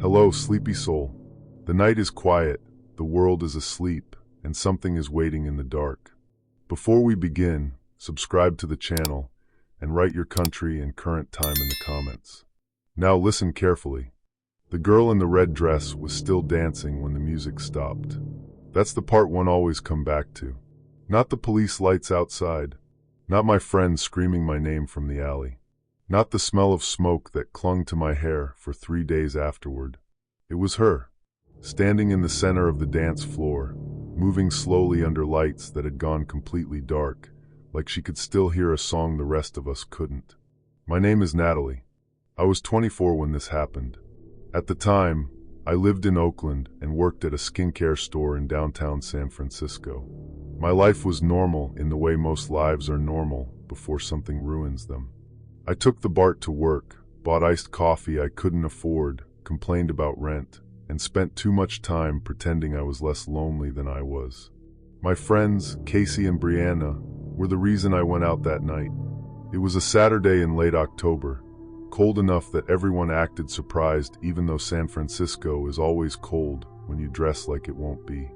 Hello, sleepy soul. The night is quiet, the world is asleep, and something is waiting in the dark. Before we begin, subscribe to the channel and write your country and current time in the comments. Now listen carefully. The girl in the red dress was still dancing when the music stopped. That's the part one always come back to. Not the police lights outside. Not my friends screaming my name from the alley. Not the smell of smoke that clung to my hair for 3 days afterward. It was her, standing in the center of the dance floor, moving slowly under lights that had gone completely dark, like she could still hear a song the rest of us couldn't. My name is Natalie. I was 24 when this happened. At the time, I lived in Oakland and worked at a skincare store in downtown San Francisco. My life was normal in the way most lives are normal before something ruins them. I took the BART to work, bought iced coffee I couldn't afford, complained about rent, and spent too much time pretending I was less lonely than I was. My friends, Casey and Brianna, were the reason I went out that night. It was a Saturday in late October, cold enough that everyone acted surprised even though San Francisco is always cold when you dress like it won't be.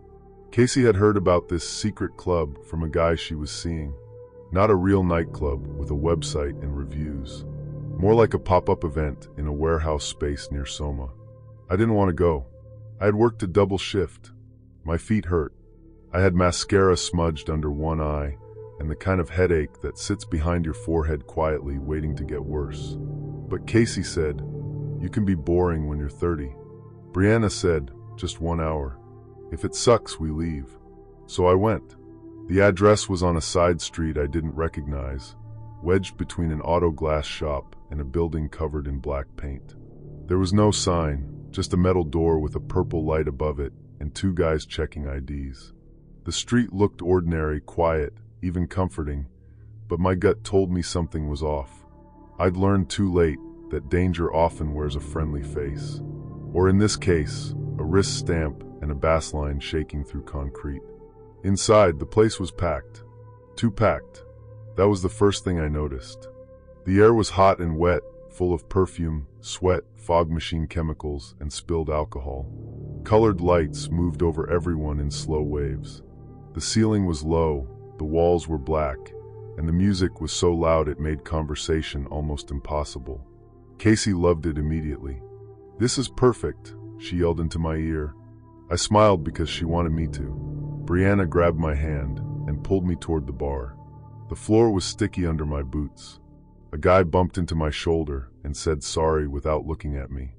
Casey had heard about this secret club from a guy she was seeing. Not a real nightclub with a website and reviews. More like a pop-up event in a warehouse space near Soma. I didn't want to go. I had worked a double shift. My feet hurt. I had mascara smudged under one eye and the kind of headache that sits behind your forehead quietly waiting to get worse. But Casey said, "You can be boring when you're 30. Brianna said, "Just 1 hour. If it sucks, we leave." So I went. The address was on a side street I didn't recognize, wedged between an auto glass shop and a building covered in black paint. There was no sign, just a metal door with a purple light above it and 2 guys checking IDs. The street looked ordinary, quiet, even comforting, but my gut told me something was off. I'd learned too late that danger often wears a friendly face. Or in this case, a wrist stamp and a bass line shaking through concrete. Inside, the place was packed. Too packed. That was the first thing I noticed. The air was hot and wet, full of perfume, sweat, fog machine chemicals, and spilled alcohol. Colored lights moved over everyone in slow waves. The ceiling was low, the walls were black, and the music was so loud it made conversation almost impossible. Casey loved it immediately. "This is perfect," she yelled into my ear. I smiled because she wanted me to. Brianna grabbed my hand and pulled me toward the bar. The floor was sticky under my boots. A guy bumped into my shoulder and said sorry without looking at me.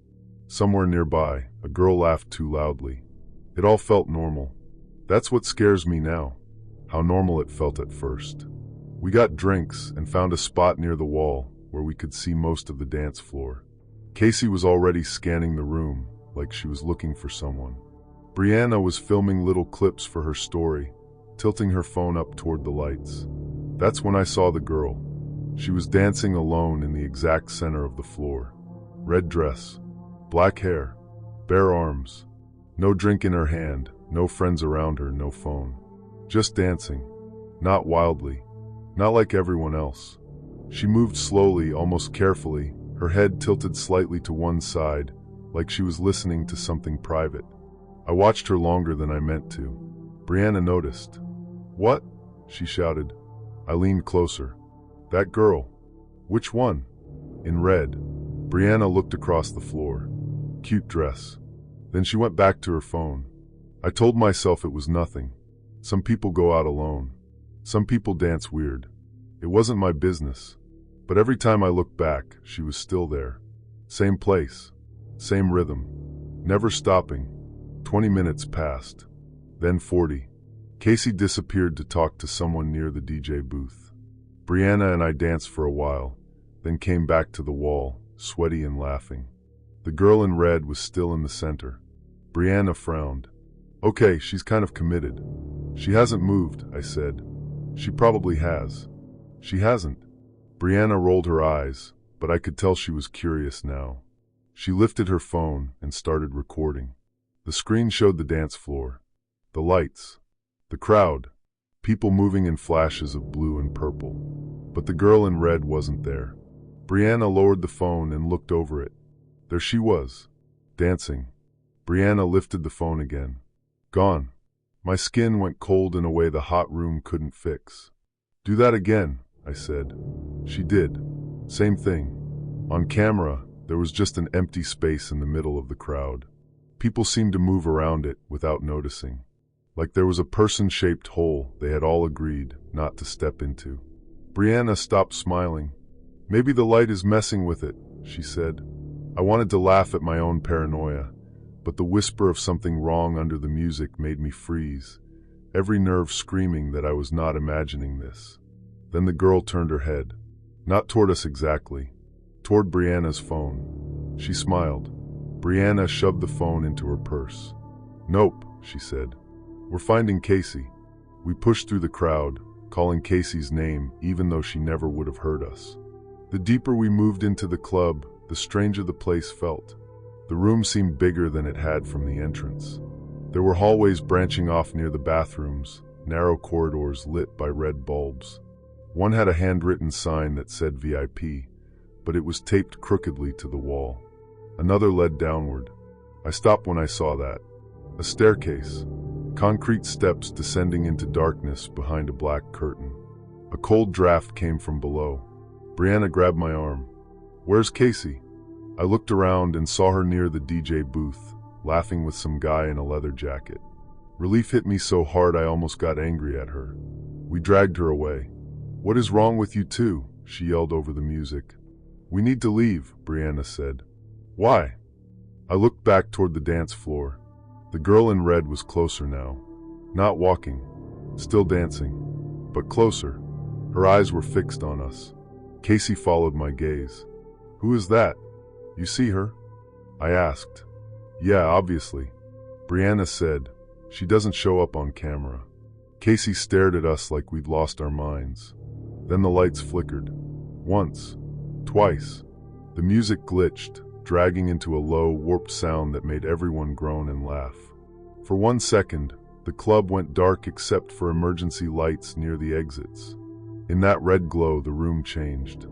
Somewhere nearby, a girl laughed too loudly. It all felt normal. That's what scares me now, how normal it felt at first. We got drinks and found a spot near the wall where we could see most of the dance floor. Casey was already scanning the room like she was looking for someone. Brianna was filming little clips for her story, tilting her phone up toward the lights. That's when I saw the girl. She was dancing alone in the exact center of the floor. Red dress, black hair, bare arms. No drink in her hand, no friends around her, no phone. Just dancing. Not wildly. Not like everyone else. She moved slowly, almost carefully, her head tilted slightly to one side, like she was listening to something private. I watched her longer than I meant to. Brianna noticed. "What?" she shouted. I leaned closer. "That girl." "Which one?" "In red." Brianna looked across the floor. "Cute dress." Then she went back to her phone. I told myself it was nothing. Some people go out alone. Some people dance weird. It wasn't my business. But every time I looked back, she was still there. Same place. Same rhythm. Never stopping. 20 minutes passed. Then 40. Casey disappeared to talk to someone near the DJ booth. Brianna and I danced for a while, then came back to the wall, sweaty and laughing. The girl in red was still in the center. Brianna frowned. "Okay, she's kind of committed." "She hasn't moved," I said. "She probably has." "She hasn't." Brianna rolled her eyes, but I could tell she was curious now. She lifted her phone and started recording. The screen showed the dance floor, the lights, the crowd, people moving in flashes of blue and purple. But the girl in red wasn't there. Brianna lowered the phone and looked over it. There she was, dancing. Brianna lifted the phone again. Gone. My skin went cold in a way the hot room couldn't fix. Do that again, I said. She did. Same thing. On camera, there was just an empty space in the middle of the crowd. People seemed to move around it without noticing. Like there was a person-shaped hole they had all agreed not to step into. Brianna stopped smiling. Maybe the light is messing with it, she said. I wanted to laugh at my own paranoia, but the whisper of something wrong under the music made me freeze, every nerve screaming that I was not imagining this. Then the girl turned her head. Not toward us exactly. Toward Brianna's phone. She smiled. Brianna shoved the phone into her purse. Nope, she said. We're finding Casey. We pushed through the crowd, calling Casey's name even though she never would have heard us. The deeper we moved into the club, the stranger the place felt. The room seemed bigger than it had from the entrance. There were hallways branching off near the bathrooms, narrow corridors lit by red bulbs. One had a handwritten sign that said VIP, but it was taped crookedly to the wall. Another led downward. I stopped when I saw that. A staircase. Concrete steps descending into darkness behind a black curtain. A cold draft came from below. Brianna grabbed my arm. Where's Casey? I looked around and saw her near the DJ booth, laughing with some guy in a leather jacket. Relief hit me so hard I almost got angry at her. We dragged her away. What is wrong with you two? She yelled over the music. We need to leave, Brianna said. Why? I looked back toward the dance floor. The girl in red was closer now. Not walking, still dancing, but closer. Her eyes were fixed on us. Casey followed my gaze. Who is that? You see her? I asked. Yeah, obviously. Brianna said. She doesn't show up on camera. Casey stared at us like we'd lost our minds. Then the lights flickered. Once. Twice. The music glitched, dragging into a low, warped sound that made everyone groan and laugh. For 1 second, the club went dark except for emergency lights near the exits. In that red glow, the room changed.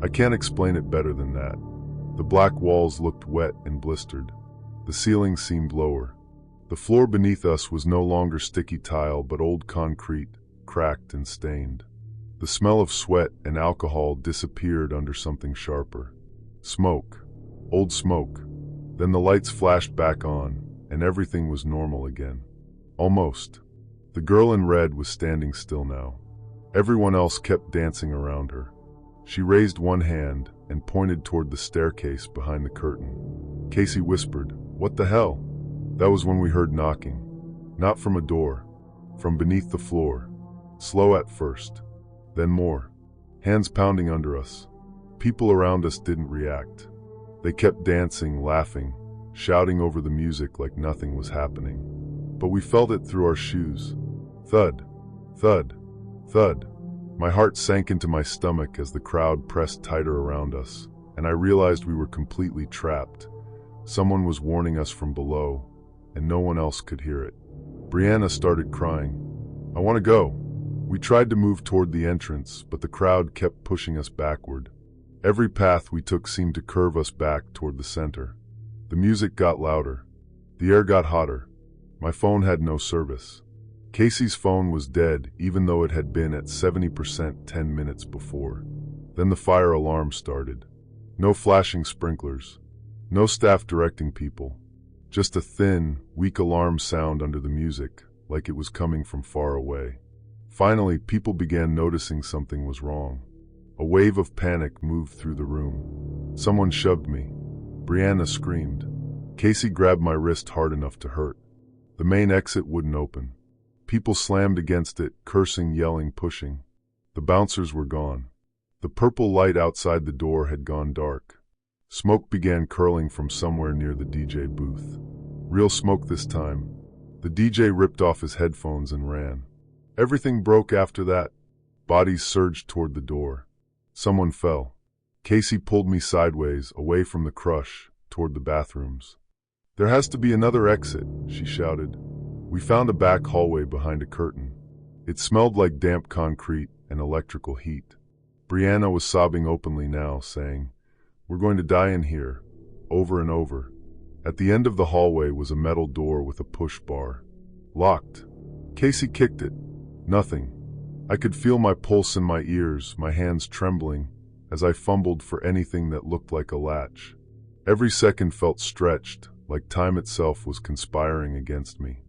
I can't explain it better than that. The black walls looked wet and blistered. The ceiling seemed lower. The floor beneath us was no longer sticky tile but old concrete, cracked and stained. The smell of sweat and alcohol disappeared under something sharper. Smoke. Old smoke. Then the lights flashed back on, and everything was normal again. Almost. The girl in red was standing still now. Everyone else kept dancing around her. She raised one hand and pointed toward the staircase behind the curtain. Casey whispered, "What the hell?" That was when we heard knocking. Not from a door. From beneath the floor. Slow at first. Then more. Hands pounding under us. People around us didn't react. They kept dancing, laughing, shouting over the music like nothing was happening. But we felt it through our shoes. Thud. Thud. Thud. My heart sank into my stomach as the crowd pressed tighter around us, and I realized we were completely trapped. Someone was warning us from below, and no one else could hear it. Brianna started crying. I want to go. We tried to move toward the entrance, but the crowd kept pushing us backward. Every path we took seemed to curve us back toward the center. The music got louder. The air got hotter. My phone had no service. Casey's phone was dead, even though it had been at 70% 10 minutes before. Then the fire alarm started. No flashing sprinklers. No staff directing people. Just a thin, weak alarm sound under the music, like it was coming from far away. Finally, people began noticing something was wrong. A wave of panic moved through the room. Someone shoved me. Brianna screamed. Casey grabbed my wrist hard enough to hurt. The main exit wouldn't open. People slammed against it, cursing, yelling, pushing. The bouncers were gone. The purple light outside the door had gone dark. Smoke began curling from somewhere near the DJ booth. Real smoke this time. The DJ ripped off his headphones and ran. Everything broke after that. Bodies surged toward the door. Someone fell. Casey pulled me sideways, away from the crush, toward the bathrooms. There has to be another exit, she shouted. We found a back hallway behind a curtain. It smelled like damp concrete and electrical heat. Brianna was sobbing openly now, saying, "We're going to die in here," over and over. At the end of the hallway was a metal door with a push bar. Locked. Casey kicked it. Nothing. I could feel my pulse in my ears, my hands trembling, as I fumbled for anything that looked like a latch. Every second felt stretched, like time itself was conspiring against me.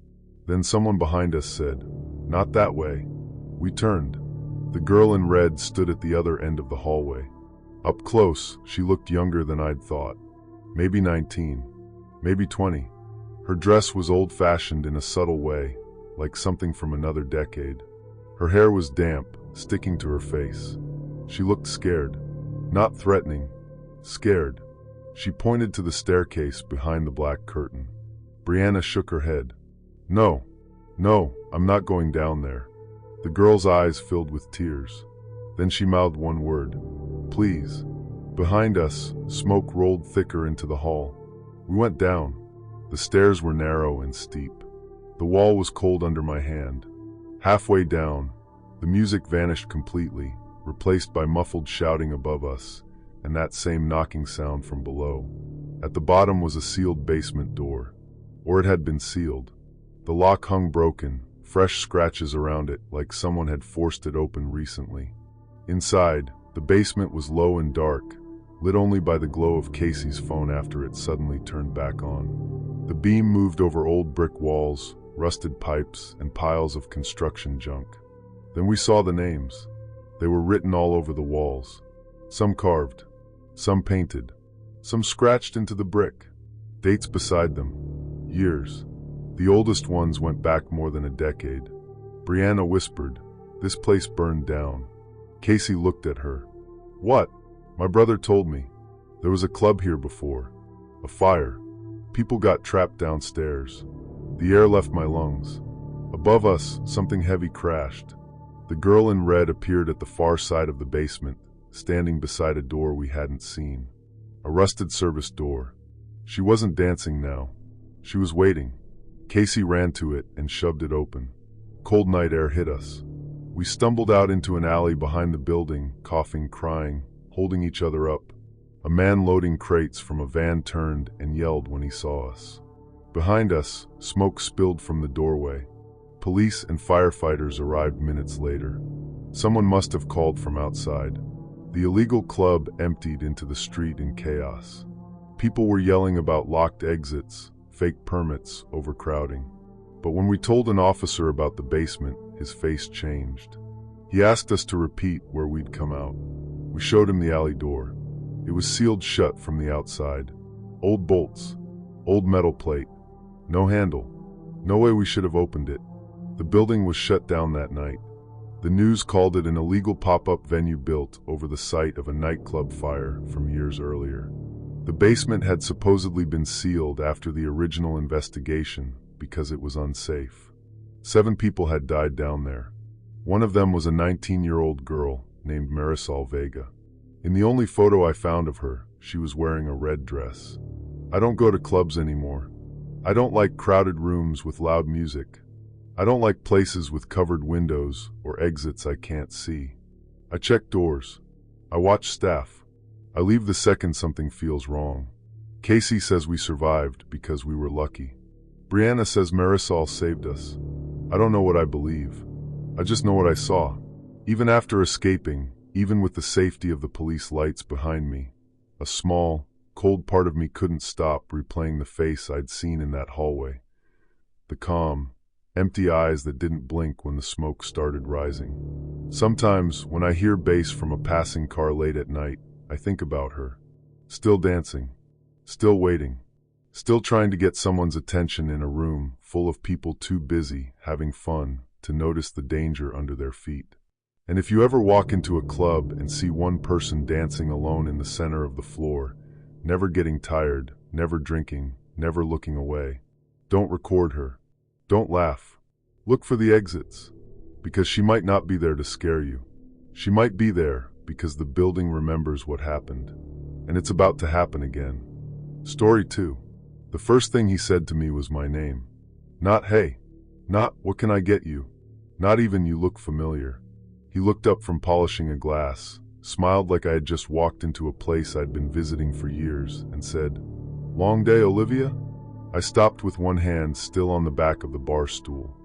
Then someone behind us said, "Not that way." We turned. The girl in red stood at the other end of the hallway. Up close, she looked younger than I'd thought. Maybe 19, maybe 20. Her dress was old-fashioned in a subtle way, like something from another decade. Her hair was damp, sticking to her face. She looked scared. Not threatening. Scared. She pointed to the staircase behind the black curtain. Brianna shook her head. No, I'm not going down there." The girl's eyes filled with tears. Then she mouthed one word. "Please." Behind us, smoke rolled thicker into the hall. We went down. The stairs were narrow and steep. The wall was cold under my hand. Halfway down, the music vanished completely, replaced by muffled shouting above us, and that same knocking sound from below. At the bottom was a sealed basement door. Or it had been sealed. The lock hung broken, fresh scratches around it like someone had forced it open recently. Inside, the basement was low and dark, lit only by the glow of Casey's phone after it suddenly turned back on. The beam moved over old brick walls, rusted pipes, and piles of construction junk. Then we saw the names. They were written all over the walls. Some carved, some painted, some scratched into the brick. Dates beside them. Years. The oldest ones went back more than a decade. Brianna whispered, "This place burned down." Casey looked at her. "What?" "My brother told me. There was a club here before. A fire. People got trapped downstairs. The air left my lungs. Above us, something heavy crashed." The girl in red appeared at the far side of the basement, standing beside a door we hadn't seen. A rusted service door. She wasn't dancing now. She was waiting. Casey ran to it and shoved it open. Cold night air hit us. We stumbled out into an alley behind the building, coughing, crying, holding each other up. A man loading crates from a van turned and yelled when he saw us. Behind us, smoke spilled from the doorway. Police and firefighters arrived minutes later. Someone must have called from outside. The illegal club emptied into the street in chaos. People were yelling about locked exits, fake permits, overcrowding. But when we told an officer about the basement, his face changed. He asked us to repeat where we'd come out. We showed him the alley door. It was sealed shut from the outside. Old bolts, old metal plate, no handle. No way we should have opened it. The building was shut down that night. The news called it an illegal pop-up venue built over the site of a nightclub fire from years earlier. The basement had supposedly been sealed after the original investigation because it was unsafe. 7 people had died down there. One of them was a 19-year-old girl named Marisol Vega. In the only photo I found of her, she was wearing a red dress. I don't go to clubs anymore. I don't like crowded rooms with loud music. I don't like places with covered windows or exits I can't see. I check doors. I watch staff. I leave the second something feels wrong. Casey says we survived because we were lucky. Brianna says Marisol saved us. I don't know what I believe. I just know what I saw. Even after escaping, even with the safety of the police lights behind me, a small, cold part of me couldn't stop replaying the face I'd seen in that hallway. The calm, empty eyes that didn't blink when the smoke started rising. Sometimes, when I hear bass from a passing car late at night, I think about her. Still dancing. Still waiting. Still trying to get someone's attention in a room full of people too busy, having fun, to notice the danger under their feet. And if you ever walk into a club and see one person dancing alone in the center of the floor, never getting tired, never drinking, never looking away, don't record her. Don't laugh. Look for the exits, because she might not be there to scare you. She might be there because the building remembers what happened, and it's about to happen again. Story 2. The first thing he said to me was my name. Not "hey," not "what can I get you," not even "you look familiar." He looked up from polishing a glass, smiled like I had just walked into a place I'd been visiting for years, and said, Long day, Olivia? I stopped with one hand still on the back of the bar stool.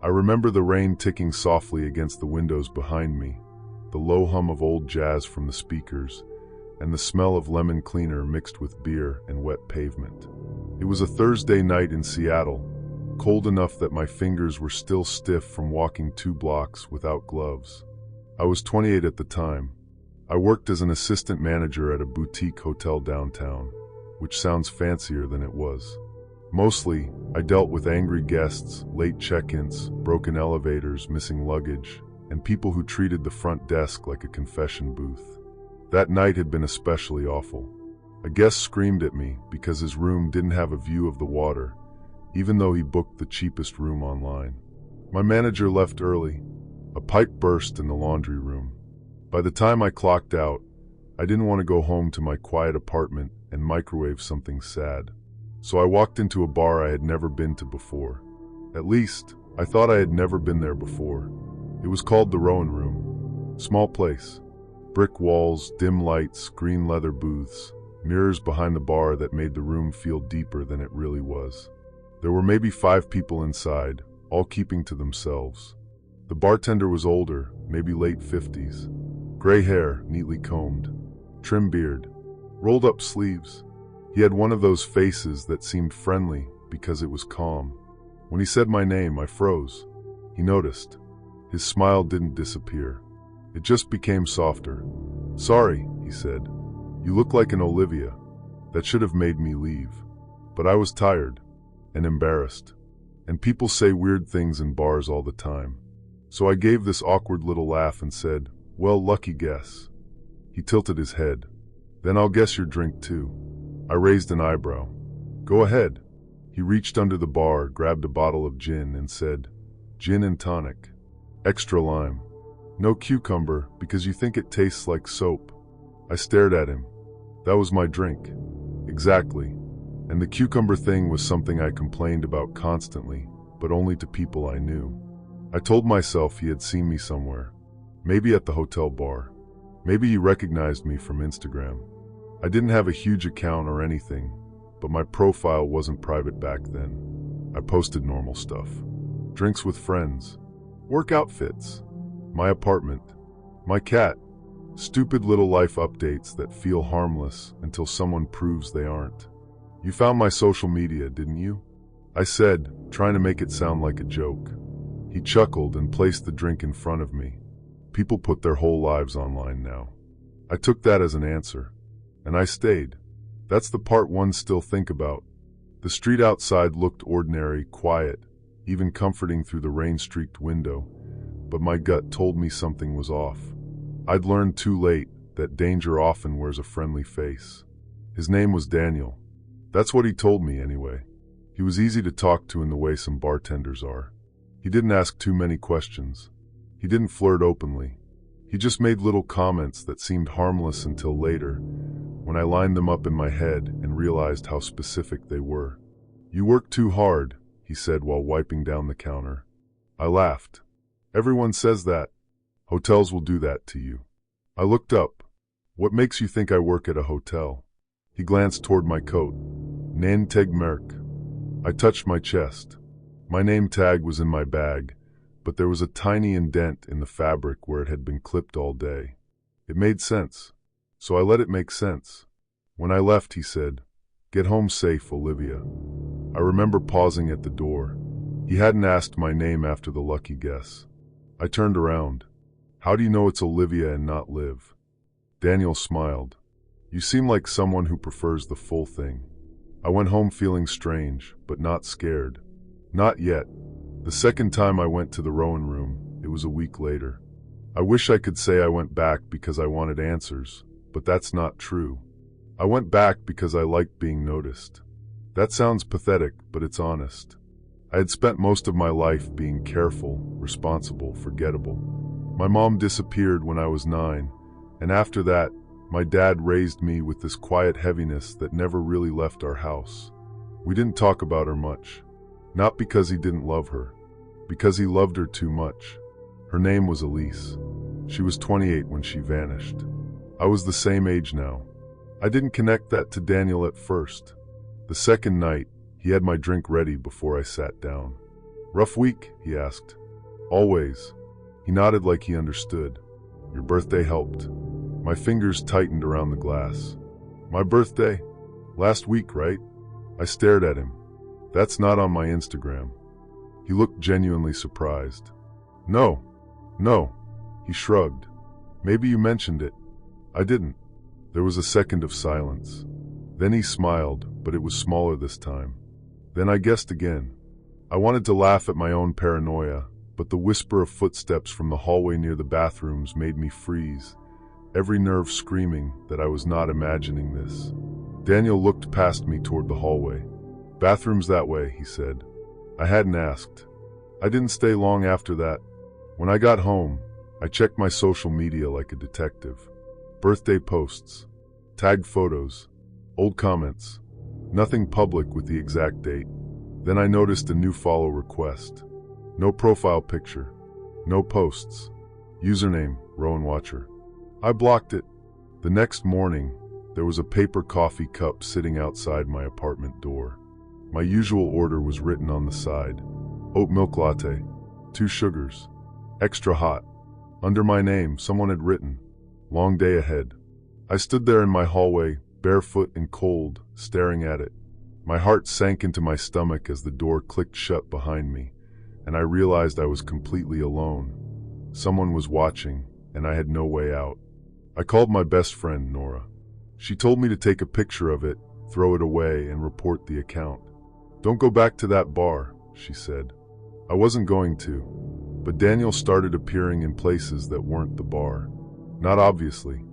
I remember the rain ticking softly against the windows behind me, the low hum of old jazz from the speakers, and the smell of lemon cleaner mixed with beer and wet pavement. It was a Thursday night in Seattle, cold enough that my fingers were still stiff from walking 2 blocks without gloves. I was 28 at the time. I worked as an assistant manager at a boutique hotel downtown, which sounds fancier than it was. Mostly, I dealt with angry guests, late check-ins, broken elevators, missing luggage, and people who treated the front desk like a confession booth. That night had been especially awful. A guest screamed at me because his room didn't have a view of the water, even though he booked the cheapest room online. My manager left early. A pipe burst in the laundry room. By the time I clocked out, I didn't want to go home to my quiet apartment and microwave something sad. So I walked into a bar I had never been to before. At least, I thought I had never been there before. It was called the Rowan Room. Small place. Brick walls, dim lights, green leather booths, mirrors behind the bar that made the room feel deeper than it really was. There were maybe 5 people inside, all keeping to themselves. The bartender was older, maybe late 50s. Gray hair, neatly combed. Trim beard. Rolled up sleeves. He had one of those faces that seemed friendly because it was calm. When he said my name, I froze. He noticed. His smile didn't disappear. It just became softer. "Sorry," he said. "You look like an Olivia." That should have made me leave. But I was tired and embarrassed. And people say weird things in bars all the time. So I gave this awkward little laugh and said, "Well, lucky guess." He tilted his head. "Then I'll guess your drink too." I raised an eyebrow. "Go ahead." He reached under the bar, grabbed a bottle of gin and said, "Gin and tonic. Extra lime. No cucumber because you think it tastes like soap." I stared at him. That was my drink. Exactly. And the cucumber thing was something I complained about constantly, but only to people I knew. I told myself he had seen me somewhere. Maybe at the hotel bar. Maybe he recognized me from Instagram. I didn't have a huge account or anything, but my profile wasn't private back then. I posted normal stuff. Drinks with friends. Work outfits. My apartment. My cat. Stupid little life updates that feel harmless until someone proves they aren't. "You found my social media, didn't you?" I said, trying to make it sound like a joke. He chuckled and placed the drink in front of me. People put their whole lives online now. I took that as an answer. And I stayed. That's the part ones still think about. The street outside looked ordinary, quiet, even comforting through the rain-streaked window, but my gut told me something was off. I'd learned too late that danger often wears a friendly face. His name was Daniel. That's what he told me anyway. He was easy to talk to in the way some bartenders are. He didn't ask too many questions. He didn't flirt openly. He just made little comments that seemed harmless until later, when I lined them up in my head and realized how specific they were. "You work too hard," he said while wiping down the counter. I laughed. "Everyone says that. Hotels will do that to you." I looked up. "What makes you think I work at a hotel?" He glanced toward my coat. "Nan teg merk." I touched my chest. My name tag was in my bag, but there was a tiny indent in the fabric where it had been clipped all day. It made sense, so I let it make sense. When I left, he said, "Get home safe, Olivia." I remember pausing at the door. He hadn't asked my name after the lucky guess. I turned around. "How do you know it's Olivia and not Liv?" Daniel smiled. "You seem like someone who prefers the full thing." I went home feeling strange, but not scared. Not yet. The second time I went to the Rowan Room, it was a week later. I wish I could say I went back because I wanted answers, but that's not true. I went back because I liked being noticed. That sounds pathetic, but it's honest. I had spent most of my life being careful, responsible, forgettable. My mom disappeared when I was 9, and after that, my dad raised me with this quiet heaviness that never really left our house. We didn't talk about her much. Not because he didn't love her, because he loved her too much. Her name was Elise. She was 28 when she vanished. I was the same age now. I didn't connect that to Daniel at first. The second night, he had my drink ready before I sat down. "Rough week?" he asked. "Always." He nodded like he understood. "Your birthday helped." My fingers tightened around the glass. "My birthday? Last week, right?" I stared at him. "That's not on my Instagram." He looked genuinely surprised. No. He shrugged. "Maybe you mentioned it." "I didn't." There was a second of silence. Then he smiled, but it was smaller this time. Then I guessed again. I wanted to laugh at my own paranoia, but the whisper of footsteps from the hallway near the bathrooms made me freeze, every nerve screaming that I was not imagining this. Daniel looked past me toward the hallway. "Bathrooms that way," he said. I hadn't asked. I didn't stay long after that. When I got home, I checked my social media like a detective. Birthday posts, tagged photos, old comments. Nothing public with the exact date. Then I noticed a new follow request. No profile picture. No posts. Username, Rowan Watcher. I blocked it. The next morning, there was a paper coffee cup sitting outside my apartment door. My usual order was written on the side. Oat milk latte. 2 sugars. Extra hot. Under my name, someone had written, "Long day ahead." I stood there in my hallway, barefoot and cold, staring at it. My heart sank into my stomach as the door clicked shut behind me, and I realized I was completely alone. Someone was watching, and I had no way out. I called my best friend, Nora. She told me to take a picture of it, throw it away, and report the account. "Don't go back to that bar," she said. I wasn't going to, but Daniel started appearing in places that weren't the bar. Not obviously.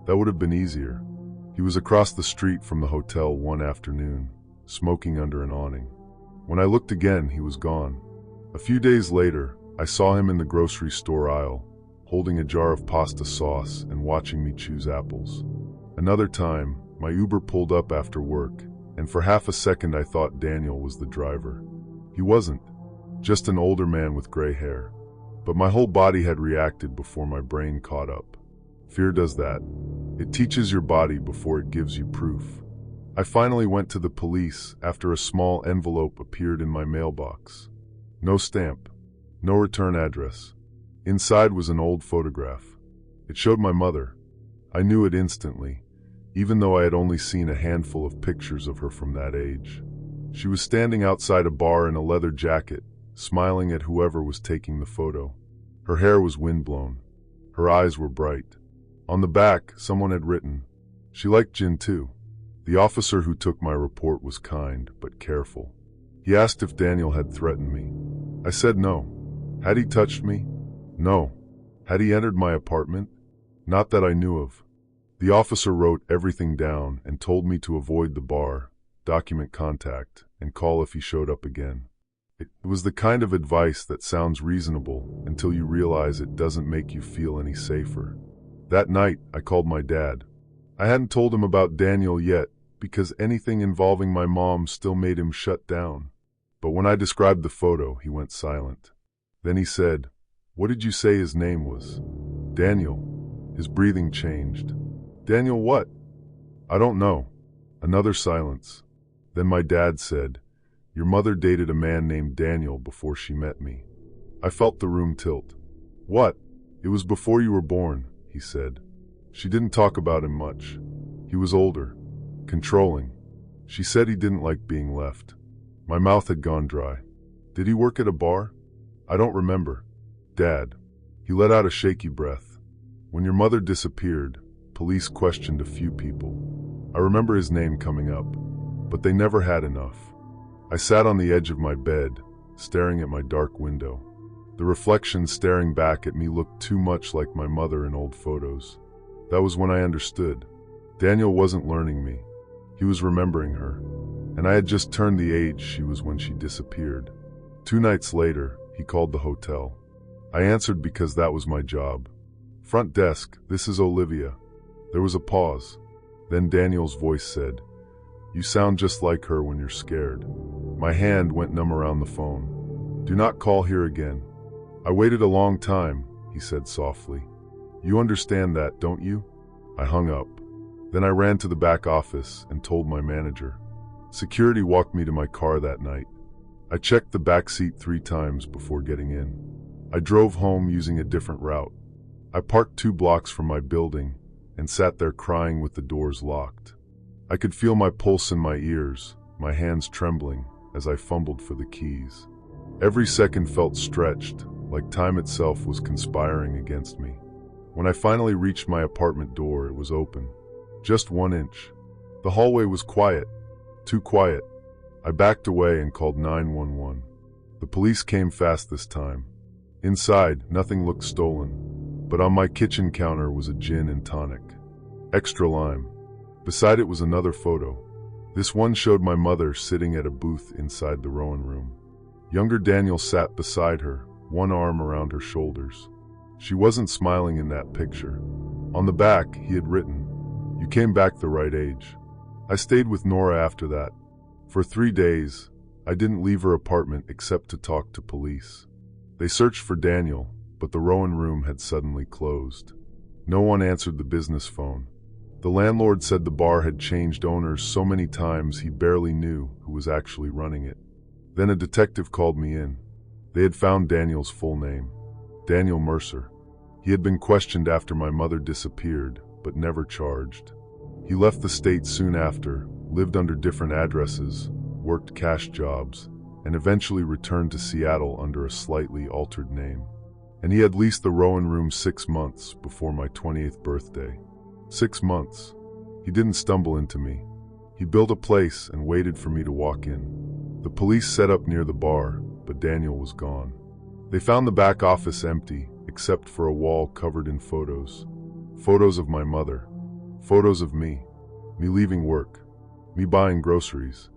That would have been easier. He was across the street from the hotel one afternoon, smoking under an awning. When I looked again, he was gone. A few days later, I saw him in the grocery store aisle, holding a jar of pasta sauce and watching me choose apples. Another time, my Uber pulled up after work, and for half a second I thought Daniel was the driver. He wasn't, just an older man with gray hair. But my whole body had reacted before my brain caught up. Fear does that. It teaches your body before it gives you proof. I finally went to the police after a small envelope appeared in my mailbox. No stamp, no return address. Inside was an old photograph. It showed my mother. I knew it instantly, even though I had only seen a handful of pictures of her from that age. She was standing outside a bar in a leather jacket, smiling at whoever was taking the photo. Her hair was windblown. Her eyes were bright. On the back, someone had written, "She liked gin too." The officer who took my report was kind, but careful. He asked if Daniel had threatened me. I said no. Had he touched me? No. Had he entered my apartment? Not that I knew of. The officer wrote everything down and told me to avoid the bar, document contact, and call if he showed up again. It was the kind of advice that sounds reasonable until you realize it doesn't make you feel any safer. That night, I called my dad. I hadn't told him about Daniel yet because anything involving my mom still made him shut down. But when I described the photo, he went silent. Then he said, "What did you say his name was?" "Daniel." His breathing changed. "Daniel what?" "I don't know." Another silence. Then my dad said, "Your mother dated a man named Daniel before she met me." I felt the room tilt. "What?" "It was before you were born," he said. She didn't talk about him much. He was older, controlling. She said he didn't like being left. My mouth had gone dry. "Did he work at a bar?" "I don't remember." "Dad." He let out a shaky breath. "When your mother disappeared, police questioned a few people. I remember his name coming up, but they never had enough." I sat on the edge of my bed, staring at my dark window. The reflection staring back at me looked too much like my mother in old photos. That was when I understood. Daniel wasn't learning me. He was remembering her. And I had just turned the age she was when she disappeared. 2 nights later, he called the hotel. I answered because that was my job. "Front desk, this is Olivia." There was a pause. Then Daniel's voice said, "You sound just like her when you're scared." My hand went numb around the phone. "Do not call here again." "I waited a long time," he said softly. "You understand that, don't you?" I hung up. Then I ran to the back office and told my manager. Security walked me to my car that night. I checked the back seat 3 times before getting in. I drove home using a different route. I parked 2 blocks from my building and sat there crying with the doors locked. I could feel my pulse in my ears, my hands trembling as I fumbled for the keys. Every second felt stretched, like time itself was conspiring against me. When I finally reached my apartment door, it was open. Just 1 inch. The hallway was quiet. Too quiet. I backed away and called 911. The police came fast this time. Inside, nothing looked stolen, but on my kitchen counter was a gin and tonic. Extra lime. Beside it was another photo. This one showed my mother sitting at a booth inside the Rowan room. Younger Daniel sat beside her, one arm around her shoulders. She wasn't smiling in that picture. On the back, he had written, "You came back the right age." I stayed with Nora after that. For 3 days, I didn't leave her apartment except to talk to police. They searched for Daniel, but the Rowan room had suddenly closed. No one answered the business phone. The landlord said the bar had changed owners so many times he barely knew who was actually running it. Then a detective called me in. They had found Daniel's full name, Daniel Mercer. He had been questioned after my mother disappeared, but never charged. He left the state soon after, lived under different addresses, worked cash jobs, and eventually returned to Seattle under a slightly altered name. And he had leased the Rowan room 6 months before my 20th birthday. 6 months. He didn't stumble into me. He built a place and waited for me to walk in. The police set up near the bar, but Daniel was gone. They found the back office empty, except for a wall covered in photos. Photos of my mother. Photos of me leaving work, me buying groceries,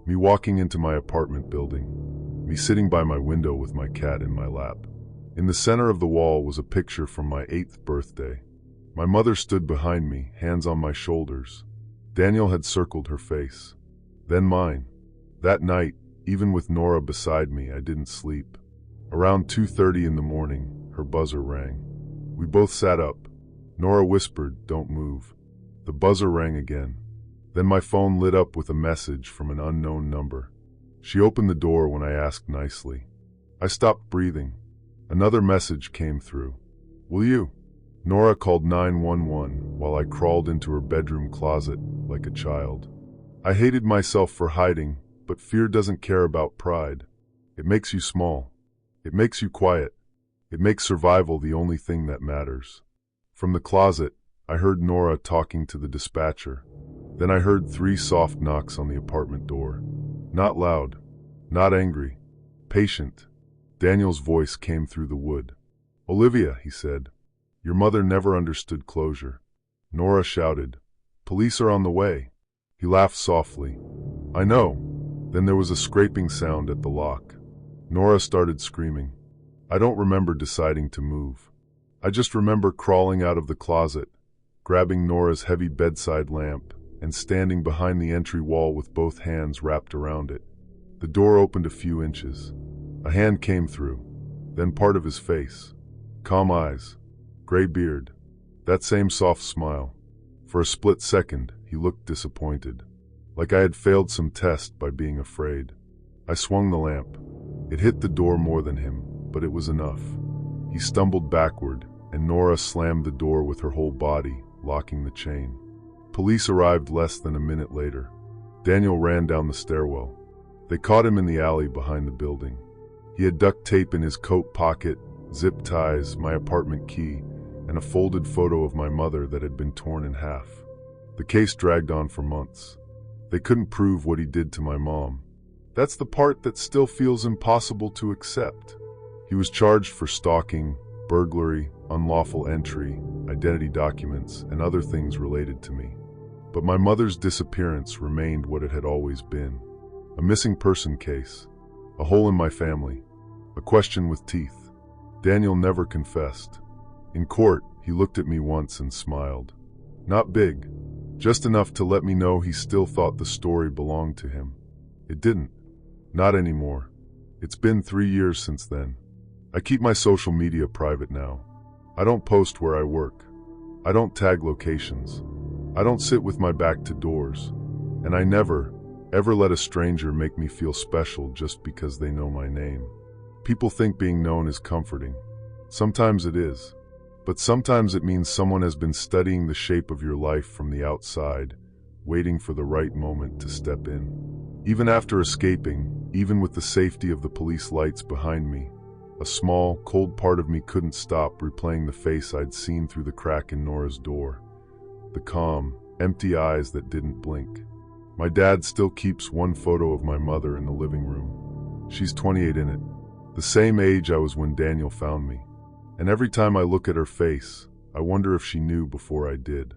me walking into my apartment building, me sitting by my window with my cat in my lap. In the center of the wall was a picture from my 8th birthday. My mother stood behind me, hands on my shoulders. Daniel had circled her face. Then mine. That night, even with Nora beside me, I didn't sleep. Around 2:30 in the morning, her buzzer rang. We both sat up. Nora whispered, "Don't move." The buzzer rang again. Then my phone lit up with a message from an unknown number. She opened the door when I asked nicely. I stopped breathing. Another message came through. "Will you?" Nora called 911 while I crawled into her bedroom closet like a child. I hated myself for hiding, but fear doesn't care about pride. It makes you small. It makes you quiet. It makes survival the only thing that matters. From the closet, I heard Nora talking to the dispatcher. Then I heard 3 soft knocks on the apartment door. Not loud, not angry, patient. Daniel's voice came through the wood. "Olivia," he said, "your mother never understood closure." Nora shouted, "Police are on the way." He laughed softly. "I know." Then there was a scraping sound at the lock. Nora started screaming. I don't remember deciding to move. I just remember crawling out of the closet, grabbing Nora's heavy bedside lamp, and standing behind the entry wall with both hands wrapped around it. The door opened a few inches. A hand came through, then part of his face. Calm eyes, gray beard, that same soft smile. For a split second, he looked disappointed, like I had failed some test by being afraid. I swung the lamp. It hit the door more than him, but it was enough. He stumbled backward, and Nora slammed the door with her whole body, locking the chain. Police arrived less than a minute later. Daniel ran down the stairwell. They caught him in the alley behind the building. He had duct tape in his coat pocket, zip ties, my apartment key, and a folded photo of my mother that had been torn in half. The case dragged on for months. They couldn't prove what he did to my mom. That's the part that still feels impossible to accept. He was charged for stalking, burglary, unlawful entry, identity documents, and other things related to me. But my mother's disappearance remained what it had always been. A missing person case. A hole in my family. A question with teeth. Daniel never confessed. In court, he looked at me once and smiled. Not big. Just enough to let me know he still thought the story belonged to him. It didn't. Not anymore. It's been 3 years since then. I keep my social media private now. I don't post where I work. I don't tag locations. I don't sit with my back to doors. And I never, Ever let a stranger make me feel special just because they know my name? People think being known is comforting. Sometimes it is. But sometimes it means someone has been studying the shape of your life from the outside, waiting for the right moment to step in. Even after escaping, even with the safety of the police lights behind me, a small, cold part of me couldn't stop replaying the face I'd seen through the crack in Nora's door. The calm, empty eyes that didn't blink. My dad still keeps one photo of my mother in the living room. She's 28 in it, the same age I was when Daniel found me. And every time I look at her face, I wonder if she knew before I did.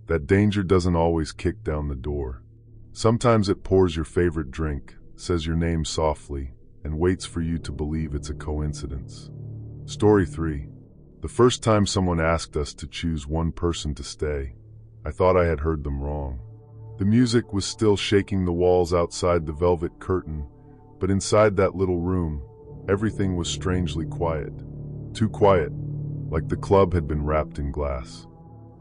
That danger doesn't always kick down the door. Sometimes it pours your favorite drink, says your name softly, and waits for you to believe it's a coincidence. Story 3. The first time someone asked us to choose one person to stay, I thought I had heard them wrong. The music was still shaking the walls outside the velvet curtain, but inside that little room, everything was strangely quiet. Too quiet, like the club had been wrapped in glass.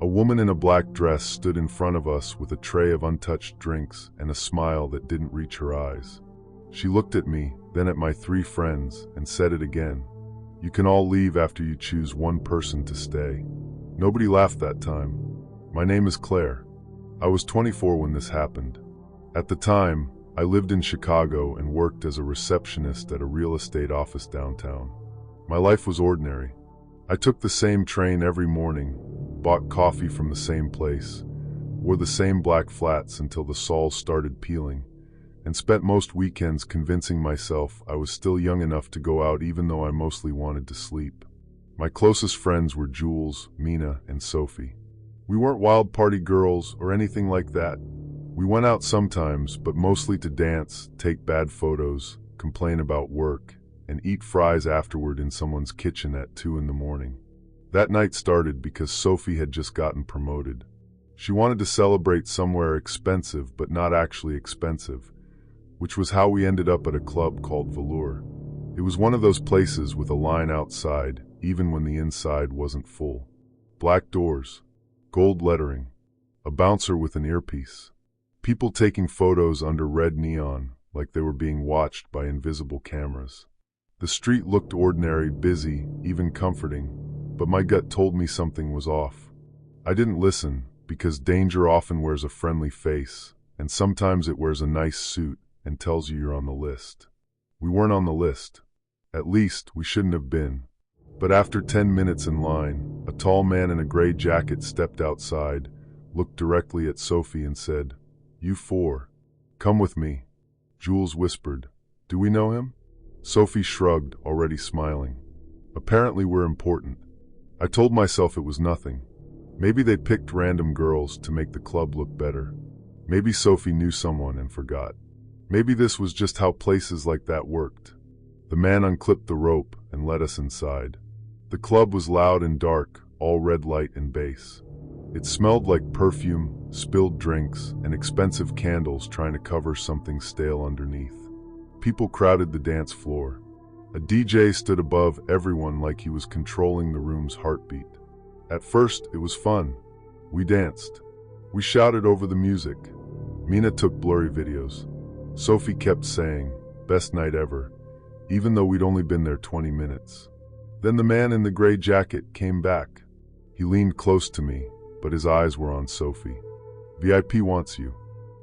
A woman in a black dress stood in front of us with a tray of untouched drinks and a smile that didn't reach her eyes. She looked at me, then at my 3 friends, and said it again. You can all leave after you choose one person to stay. Nobody laughed that time. My name is Claire. I was 24 when this happened. At the time, I lived in Chicago and worked as a receptionist at a real estate office downtown. My life was ordinary. I took the same train every morning, bought coffee from the same place, wore the same black flats until the soles started peeling, and spent most weekends convincing myself I was still young enough to go out even though I mostly wanted to sleep. My closest friends were Jules, Mina, and Sophie. We weren't wild party girls or anything like that. We went out sometimes, but mostly to dance, take bad photos, complain about work, and eat fries afterward in someone's kitchen at 2 in the morning. That night started because Sophie had just gotten promoted. She wanted to celebrate somewhere expensive but not actually expensive, which was how we ended up at a club called Velour. It was one of those places with a line outside, even when the inside wasn't full. Black doors, gold lettering, a bouncer with an earpiece. People taking photos under red neon like they were being watched by invisible cameras. The street looked ordinary, busy, even comforting, but my gut told me something was off. I didn't listen, because danger often wears a friendly face, and sometimes it wears a nice suit and tells you you're on the list. We weren't on the list. At least, we shouldn't have been. But after 10 minutes in line, a tall man in a gray jacket stepped outside, looked directly at Sophie and said, "You 4. Come with me." Jules whispered, "Do we know him?" Sophie shrugged, already smiling. Apparently we're important. I told myself it was nothing. Maybe they picked random girls to make the club look better. Maybe Sophie knew someone and forgot. Maybe this was just how places like that worked. The man unclipped the rope and led us inside. The club was loud and dark, all red light and bass. It smelled like perfume, spilled drinks, and expensive candles trying to cover something stale underneath. People crowded the dance floor. A DJ stood above everyone like he was controlling the room's heartbeat. At first, it was fun. We danced. We shouted over the music. Mina took blurry videos. Sophie kept saying, "Best night ever," even though we'd only been there 20 minutes. Then the man in the gray jacket came back. He leaned close to me, but his eyes were on Sophie. "VIP wants you."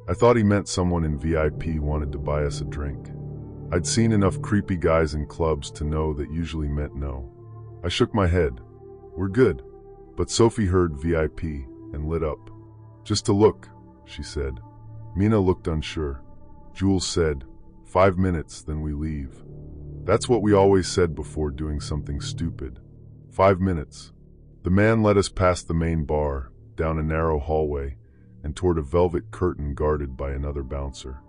I thought he meant someone in VIP wanted to buy us a drink. I'd seen enough creepy guys in clubs to know that usually meant no. I shook my head. "We're good." But Sophie heard VIP and lit up. "Just to look," she said. Mina looked unsure. Jules said, 5 minutes, then we leave." That's what we always said before doing something stupid. 5 minutes. The man led us past the main bar, down a narrow hallway, and toward a velvet curtain guarded by another bouncer.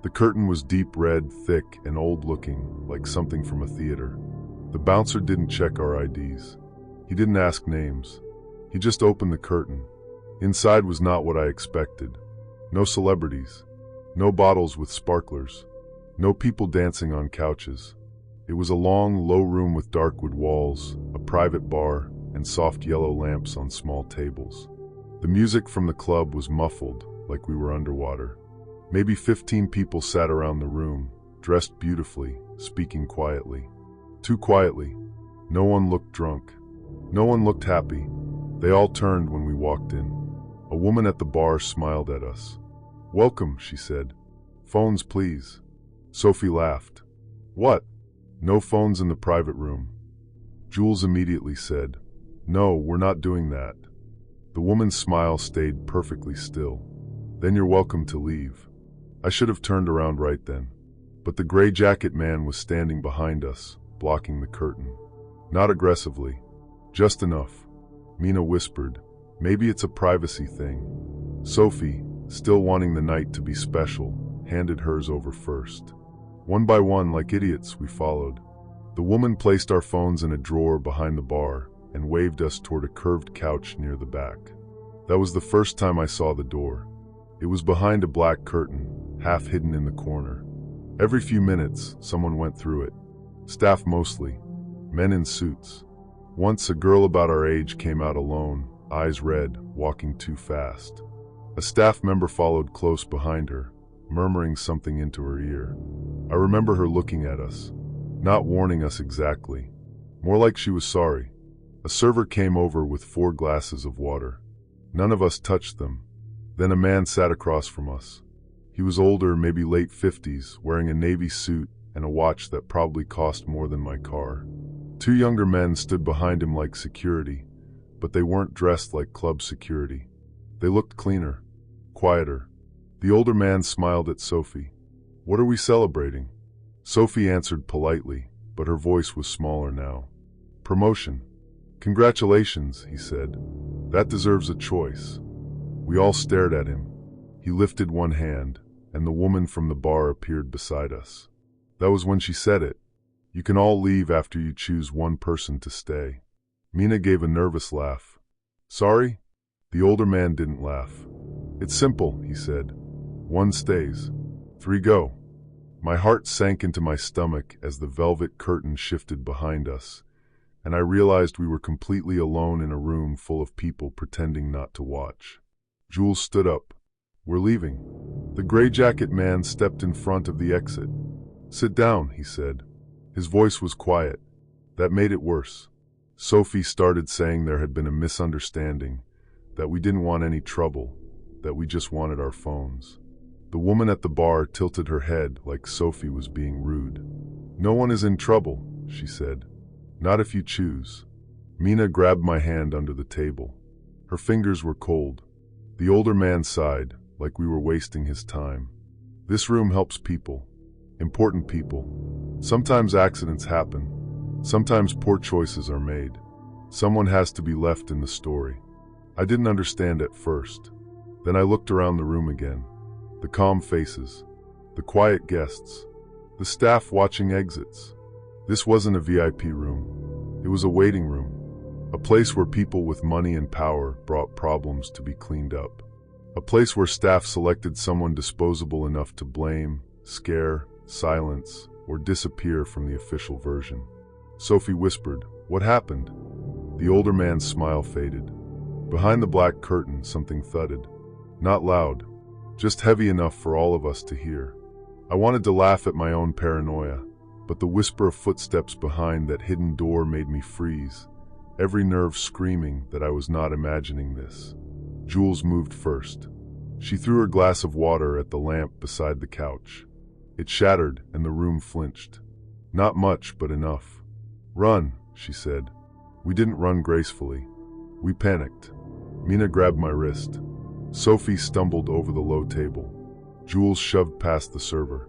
The curtain was deep red, thick, and old-looking, like something from a theater. The bouncer didn't check our IDs. He didn't ask names. He just opened the curtain. Inside was not what I expected. No celebrities. No bottles with sparklers. No people dancing on couches. It was a long, low room with dark wood walls, a private bar, and soft yellow lamps on small tables. The music from the club was muffled, like we were underwater. Maybe 15 people sat around the room, dressed beautifully, speaking quietly. Too quietly. No one looked drunk. No one looked happy. They all turned when we walked in. A woman at the bar smiled at us. "Welcome," she said. "Phones, please." Sophie laughed. "What? No phones in the private room?" Jules immediately said, "No, we're not doing that." The woman's smile stayed perfectly still. "Then you're welcome to leave." I should have turned around right then. But the gray jacket man was standing behind us, blocking the curtain. Not aggressively. Just enough. Mina whispered, "Maybe it's a privacy thing." Sophie, still wanting the night to be special, handed hers over first. One by one, like idiots, we followed. The woman placed our phones in a drawer behind the bar and waved us toward a curved couch near the back. That was the first time I saw the door. It was behind a black curtain, half hidden in the corner. Every few minutes, someone went through it. Staff mostly. Men in suits. Once a girl about our age came out alone, eyes red, walking too fast. A staff member followed close behind her, murmuring something into her ear. I remember her looking at us, not warning us exactly. More like she was sorry. A server came over with 4 glasses of water. None of us touched them. Then a man sat across from us. He was older, maybe late 50s, wearing a navy suit and a watch that probably cost more than my car. 2 younger men stood behind him like security, but they weren't dressed like club security. They looked cleaner, quieter. The older man smiled at Sophie. "What are we celebrating?" Sophie answered politely, but her voice was smaller now. "Promotion." "Congratulations," he said. "That deserves a choice." We all stared at him. He lifted one hand, and the woman from the bar appeared beside us. That was when she said it. "You can all leave after you choose one person to stay." Mina gave a nervous laugh. "Sorry?" The older man didn't laugh. "It's simple," he said. "1 stays. 3 go." My heart sank into my stomach as the velvet curtain shifted behind us, and I realized we were completely alone in a room full of people pretending not to watch. Jules stood up. "We're leaving." The gray jacket man stepped in front of the exit. "Sit down," he said. His voice was quiet. That made it worse. Sophie started saying there had been a misunderstanding, that we didn't want any trouble, that we just wanted our phones. The woman at the bar tilted her head like Sophie was being rude. "No one is in trouble," she said. "Not if you choose." Mina grabbed my hand under the table. Her fingers were cold. The older man sighed, like we were wasting his time. "This room helps people. Important people. Sometimes accidents happen. Sometimes poor choices are made. Someone has to be left in the story." I didn't understand at first. Then I looked around the room again. The calm faces. The quiet guests. The staff watching exits. This wasn't a VIP room. It was a waiting room. A place where people with money and power brought problems to be cleaned up. A place where staff selected someone disposable enough to blame, scare, silence, or disappear from the official version. Sophie whispered, "What happened?" The older man's smile faded. Behind the black curtain, something thudded. Not loud, just heavy enough for all of us to hear. I wanted to laugh at my own paranoia, but the whisper of footsteps behind that hidden door made me freeze, every nerve screaming that I was not imagining this. Jules moved first. She threw her glass of water at the lamp beside the couch. It shattered and the room flinched. Not much, but enough. "Run," she said. We didn't run gracefully. We panicked. Mina grabbed my wrist. Sophie stumbled over the low table. Jules shoved past the server.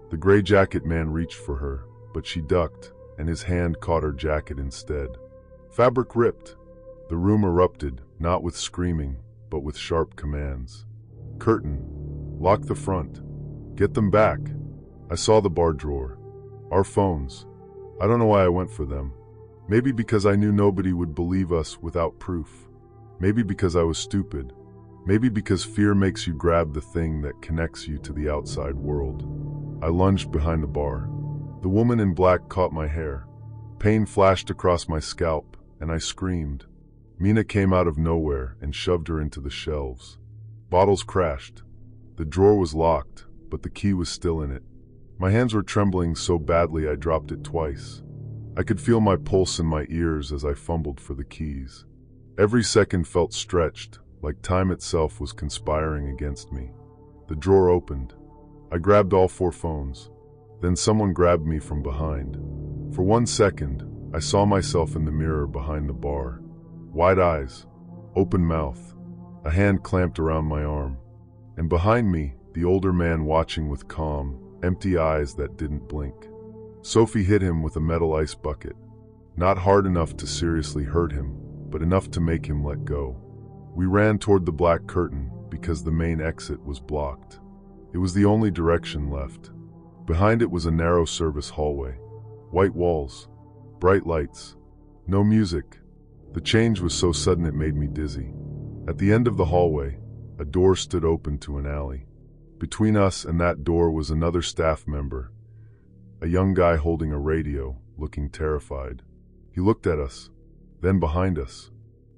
The gray jacket man reached for her, but she ducked, and his hand caught her jacket instead. Fabric ripped. The room erupted, not with screaming, but with sharp commands. "Curtain. Lock the front. Get them back." I saw the bar drawer. Our phones. I don't know why I went for them. Maybe because I knew nobody would believe us without proof. Maybe because I was stupid. Maybe because fear makes you grab the thing that connects you to the outside world. I lunged behind the bar. The woman in black caught my hair. Pain flashed across my scalp, and I screamed. Mina came out of nowhere and shoved her into the shelves. Bottles crashed. The drawer was locked, but the key was still in it. My hands were trembling so badly I dropped it twice. I could feel my pulse in my ears as I fumbled for the keys. Every second felt stretched, like time itself was conspiring against me. The drawer opened. I grabbed all 4 phones. Then someone grabbed me from behind. For 1 second, I saw myself in the mirror behind the bar. Wide eyes, open mouth, a hand clamped around my arm. And behind me, the older man watching with calm, empty eyes that didn't blink. Sophie hit him with a metal ice bucket. Not hard enough to seriously hurt him, but enough to make him let go. We ran toward the black curtain because the main exit was blocked. It was the only direction left. Behind it was a narrow service hallway. White walls, bright lights, no music. The change was so sudden it made me dizzy. At the end of the hallway, a door stood open to an alley. Between us and that door was another staff member, a young guy holding a radio, looking terrified. He looked at us, then behind us,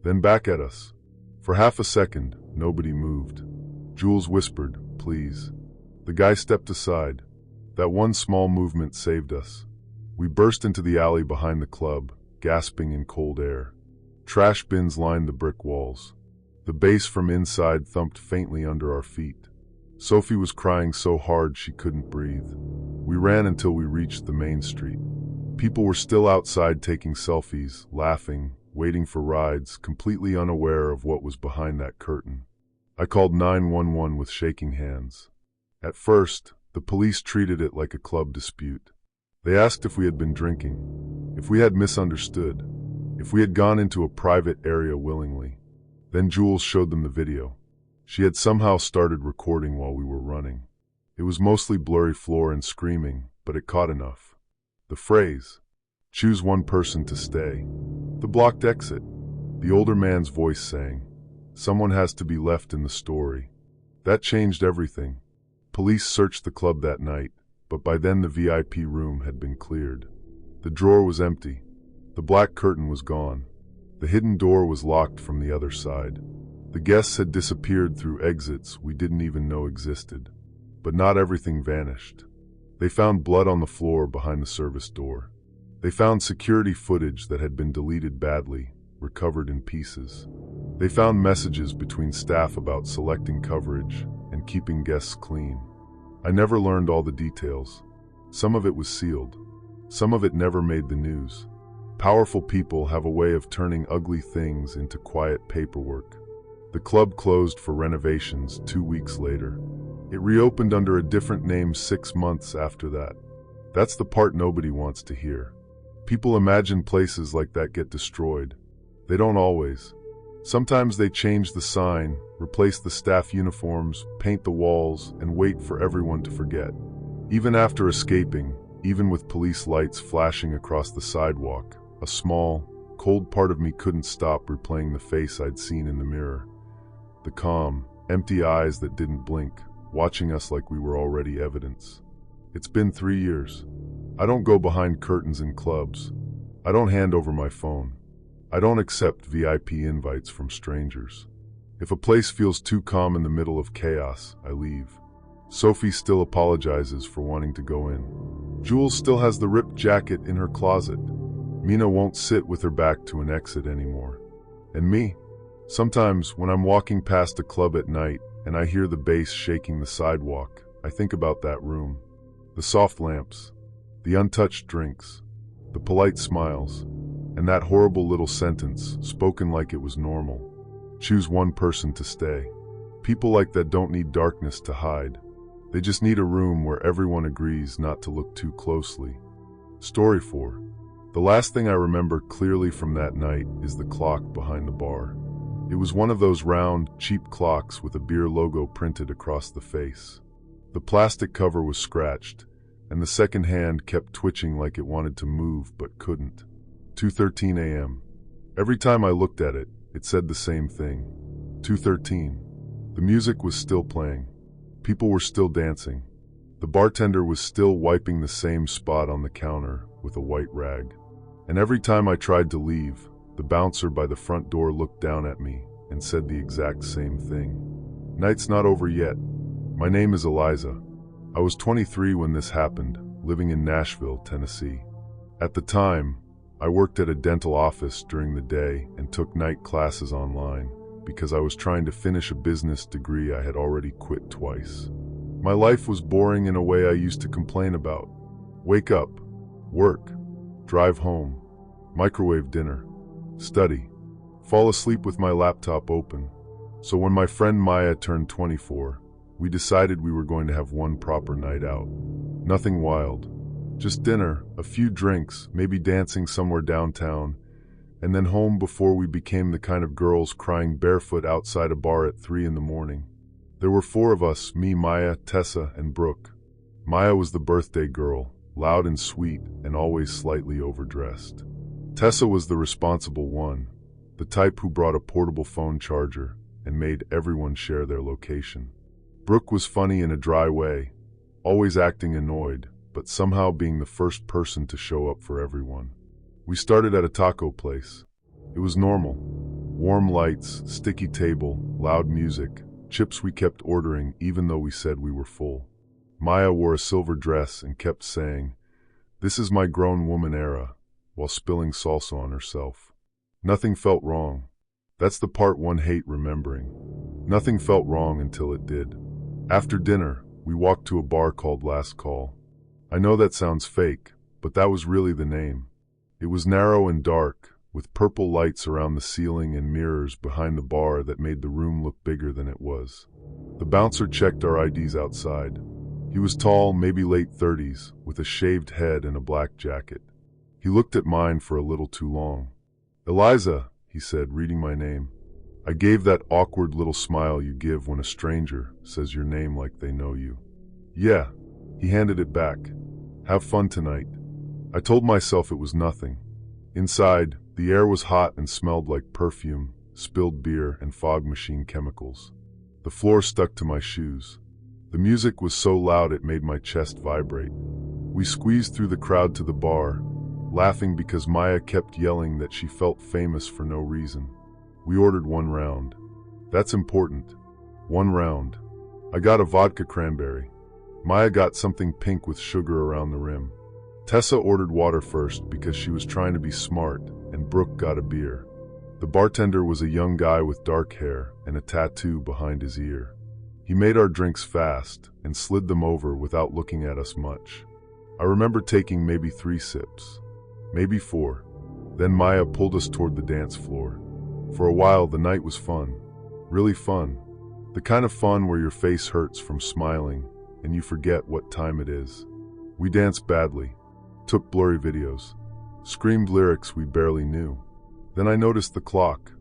then back at us. For half a second, nobody moved. Jules whispered, "Please." The guy stepped aside. That one small movement saved us. We burst into the alley behind the club, gasping in cold air. Trash bins lined the brick walls. The bass from inside thumped faintly under our feet. Sophie was crying so hard she couldn't breathe. We ran until we reached the main street. People were still outside taking selfies, laughing, waiting for rides, completely unaware of what was behind that curtain. I called 911 with shaking hands. At first, the police treated it like a club dispute. They asked if we had been drinking, if we had misunderstood, if we had gone into a private area willingly. Then Jules showed them the video. She had somehow started recording while we were running. It was mostly blurry floor and screaming, but it caught enough. The phrase, "Choose one person to stay." The blocked exit. The older man's voice sang, "Someone has to be left in the story." That changed everything. Police searched the club that night, but by then the VIP room had been cleared. The drawer was empty. The black curtain was gone. The hidden door was locked from the other side. The guests had disappeared through exits we didn't even know existed. But not everything vanished. They found blood on the floor behind the service door. They found security footage that had been deleted badly, recovered in pieces. They found messages between staff about selecting coverage and keeping guests clean. I never learned all the details. Some of it was sealed. Some of it never made the news. Powerful people have a way of turning ugly things into quiet paperwork. The club closed for renovations 2 weeks later. It reopened under a different name 6 months after that. That's the part nobody wants to hear. People imagine places like that get destroyed. They don't always. Sometimes they change the sign, replace the staff uniforms, paint the walls, and wait for everyone to forget. Even after escaping, even with police lights flashing across the sidewalk, a small, cold part of me couldn't stop replaying the face I'd seen in the mirror. The calm, empty eyes that didn't blink, watching us like we were already evidence. It's been 3 years. I don't go behind curtains in clubs. I don't hand over my phone. I don't accept VIP invites from strangers. If a place feels too calm in the middle of chaos, I leave. Sophie still apologizes for wanting to go in. Jules still has the ripped jacket in her closet. Mina won't sit with her back to an exit anymore. And me? Sometimes, when I'm walking past a club at night and I hear the bass shaking the sidewalk, I think about that room. The soft lamps, the untouched drinks, the polite smiles, and that horrible little sentence, spoken like it was normal. Choose one person to stay. People like that don't need darkness to hide. They just need a room where everyone agrees not to look too closely. Story 4. The last thing I remember clearly from that night is the clock behind the bar. It was one of those round, cheap clocks with a beer logo printed across the face. The plastic cover was scratched, and the second hand kept twitching like it wanted to move but couldn't. 2:13 a.m. Every time I looked at it, it said the same thing. 2:13. The music was still playing. People were still dancing. The bartender was still wiping the same spot on the counter with a white rag. And every time I tried to leave, the bouncer by the front door looked down at me and said the exact same thing. Night's not over yet. My name is Eliza. I was 23 when this happened, living in Nashville, Tennessee. At the time, I worked at a dental office during the day and took night classes online because I was trying to finish a business degree I had already quit twice. My life was boring in a way I used to complain about. Wake up, work, drive home, microwave dinner, study, fall asleep with my laptop open. So when my friend Maya turned 24, we decided we were going to have one proper night out. Nothing wild. Just dinner, a few drinks, maybe dancing somewhere downtown, and then home before we became the kind of girls crying barefoot outside a bar at 3 in the morning. There were 4 of us, me, Maya, Tessa, and Brooke. Maya was the birthday girl, loud and sweet, and always slightly overdressed. Tessa was the responsible one, the type who brought a portable phone charger and made everyone share their location. Brooke was funny in a dry way, always acting annoyed, but somehow being the first person to show up for everyone. We started at a taco place. It was normal. Warm lights, sticky table, loud music, chips we kept ordering even though we said we were full. Maya wore a silver dress and kept saying, "This is my grown woman era," while spilling salsa on herself. Nothing felt wrong. That's the part one hate remembering. Nothing felt wrong until it did. After dinner, we walked to a bar called Last Call. I know that sounds fake, but that was really the name. It was narrow and dark, with purple lights around the ceiling and mirrors behind the bar that made the room look bigger than it was. The bouncer checked our IDs outside. He was tall, maybe late 30s, with a shaved head and a black jacket. He looked at mine for a little too long. "Eliza," he said, reading my name. I gave that awkward little smile you give when a stranger says your name like they know you. "Yeah." He handed it back. "Have fun tonight." I told myself it was nothing. Inside, the air was hot and smelled like perfume, spilled beer, and fog machine chemicals. The floor stuck to my shoes. The music was so loud it made my chest vibrate. We squeezed through the crowd to the bar, laughing because Maya kept yelling that she felt famous for no reason. We ordered 1 round. That's important. 1 round. I got a vodka cranberry. Maya got something pink with sugar around the rim. Tessa ordered water first because she was trying to be smart, and Brooke got a beer. The bartender was a young guy with dark hair and a tattoo behind his ear. He made our drinks fast and slid them over without looking at us much. I remember taking maybe 3 sips, maybe 4. Then Maya pulled us toward the dance floor. For a while, the night was fun. Really fun. The kind of fun where your face hurts from smiling and you forget what time it is. We danced badly, took blurry videos, screamed lyrics we barely knew. Then I noticed the clock,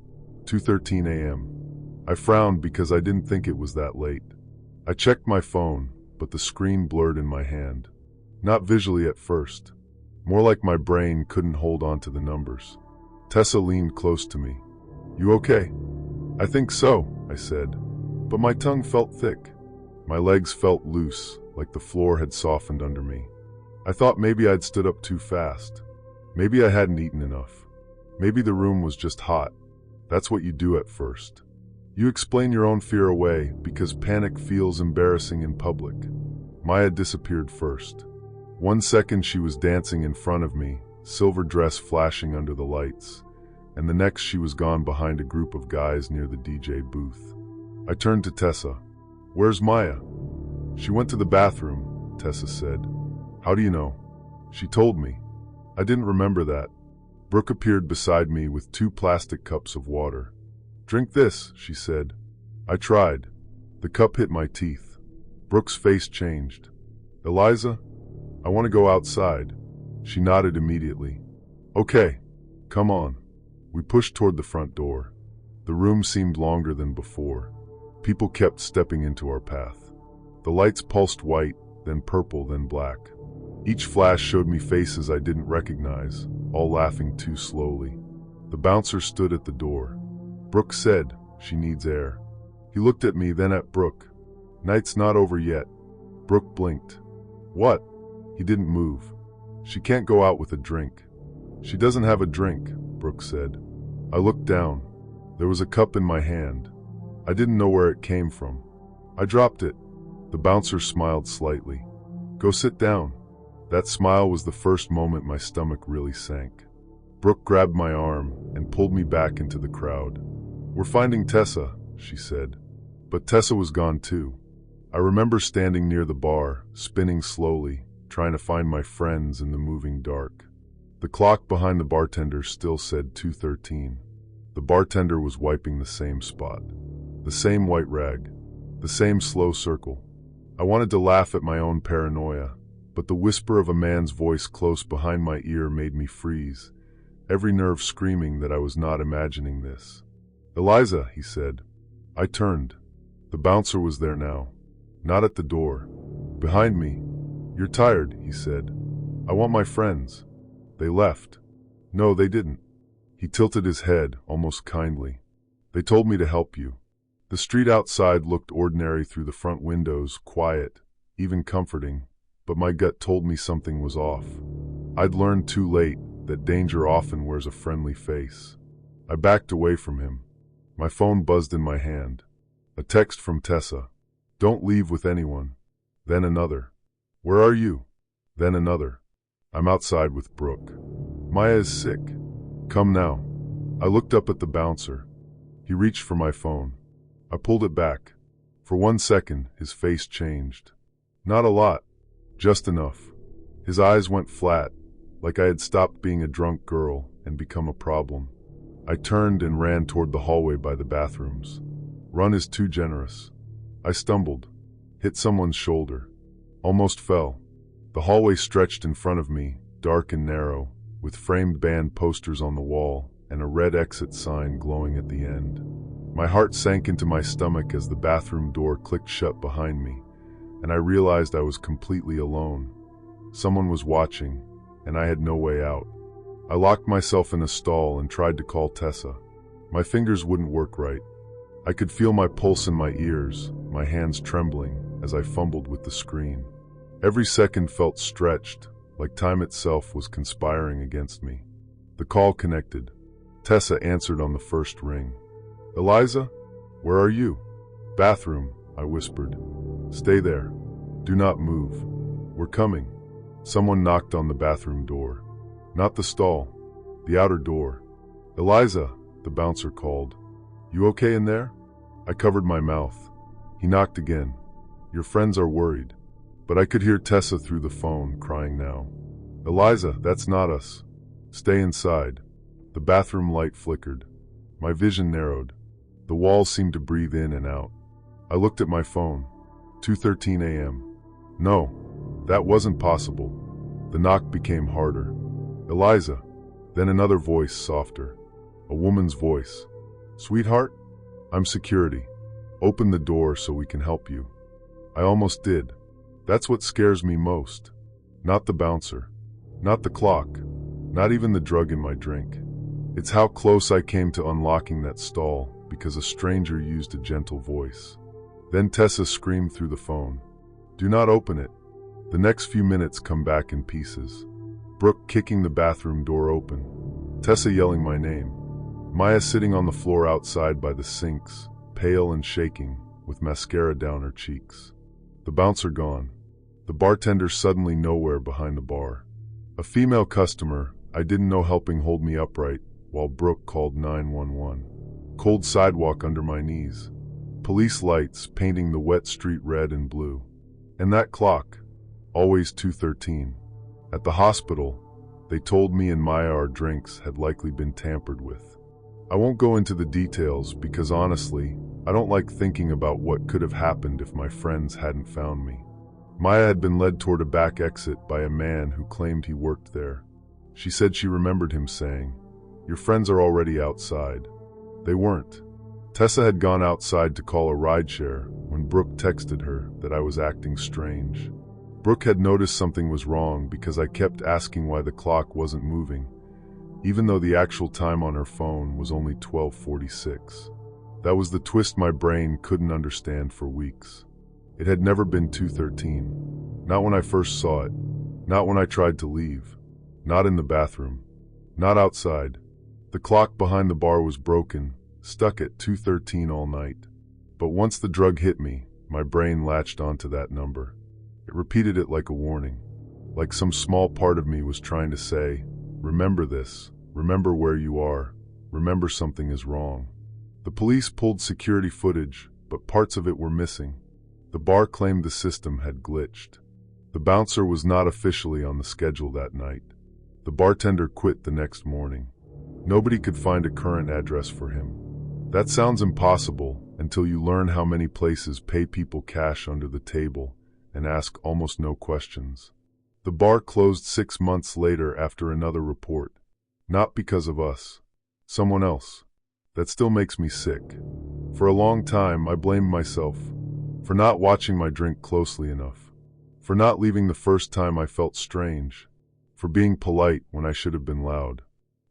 2:13 a.m. I frowned because I didn't think it was that late. I checked my phone, but the screen blurred in my hand. Not visually at first, more like my brain couldn't hold on to the numbers. Tessa leaned close to me. "You okay?" "I think so," I said, but my tongue felt thick. My legs felt loose, like the floor had softened under me. I thought maybe I'd stood up too fast. Maybe I hadn't eaten enough. Maybe the room was just hot. That's what you do at first. You explain your own fear away because panic feels embarrassing in public. Maya disappeared first. 1 second she was dancing in front of me, silver dress flashing under the lights, and the next she was gone behind a group of guys near the DJ booth. I turned to Tessa. "Where's Maya?" "She went to the bathroom," Tessa said. "How do you know?" "She told me." I didn't remember that. Brooke appeared beside me with 2 plastic cups of water. "Drink this," she said. I tried. The cup hit my teeth. Brooke's face changed. "Eliza, I want to go outside." She nodded immediately. "Okay, come on." We pushed toward the front door. The room seemed longer than before. People kept stepping into our path. The lights pulsed white, then purple, then black. Each flash showed me faces I didn't recognize, all laughing too slowly. The bouncer stood at the door. "Brooke said she needs air." He looked at me, then at Brooke. "Night's not over yet." Brooke blinked. "What?" He didn't move. "She can't go out with a drink." "She doesn't have a drink," Brooke said. I looked down. There was a cup in my hand. I didn't know where it came from. I dropped it. The bouncer smiled slightly. Go sit down. That smile was the first moment my stomach really sank. Brooke grabbed my arm and pulled me back into the crowd. We're finding Tessa, she said. But Tessa was gone too. I remember standing near the bar, spinning slowly, trying to find my friends in the moving dark. The clock behind the bartender still said 2:13. The bartender was wiping the same spot. The same white rag. The same slow circle. I wanted to laugh at my own paranoia, but the whisper of a man's voice close behind my ear made me freeze, every nerve screaming that I was not imagining this. Eliza, he said. I turned. The bouncer was there now. Not at the door. Behind me. You're tired, he said. I want my friends. They left. No, they didn't. He tilted his head, almost kindly. They told me to help you. The street outside looked ordinary through the front windows, quiet, even comforting, but my gut told me something was off. I'd learned too late that danger often wears a friendly face. I backed away from him. My phone buzzed in my hand. A text from Tessa. Don't leave with anyone. Then another. Where are you? Then another. I'm outside with Brooke. Maya is sick. Come now. I looked up at the bouncer. He reached for my phone. I pulled it back. For 1 second, his face changed. Not a lot. Just enough. His eyes went flat, like I had stopped being a drunk girl and become a problem. I turned and ran toward the hallway by the bathrooms. Run is too generous. I stumbled, hit someone's shoulder, almost fell. The hallway stretched in front of me, dark and narrow, with framed band posters on the wall and a red exit sign glowing at the end. My heart sank into my stomach as the bathroom door clicked shut behind me, and I realized I was completely alone. Someone was watching, and I had no way out. I locked myself in a stall and tried to call Tessa. My fingers wouldn't work right. I could feel my pulse in my ears, my hands trembling as I fumbled with the screen. Every second felt stretched, like time itself was conspiring against me. The call connected. Tessa answered on the first ring. Eliza? Where are you? Bathroom, I whispered. Stay there. Do not move. We're coming. Someone knocked on the bathroom door. Not the stall. The outer door. Eliza, the bouncer called. You okay in there? I covered my mouth. He knocked again. Your friends are worried. But I could hear Tessa through the phone, crying now. Eliza, that's not us. Stay inside. The bathroom light flickered. My vision narrowed. The walls seemed to breathe in and out. I looked at my phone. 2:13 a.m. No, that wasn't possible. The knock became harder. Eliza. Then another voice, softer. A woman's voice. Sweetheart? I'm security. Open the door so we can help you. I almost did. That's what scares me most. Not the bouncer. Not the clock. Not even the drug in my drink. It's how close I came to unlocking that stall because a stranger used a gentle voice. Then Tessa screamed through the phone. Do not open it. The next few minutes come back in pieces. Brooke kicking the bathroom door open. Tessa yelling my name. Maya sitting on the floor outside by the sinks, pale and shaking, with mascara down her cheeks. The bouncer gone. The bartender suddenly nowhere behind the bar. A female customer I didn't know helping hold me upright while Brooke called 911. Cold sidewalk under my knees. Police lights painting the wet street red and blue. And that clock, always 2:13. At the hospital, they told me and Maya our drinks had likely been tampered with. I won't go into the details because honestly, I don't like thinking about what could have happened if my friends hadn't found me. Maya had been led toward a back exit by a man who claimed he worked there. She said she remembered him saying, "Your friends are already outside." They weren't. Tessa had gone outside to call a rideshare when Brooke texted her that I was acting strange. Brooke had noticed something was wrong because I kept asking why the clock wasn't moving, even though the actual time on her phone was only 12:46. That was the twist my brain couldn't understand for weeks. It had never been 2:13. Not when I first saw it. Not when I tried to leave. Not in the bathroom. Not outside. The clock behind the bar was broken, stuck at 2:13 all night. But once the drug hit me, My brain latched onto that number. It repeated it like a warning, like some small part of me was trying to say, remember this, remember where you are, remember something is wrong. The police pulled security footage, but parts of it were missing. The bar claimed the system had glitched. The bouncer was not officially on the schedule that night. The bartender quit the next morning. Nobody could find a current address for him. That sounds impossible until you learn how many places pay people cash under the table and ask almost no questions. The bar closed 6 months later after another report. Not because of us. Someone else. That still makes me sick. For a long time, I blamed myself for not watching my drink closely enough, for not leaving the first time I felt strange, for being polite when I should have been loud.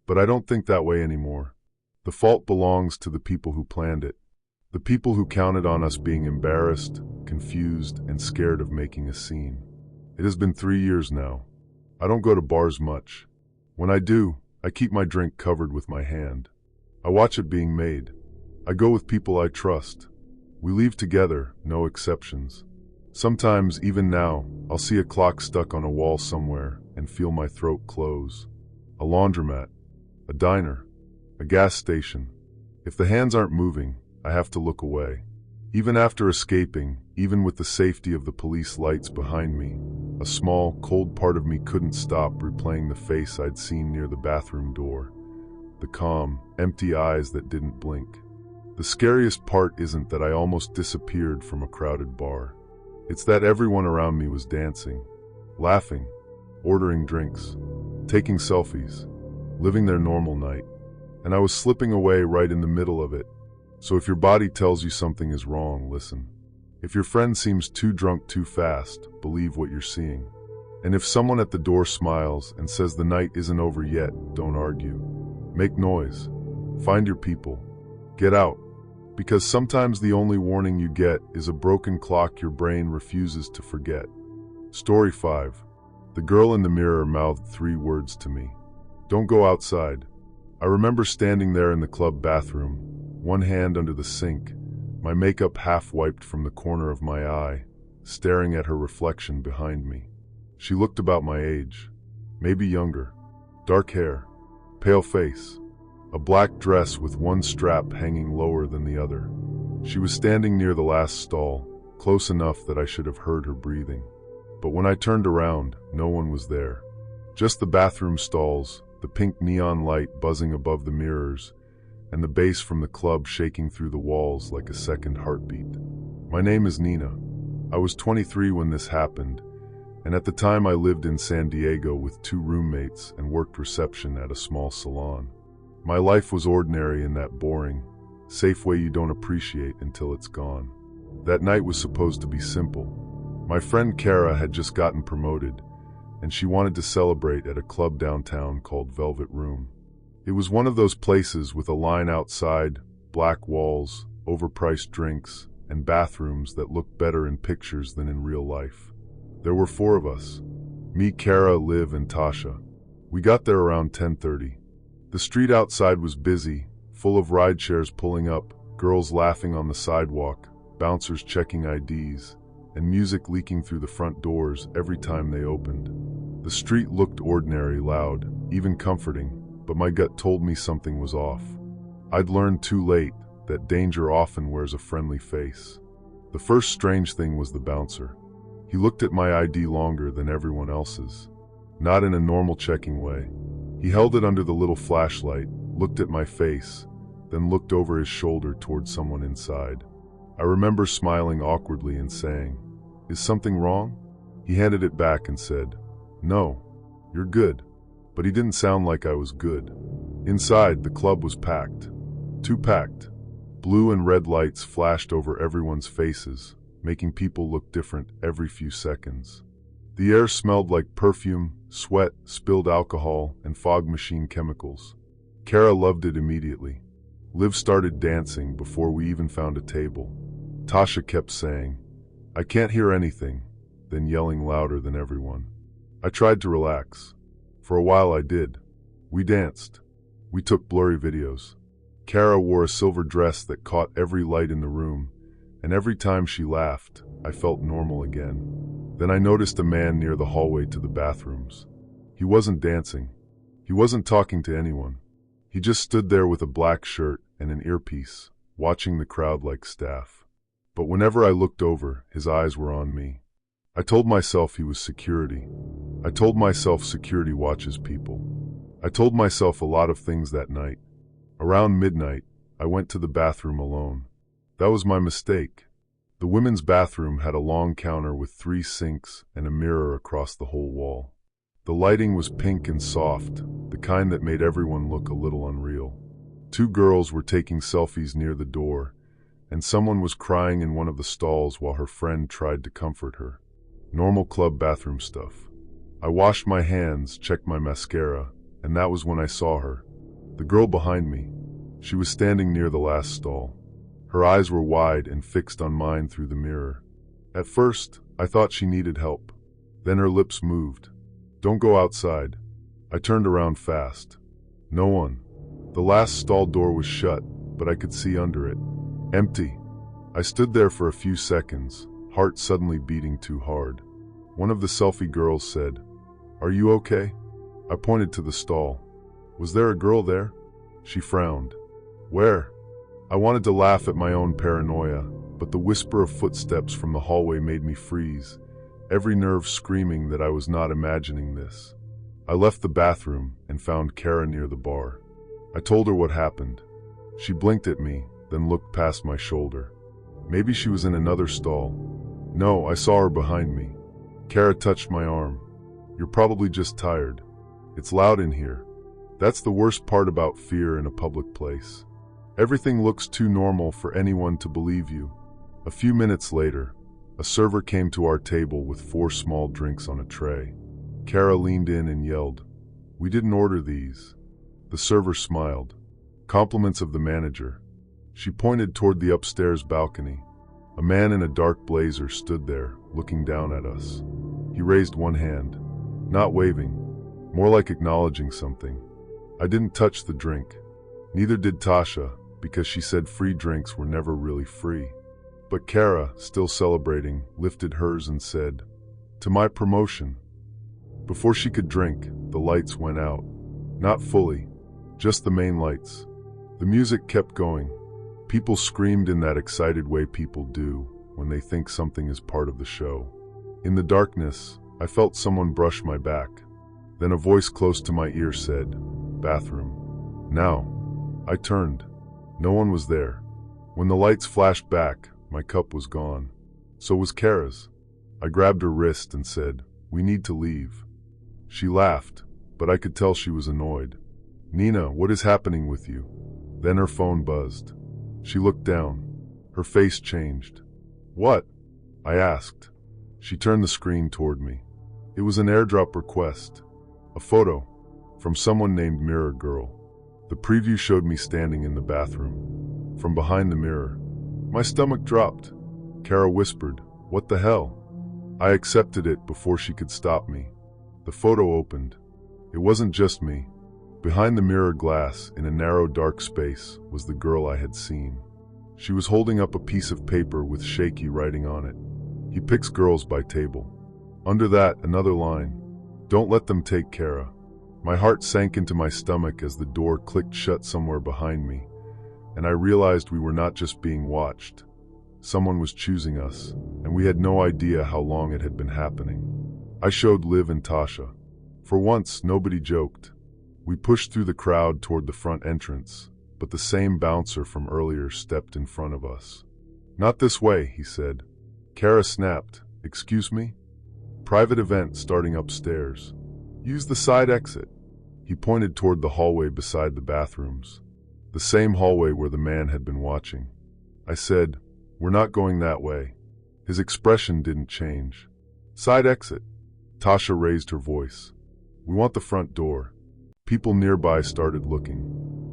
But I don't think that way anymore. The fault belongs to the people who planned it, the people who counted on us being embarrassed, confused, and scared of making a scene. It has been 3 years now. I don't go to bars much. When I do, I keep my drink covered with my hand. I watch it being made. I go with people I trust. We leave together, no exceptions. Sometimes, even now, I'll see a clock stuck on a wall somewhere and feel my throat close. A laundromat, a diner, a gas station. If the hands aren't moving, I have to look away. Even after escaping, even with the safety of the police lights behind me, a small, cold part of me couldn't stop replaying the face I'd seen near the bathroom door. The calm, empty eyes that didn't blink. The scariest part isn't that I almost disappeared from a crowded bar. It's that everyone around me was dancing, laughing, ordering drinks, taking selfies, living their normal night. And I was slipping away right in the middle of it. So if your body tells you something is wrong, listen. If your friend seems too drunk too fast, believe what you're seeing. And if someone at the door smiles and says the night isn't over yet, don't argue. Make noise. Find your people. Get out. Because sometimes the only warning you get is a broken clock your brain refuses to forget. Story 5. The girl in the mirror mouthed 3 words to me. Don't go outside. I remember standing there in the club bathroom, one hand under the sink, my makeup half wiped from the corner of my eye, staring at her reflection behind me. She looked about my age, maybe younger. Dark hair, pale face, a black dress with one strap hanging lower than the other. She was standing near the last stall, close enough that I should have heard her breathing. But when I turned around, no one was there. Just the bathroom stalls, the pink neon light buzzing above the mirrors, and the bass from the club shaking through the walls like a second heartbeat. My name is Nina. I was 23 when this happened, and at the time I lived in San Diego with 2 roommates and worked reception at a small salon. My life was ordinary in that boring, safe way you don't appreciate until it's gone. That night was supposed to be simple. My friend Kara had just gotten promoted, and she wanted to celebrate at a club downtown called Velvet Room. It was one of those places with a line outside, black walls, overpriced drinks, and bathrooms that looked better in pictures than in real life. There were 4 of us. Me, Kara, Liv, and Tasha. We got there around 10:30. The street outside was busy, full of rideshares pulling up, girls laughing on the sidewalk, bouncers checking IDs, and music leaking through the front doors every time they opened. The street looked ordinary, loud, even comforting, but my gut told me something was off. I'd learned too late that danger often wears a friendly face. The first strange thing was the bouncer. He looked at my ID longer than everyone else's. Not in a normal checking way. He held it under the little flashlight, looked at my face, then looked over his shoulder toward someone inside. I remember smiling awkwardly and saying, "Is something wrong?" He handed it back and said, "No, you're good." But he didn't sound like I was good. Inside, the club was packed. Too packed. Blue and red lights flashed over everyone's faces, making people look different every few seconds. The air smelled like perfume, sweat, spilled alcohol, and fog machine chemicals. Kara loved it immediately. Liv started dancing before we even found a table. Tasha kept saying, "I can't hear anything," then yelling louder than everyone. I tried to relax. For a while I did. We danced. We took blurry videos. Kara wore a silver dress that caught every light in the room, and every time she laughed, I felt normal again. Then I noticed a man near the hallway to the bathrooms. He wasn't dancing. He wasn't talking to anyone. He just stood there with a black shirt and an earpiece, watching the crowd like staff. But whenever I looked over, his eyes were on me. I told myself he was security. I told myself security watches people. I told myself a lot of things that night. Around midnight, I went to the bathroom alone. That was my mistake. The women's bathroom had a long counter with 3 sinks and a mirror across the whole wall. The lighting was pink and soft, the kind that made everyone look a little unreal. 2 girls were taking selfies near the door, and someone was crying in one of the stalls while her friend tried to comfort her. Normal club bathroom stuff. I washed my hands, checked my mascara, and that was when I saw her. The girl behind me. She was standing near the last stall. Her eyes were wide and fixed on mine through the mirror. At first, I thought she needed help. Then her lips moved. "Don't go outside." I turned around fast. No one. The last stall door was shut, but I could see under it. Empty. I stood there for a few seconds, heart suddenly beating too hard. One of the selfie girls said, "Are you okay?" I pointed to the stall. "Was there a girl there?" She frowned. "Where?" I wanted to laugh at my own paranoia, but the whisper of footsteps from the hallway made me freeze, every nerve screaming that I was not imagining this. I left the bathroom and found Kara near the bar. I told her what happened. She blinked at me, then looked past my shoulder. Maybe she was in another stall. No, I saw her behind me. Kara touched my arm. "You're probably just tired. It's loud in here." That's the worst part about fear in a public place. Everything looks too normal for anyone to believe you. A few minutes later, a server came to our table with 4 small drinks on a tray. Kara leaned in and yelled, "We didn't order these." The server smiled. Compliments of the manager. She pointed toward the upstairs balcony. A man in a dark blazer stood there, looking down at us. He raised one hand, not waving, more like acknowledging something. I didn't touch the drink. Neither did Tasha, because she said free drinks were never really free. But Kara, still celebrating, lifted hers and said, "To my promotion." Before she could drink, the lights went out. Not fully, just the main lights. The music kept going. People screamed in that excited way people do when they think something is part of the show. In the darkness, I felt someone brush my back. Then a voice close to my ear said, "Bathroom." Now. I turned. No one was there. When the lights flashed back, my cup was gone. So was Kara's. I grabbed her wrist and said, "We need to leave." She laughed, but I could tell she was annoyed. "Nina, what is happening with you?" Then her phone buzzed. She looked down. Her face changed. "What?" I asked. She turned the screen toward me. It was an airdrop request. A photo from someone named Mirror Girl. The preview showed me standing in the bathroom. From behind the mirror. My stomach dropped. Kara whispered, "What the hell?" I accepted it before she could stop me. The photo opened. It wasn't just me. Behind the mirror glass, in a narrow dark space, was the girl I had seen. She was holding up a piece of paper with shaky writing on it. "He picks girls by table." Under that, another line. "Don't let them take Kara." My heart sank into my stomach as the door clicked shut somewhere behind me, and I realized we were not just being watched. Someone was choosing us, and we had no idea how long it had been happening. I showed Liv and Tasha. For once, nobody joked. We pushed through the crowd toward the front entrance, but the same bouncer from earlier stepped in front of us. "Not this way," he said. Kara snapped, "Excuse me?" "Private event starting upstairs. Use the side exit." He pointed toward the hallway beside the bathrooms, the same hallway where the man had been watching. I said, "We're not going that way." His expression didn't change. "Side exit." Tasha raised her voice. "We want the front door." People nearby started looking.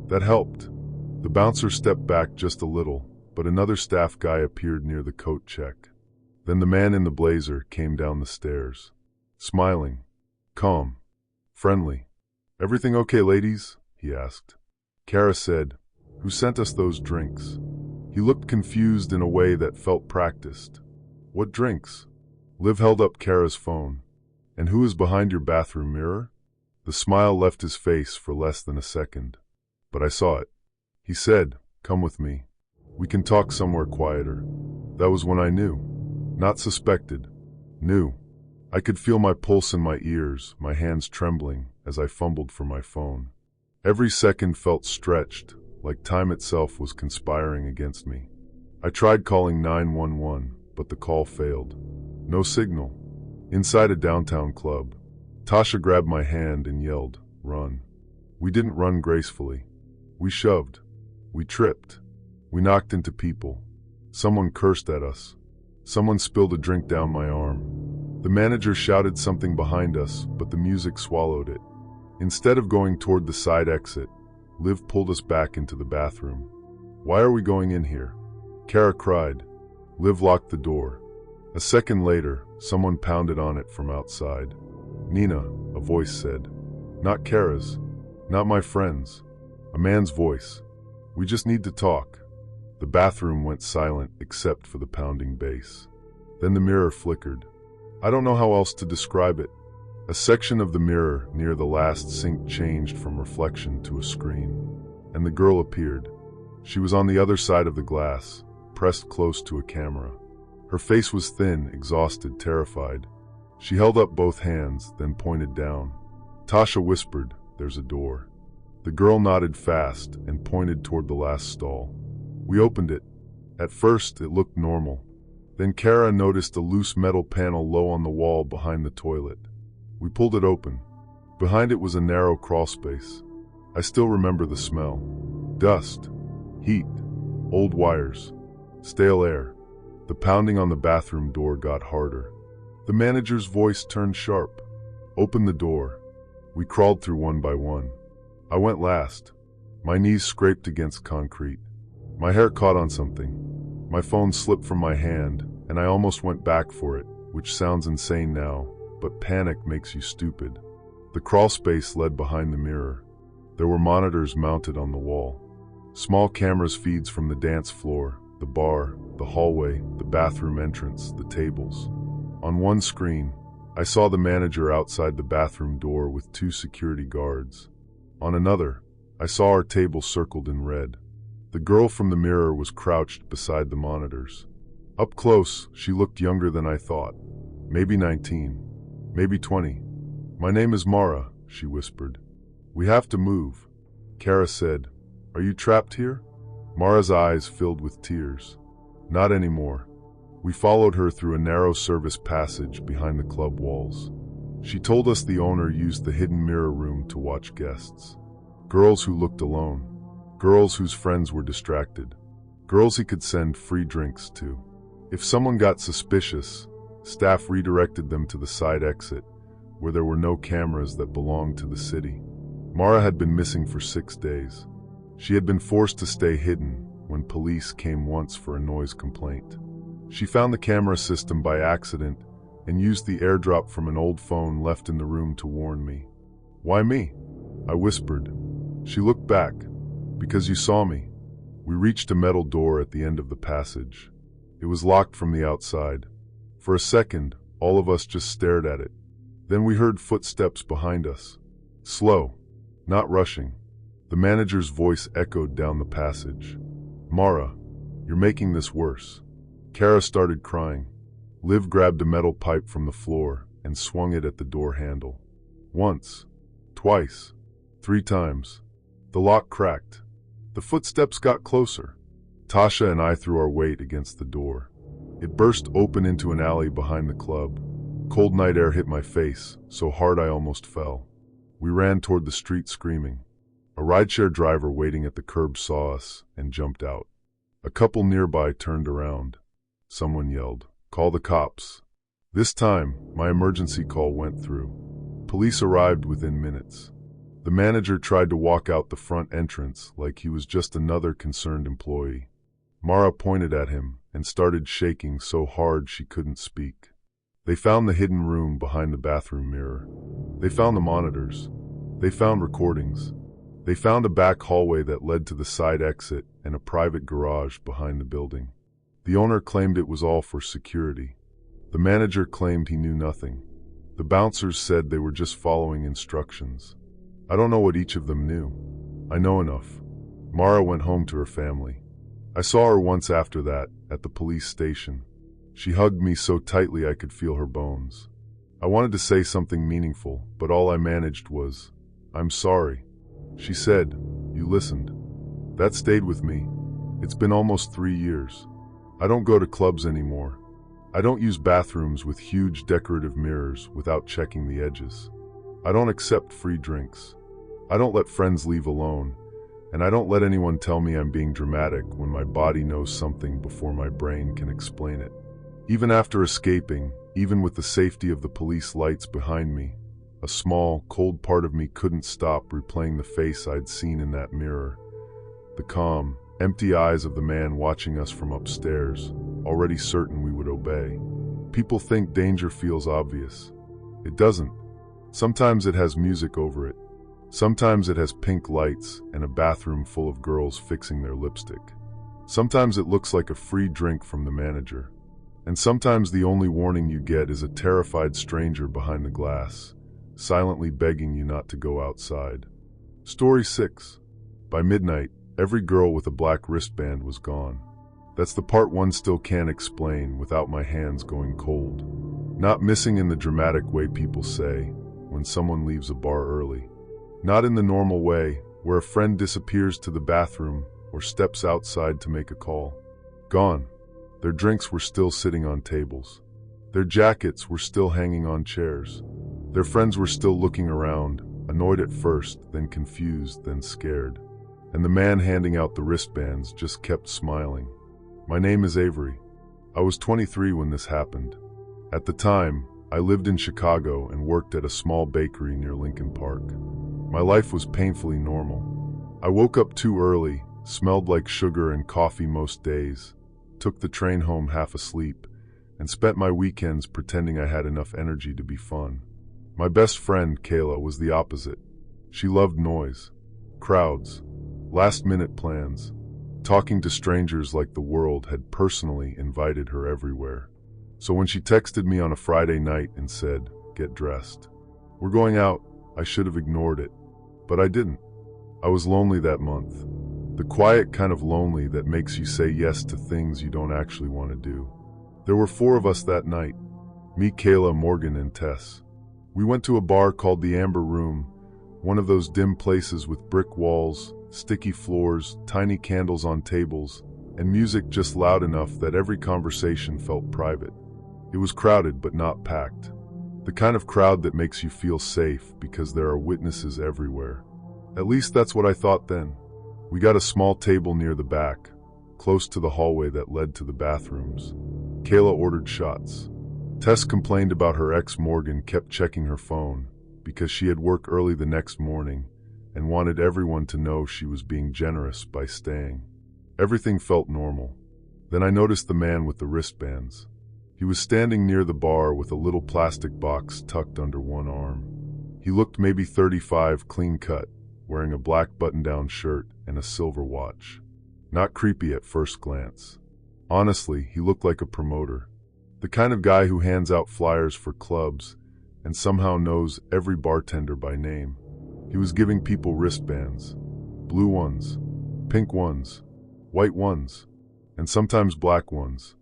That helped. The bouncer stepped back just a little, but another staff guy appeared near the coat check. Then the man in the blazer came down the stairs, smiling, calm, friendly. "Everything okay, ladies?" he asked. Kara said, "Who sent us those drinks?" He looked confused in a way that felt practiced. "What drinks?" Liv held up Kara's phone. "And who is behind your bathroom mirror?" The smile left his face for less than a second. But I saw it. He said, "Come with me. We can talk somewhere quieter." That was when I knew. Not suspected. Knew. I could feel my pulse in my ears, my hands trembling as I fumbled for my phone. Every second felt stretched, like time itself was conspiring against me. I tried calling 911, but the call failed. No signal. Inside a downtown club, Tasha grabbed my hand and yelled, "Run." We didn't run gracefully. We shoved. We tripped. We knocked into people. Someone cursed at us. Someone spilled a drink down my arm. The manager shouted something behind us, but the music swallowed it. Instead of going toward the side exit, Liv pulled us back into the bathroom. "Why are we going in here?" Kara cried. Liv locked the door. A second later, someone pounded on it from outside. "Nina," a voice said. Not Kara's. Not my friend's. A man's voice. "We just need to talk." The bathroom went silent except for the pounding bass. Then the mirror flickered. I don't know how else to describe it. A section of the mirror near the last sink changed from reflection to a screen. And the girl appeared. She was on the other side of the glass, pressed close to a camera. Her face was thin, exhausted, terrified. She held up both hands, then pointed down. Tasha whispered, "There's a door." The girl nodded fast and pointed toward the last stall. We opened it. At first, it looked normal. Then Kara noticed a loose metal panel low on the wall behind the toilet. We pulled it open. Behind it was a narrow crawl space. I still remember the smell. Dust. Heat. Old wires. Stale air. The pounding on the bathroom door got harder. The manager's voice turned sharp. "Open the door." We crawled through one by one. I went last. My knees scraped against concrete. My hair caught on something. My phone slipped from my hand, and I almost went back for it, which sounds insane now, but panic makes you stupid. The crawl space led behind the mirror. There were monitors mounted on the wall. Small cameras feeds from the dance floor, the bar, the hallway, the bathroom entrance, the tables. On one screen, I saw the manager outside the bathroom door with 2 security guards. On another, I saw our table circled in red. The girl from the mirror was crouched beside the monitors. Up close, she looked younger than I thought. Maybe 19, maybe 20. "My name is Mara," she whispered. "We have to move." Kara said, "Are you trapped here?" Mara's eyes filled with tears. Not anymore. We followed her through a narrow service passage behind the club walls. She told us the owner used the hidden mirror room to watch guests. Girls who looked alone. Girls whose friends were distracted. Girls he could send free drinks to. If someone got suspicious, staff redirected them to the side exit, where there were no cameras that belonged to the city. Mara had been missing for 6 days. She had been forced to stay hidden when police came once for a noise complaint. She found the camera system by accident and used the airdrop from an old phone left in the room to warn me. "Why me?" I whispered. She looked back. "Because you saw me." We reached a metal door at the end of the passage. It was locked from the outside. For a second, all of us just stared at it. Then we heard footsteps behind us. Slow, not rushing. The manager's voice echoed down the passage. "Mara, you're making this worse." Kara started crying. Liv grabbed a metal pipe from the floor and swung it at the door handle. Once, twice, 3 times. The lock cracked. The footsteps got closer. Tasha and I threw our weight against the door. It burst open into an alley behind the club. Cold night air hit my face, so hard I almost fell. We ran toward the street screaming. A rideshare driver waiting at the curb saw us and jumped out. A couple nearby turned around. Someone yelled, "Call the cops." This time, my emergency call went through. Police arrived within minutes. The manager tried to walk out the front entrance like he was just another concerned employee. Mara pointed at him and started shaking so hard she couldn't speak. They found the hidden room behind the bathroom mirror. They found the monitors. They found recordings. They found a back hallway that led to the side exit and a private garage behind the building. The owner claimed it was all for security. The manager claimed he knew nothing. The bouncers said they were just following instructions. I don't know what each of them knew. I know enough. Mara went home to her family. I saw her once after that, at the police station. She hugged me so tightly I could feel her bones. I wanted to say something meaningful, but all I managed was, "I'm sorry." She said, "You listened." That stayed with me. It's been almost 3 years. I don't go to clubs anymore. I don't use bathrooms with huge decorative mirrors without checking the edges. I don't accept free drinks. I don't let friends leave alone, and I don't let anyone tell me I'm being dramatic when my body knows something before my brain can explain it. Even after escaping, even with the safety of the police lights behind me, a small, cold part of me couldn't stop replaying the face I'd seen in that mirror. The calm, empty eyes of the man watching us from upstairs, already certain we would obey. People think danger feels obvious. It doesn't. Sometimes it has music over it. Sometimes it has pink lights and a bathroom full of girls fixing their lipstick. Sometimes it looks like a free drink from the manager. And sometimes the only warning you get is a terrified stranger behind the glass, silently begging you not to go outside. Story 6. By midnight, every girl with a black wristband was gone. That's the part one still can't explain without my hands going cold. Not missing in the dramatic way people say when someone leaves a bar early. Not in the normal way, where a friend disappears to the bathroom or steps outside to make a call. Gone. Their drinks were still sitting on tables. Their jackets were still hanging on chairs. Their friends were still looking around, annoyed at first, then confused, then scared. And the man handing out the wristbands just kept smiling. My name is Avery. I was 23 when this happened. At the time, I lived in Chicago and worked at a small bakery near Lincoln Park. My life was painfully normal. I woke up too early, smelled like sugar and coffee most days, took the train home half asleep, and spent my weekends pretending I had enough energy to be fun. My best friend, Kayla, was the opposite. She loved noise, crowds, last-minute plans, talking to strangers like the world had personally invited her everywhere. So when she texted me on a Friday night and said, "Get dressed. We're going out," I should have ignored it. But I didn't. I was lonely that month. The quiet kind of lonely that makes you say yes to things you don't actually want to do. There were 4 of us that night. Me, Kayla, Morgan, and Tess. We went to a bar called the Amber Room, one of those dim places with brick walls, sticky floors, tiny candles on tables, and music just loud enough that every conversation felt private. It was crowded but not packed. The kind of crowd that makes you feel safe because there are witnesses everywhere. At least that's what I thought then. We got a small table near the back, close to the hallway that led to the bathrooms. Kayla ordered shots. Tess complained about her ex Morgan kept checking her phone because she had work early the next morning and wanted everyone to know she was being generous by staying. Everything felt normal. Then I noticed the man with the wristbands. He was standing near the bar with a little plastic box tucked under one arm. He looked maybe 35, clean-cut, wearing a black button-down shirt and a silver watch. Not creepy at first glance. Honestly, he looked like a promoter. The kind of guy who hands out flyers for clubs and somehow knows every bartender by name. He was giving people wristbands. Blue ones, pink ones, white ones, and sometimes black ones.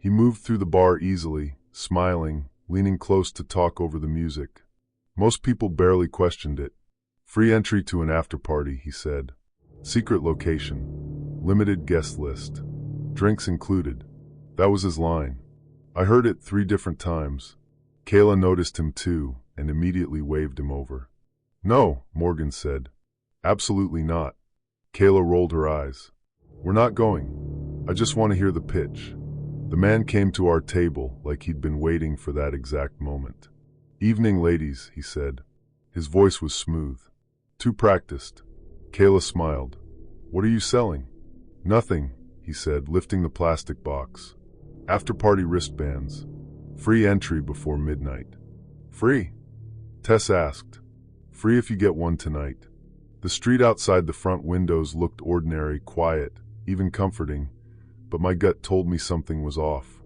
He moved through the bar easily, smiling, leaning close to talk over the music. Most people barely questioned it. "Free entry to an after-party," he said. "Secret location. Limited guest list. Drinks included." That was his line. I heard it 3 different times. Kayla noticed him too and immediately waved him over. "No," Morgan said. "Absolutely not." Kayla rolled her eyes. "We're not going. I just want to hear the pitch." The man came to our table like he'd been waiting for that exact moment. "Evening, ladies," he said. His voice was smooth. Too practiced. Kayla smiled. "What are you selling?" "Nothing," he said, lifting the plastic box. "After-party wristbands. Free entry before midnight." "Free?" Tess asked. "Free if you get one tonight." The street outside the front windows looked ordinary, quiet, even comforting, but my gut told me something was off.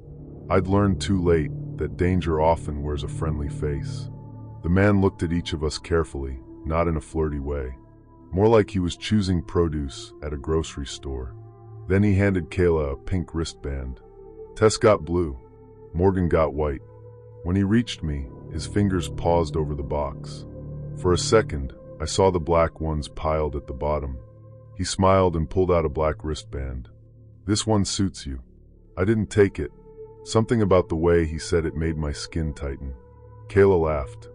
I'd learned too late that danger often wears a friendly face. The man looked at each of us carefully, not in a flirty way. More like he was choosing produce at a grocery store. Then he handed Kayla a pink wristband. Tess got blue. Morgan got white. When he reached me, his fingers paused over the box. For a second, I saw the black ones piled at the bottom. He smiled and pulled out a black wristband. "This one suits you." I didn't take it. Something about the way he said it made my skin tighten. Kayla laughed.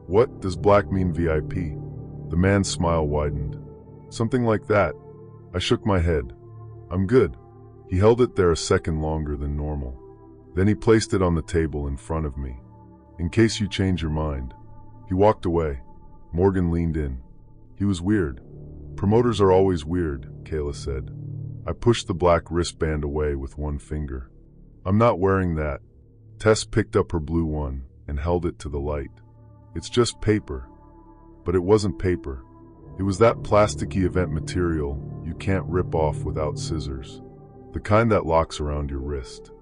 "What, does black mean VIP?" The man's smile widened. "Something like that." I shook my head. "I'm good." He held it there a second longer than normal. Then he placed it on the table in front of me. "In case you change your mind." He walked away. Morgan leaned in. "He was weird." "Promoters are always weird," Kayla said. I pushed the black wristband away with one finger. "I'm not wearing that." Tess picked up her blue one and held it to the light. "It's just paper." But it wasn't paper. It was that plasticky event material you can't rip off without scissors. The kind that locks around your wrist.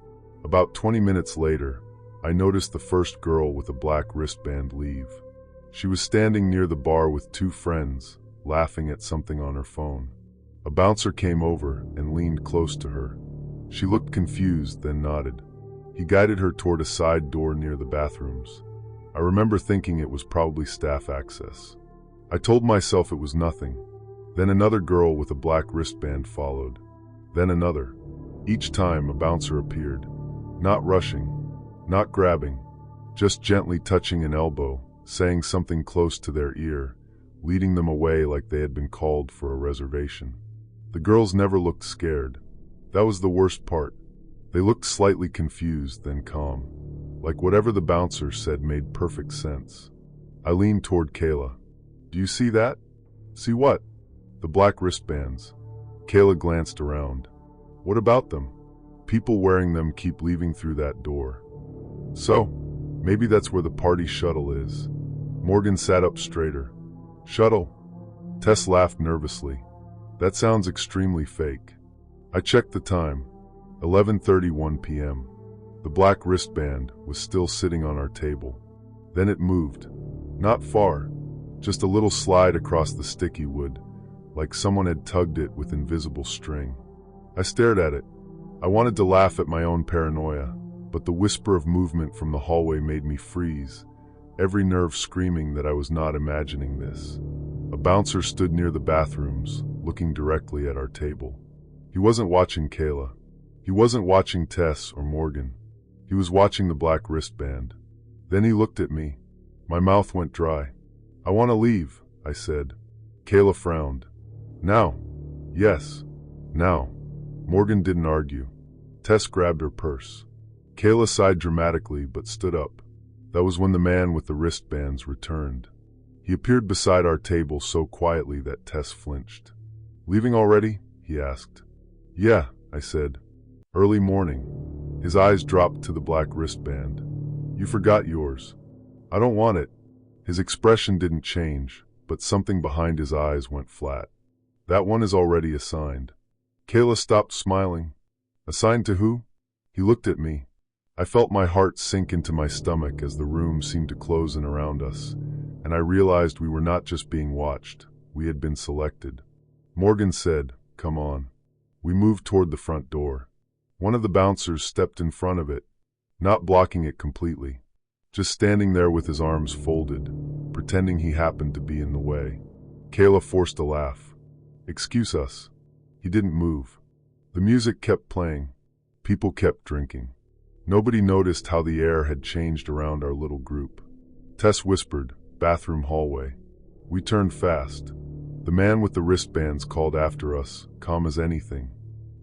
About 20 minutes later, I noticed the first girl with a black wristband leave. She was standing near the bar with two friends, laughing at something on her phone. A bouncer came over and leaned close to her. She looked confused, then nodded. He guided her toward a side door near the bathrooms. I remember thinking it was probably staff access. I told myself it was nothing. Then another girl with a black wristband followed. Then another. Each time a bouncer appeared. Not rushing, not grabbing, just gently touching an elbow, saying something close to their ear, leading them away like they had been called for a reservation. The girls never looked scared. That was the worst part. They looked slightly confused, then calm. Like whatever the bouncer said made perfect sense. I leaned toward Kayla. "Do you see that?" "See what?" "The black wristbands." Kayla glanced around. "What about them?" "People wearing them keep leaving through that door." "So, maybe that's where the party shuttle is." Morgan sat up straighter. "Shuttle?" Tess laughed nervously. "That sounds extremely fake." I checked the time. 11:31 p.m. The black wristband was still sitting on our table. Then it moved. Not far, just a little slide across the sticky wood, like someone had tugged it with invisible string. I stared at it. I wanted to laugh at my own paranoia, but the whisper of movement from the hallway made me freeze, every nerve screaming that I was not imagining this. A bouncer stood near the bathrooms, looking directly at our table. He wasn't watching Kayla. He wasn't watching Tess or Morgan. He was watching the black wristband. Then he looked at me. My mouth went dry. "I want to leave," I said. Kayla frowned. "Now?" "Yes, now." Morgan didn't argue. Tess grabbed her purse. Kayla sighed dramatically but stood up. That was when the man with the wristbands returned. He appeared beside our table so quietly that Tess flinched. "Leaving already?" he asked. "Yeah," I said. "Early morning." His eyes dropped to the black wristband. "You forgot yours." "I don't want it." His expression didn't change, but something behind his eyes went flat. "That one is already assigned." Kayla stopped smiling. "Assigned to who?" He looked at me. I felt my heart sink into my stomach as the room seemed to close in around us, and I realized we were not just being watched, we had been selected. Morgan said, "Come on." We moved toward the front door. One of the bouncers stepped in front of it, not blocking it completely, just standing there with his arms folded, pretending he happened to be in the way. Kayla forced a laugh. "Excuse us." He didn't move. The music kept playing. People kept drinking. Nobody noticed how the air had changed around our little group. Tess whispered, "Bathroom hallway." We turned fast. The man with the wristbands called after us, calm as anything.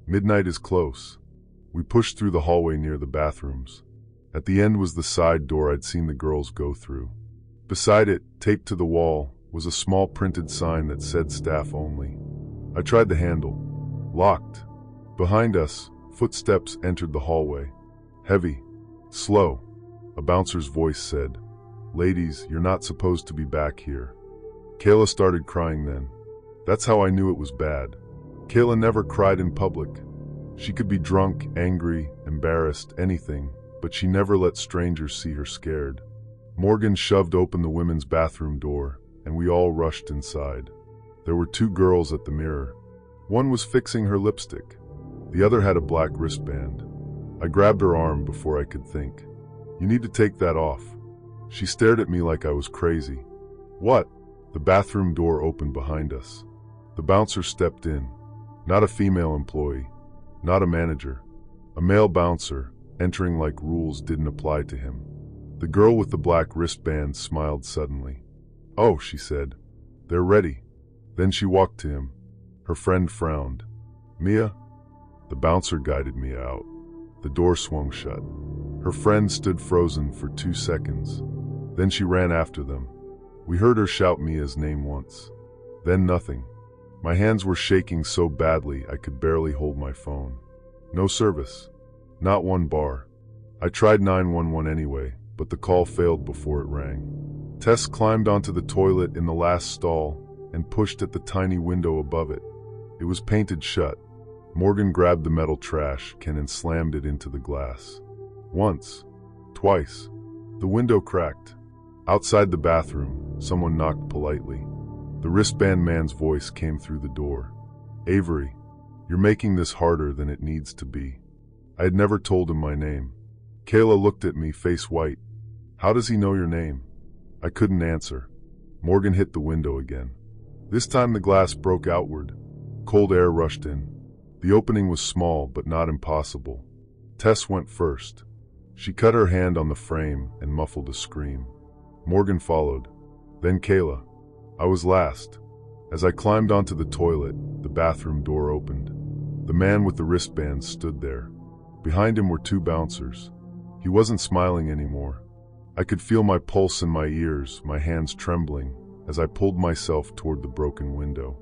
"Midnight is close." We pushed through the hallway near the bathrooms. At the end was the side door I'd seen the girls go through. Beside it, taped to the wall, was a small printed sign that said staff only. I tried the handle. Locked. Behind us, footsteps entered the hallway. Heavy. Slow. A bouncer's voice said, "Ladies, you're not supposed to be back here." Kayla started crying then. That's how I knew it was bad. Kayla never cried in public. She could be drunk, angry, embarrassed, anything, but she never let strangers see her scared. Morgan shoved open the women's bathroom door, and we all rushed inside. There were two girls at the mirror. One was fixing her lipstick. The other had a black wristband. I grabbed her arm before I could think. "You need to take that off." She stared at me like I was crazy. "What?" The bathroom door opened behind us. The bouncer stepped in. Not a female employee. Not a manager. A male bouncer, entering like rules didn't apply to him. The girl with the black wristband smiled suddenly. "Oh," she said. "They're ready." Then she walked to him. Her friend frowned. "Mia?" The bouncer guided Mia out. The door swung shut. Her friend stood frozen for 2 seconds. Then she ran after them. We heard her shout Mia's name once. Then nothing. My hands were shaking so badly I could barely hold my phone. No service. Not one bar. I tried 911 anyway, but the call failed before it rang. Tess climbed onto the toilet in the last stall and pushed at the tiny window above it. It was painted shut. Morgan grabbed the metal trash can and slammed it into the glass. Once. Twice. The window cracked. Outside the bathroom, someone knocked politely. The wristband man's voice came through the door. "Avery, you're making this harder than it needs to be." I had never told him my name. Kayla looked at me, face white. "How does he know your name?" I couldn't answer. Morgan hit the window again. This time the glass broke outward. Cold air rushed in. The opening was small, but not impossible. Tess went first. She cut her hand on the frame and muffled a scream. Morgan followed. Then Kayla. I was last. As I climbed onto the toilet, the bathroom door opened. The man with the wristbands stood there. Behind him were two bouncers. He wasn't smiling anymore. I could feel my pulse in my ears, my hands trembling, as I pulled myself toward the broken window.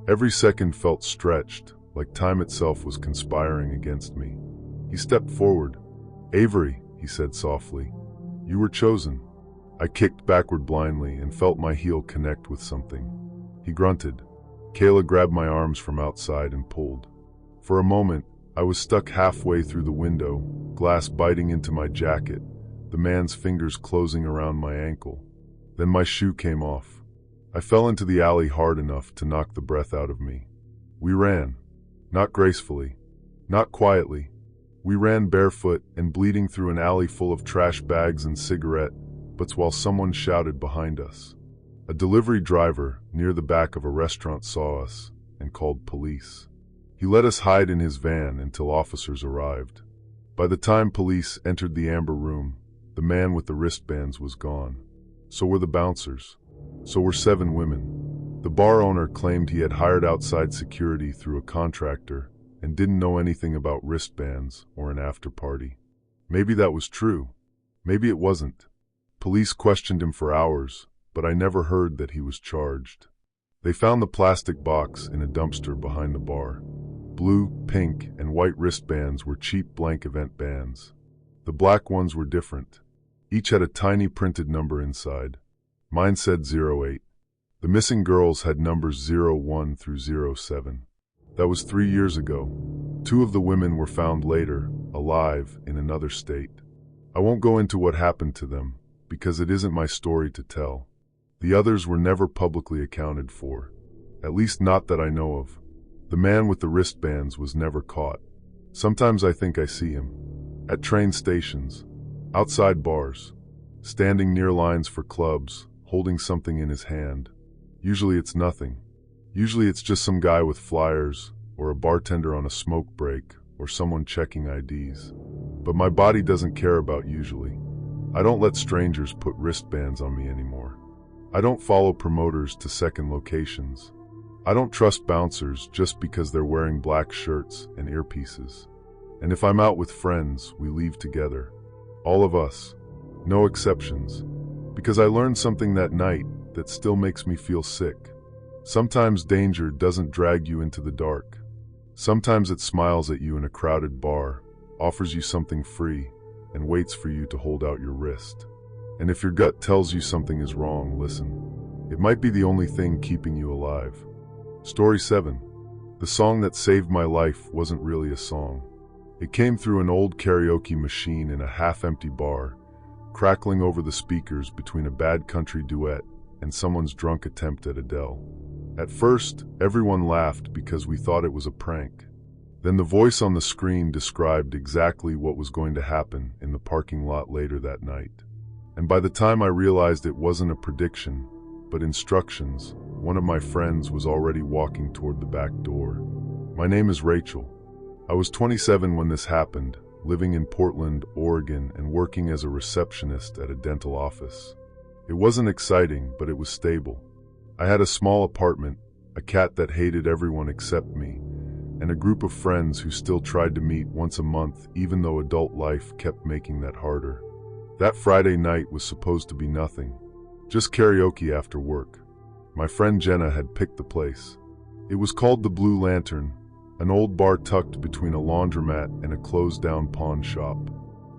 Every second felt stretched, like time itself was conspiring against me. He stepped forward. "Avery," he said softly, "you were chosen." I kicked backward blindly and felt my heel connect with something. He grunted. Kayla grabbed my arms from outside and pulled. For a moment, I was stuck halfway through the window, glass biting into my jacket, the man's fingers closing around my ankle. Then my shoe came off. I fell into the alley hard enough to knock the breath out of me. We ran. Not gracefully. Not quietly. We ran barefoot and bleeding through an alley full of trash bags and cigarette butts while someone shouted behind us. A delivery driver near the back of a restaurant saw us and called police. He let us hide in his van until officers arrived. By the time police entered the amber room, the man with the wristbands was gone. So were the bouncers. So were 7 women. The bar owner claimed he had hired outside security through a contractor and didn't know anything about wristbands or an after-party. Maybe that was true. Maybe it wasn't. Police questioned him for hours, but I never heard that he was charged. They found the plastic box in a dumpster behind the bar. Blue, pink, and white wristbands were cheap blank event bands. The black ones were different. Each had a tiny printed number inside. Mine said 08. The missing girls had numbers 01 through 07. That was 3 years ago. 2 of the women were found later, alive, in another state. I won't go into what happened to them, because it isn't my story to tell. The others were never publicly accounted for. At least not that I know of. The man with the wristbands was never caught. Sometimes I think I see him. At train stations. Outside bars. Standing near lines for clubs, holding something in his hand. Usually it's nothing. Usually it's just some guy with flyers, or a bartender on a smoke break, or someone checking IDs. But my body doesn't care about usually. I don't let strangers put wristbands on me anymore. I don't follow promoters to second locations. I don't trust bouncers just because they're wearing black shirts and earpieces. And if I'm out with friends, we leave together. All of us. No exceptions. Because I learned something that night that still makes me feel sick. Sometimes danger doesn't drag you into the dark. Sometimes it smiles at you in a crowded bar, offers you something free, and waits for you to hold out your wrist. And if your gut tells you something is wrong, listen. It might be the only thing keeping you alive. Story 7. The song that saved my life wasn't really a song. It came through an old karaoke machine in a half-empty bar, crackling over the speakers between a bad country duet and someone's drunk attempt at Adele. At first, everyone laughed because we thought it was a prank. Then the voice on the screen described exactly what was going to happen in the parking lot later that night. And by the time I realized it wasn't a prediction, but instructions, one of my friends was already walking toward the back door. My name is Rachel. I was 27 when this happened, living in Portland, Oregon, and working as a receptionist at a dental office. It wasn't exciting, but it was stable. I had a small apartment, a cat that hated everyone except me, and a group of friends who still tried to meet once a month even though adult life kept making that harder. That Friday night was supposed to be nothing, just karaoke after work. My friend Jenna had picked the place. It was called the Blue Lantern, an old bar tucked between a laundromat and a closed-down pawn shop.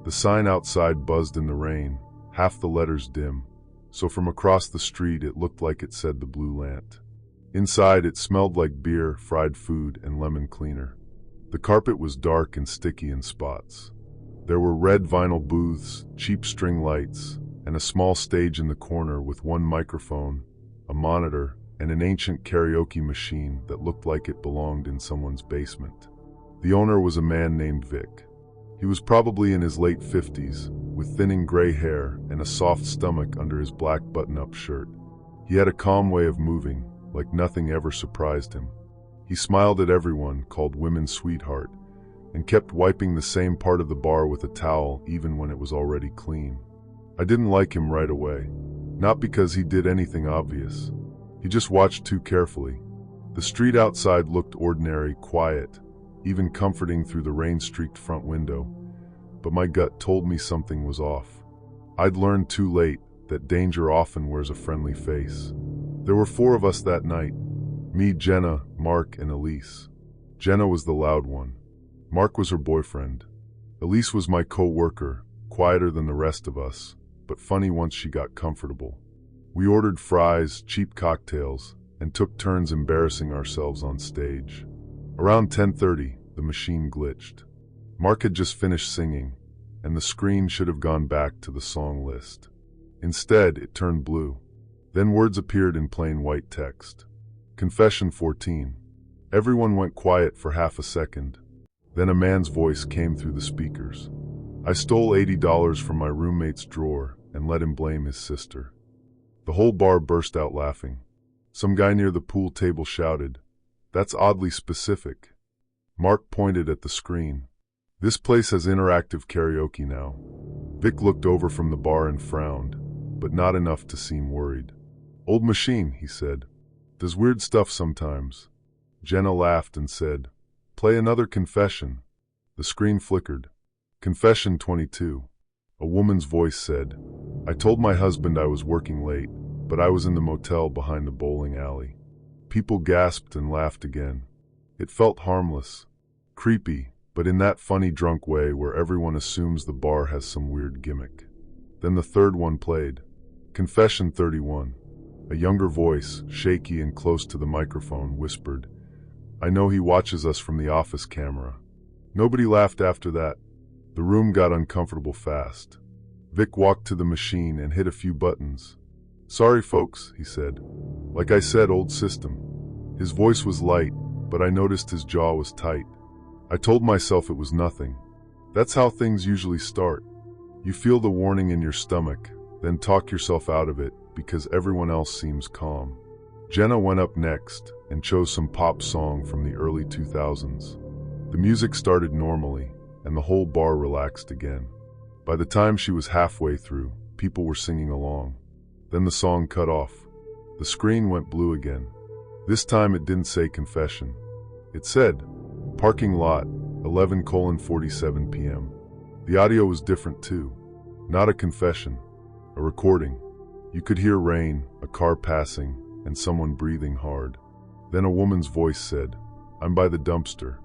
The sign outside buzzed in the rain, half the letters dim, so from across the street it looked like it said the Blue Lant. Inside, it smelled like beer, fried food, and lemon cleaner. The carpet was dark and sticky in spots. There were red vinyl booths, cheap string lights, and a small stage in the corner with one microphone, a monitor, and an ancient karaoke machine that looked like it belonged in someone's basement. The owner was a man named Vic. He was probably in his late 50s, with thinning gray hair and a soft stomach under his black button-up shirt. He had a calm way of moving, like nothing ever surprised him. He smiled at everyone, called women sweetheart, and kept wiping the same part of the bar with a towel even when it was already clean. I didn't like him right away, not because he did anything obvious. He just watched too carefully. The street outside looked ordinary, quiet, even comforting through the rain-streaked front window, but my gut told me something was off. I'd learned too late that danger often wears a friendly face. There were 4 of us that night: me, Jenna, Mark, and Elise. Jenna was the loud one. Mark was her boyfriend. Elise was my co-worker, quieter than the rest of us, but funny once she got comfortable. We ordered fries, cheap cocktails, and took turns embarrassing ourselves on stage. Around 10:30, the machine glitched. Mark had just finished singing, and the screen should have gone back to the song list. Instead, it turned blue. Then words appeared in plain white text. Confession 14. Everyone went quiet for half a second. Then a man's voice came through the speakers. I stole $80 from my roommate's drawer and let him blame his sister. The whole bar burst out laughing. Some guy near the pool table shouted, "That's oddly specific." Mark pointed at the screen. "This place has interactive karaoke now." Vic looked over from the bar and frowned, but not enough to seem worried. "Old machine," he said. "Does weird stuff sometimes." Jenna laughed and said, "Play another confession." The screen flickered. Confession 22. A woman's voice said, "I told my husband I was working late, but I was in the motel behind the bowling alley." People gasped and laughed again. It felt harmless, creepy, but in that funny drunk way where everyone assumes the bar has some weird gimmick. Then the third one played. Confession 31. A younger voice, shaky and close to the microphone, whispered, "I know he watches us from the office camera." Nobody laughed after that. The room got uncomfortable fast. Vic walked to the machine and hit a few buttons. "Sorry, folks," he said. "Like I said, old system." His voice was light, but I noticed his jaw was tight. I told myself it was nothing. That's how things usually start. You feel the warning in your stomach, then talk yourself out of it because everyone else seems calm. Jenna went up next and chose some pop song from the early 2000s. The music started normally, and the whole bar relaxed again. By the time she was halfway through, people were singing along. Then the song cut off. The screen went blue again. This time it didn't say confession. It said, "Parking lot, 11:47 p.m. The audio was different too. Not a confession, a recording. You could hear rain, a car passing, and someone breathing hard. Then a woman's voice said, "I'm by the dumpster.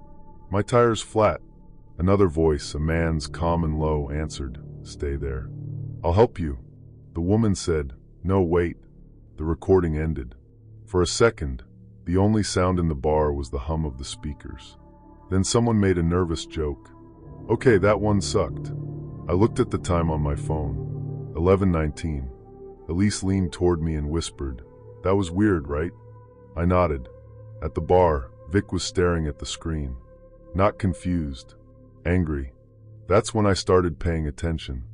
My tire's flat." Another voice, a man's, calm and low, answered, "Stay there. I'll help you." The woman said, "No, wait." The recording ended. For a second, The only sound in the bar was the hum of the speakers. Then someone made a nervous joke. Okay, that one sucked. I looked at the time on my phone. 11:19. Elise leaned toward me and whispered, "That was weird, right?" I nodded. At the bar, Vic was staring at the screen. Not confused. Angry. That's when I started paying attention.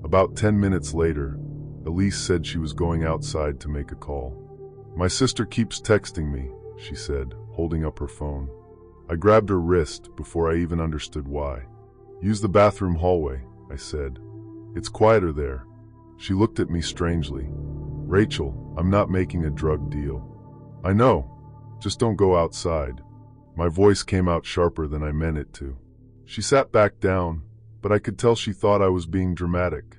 About 10 minutes later, Elise said she was going outside to make a call. "My sister keeps texting me," she said, holding up her phone. I grabbed her wrist before I even understood why. "Use the bathroom hallway," I said. "It's quieter there." She looked at me strangely. "Rachel, I'm not making a drug deal." "I know. Just don't go outside." My voice came out sharper than I meant it to. She sat back down, but I could tell she thought I was being dramatic.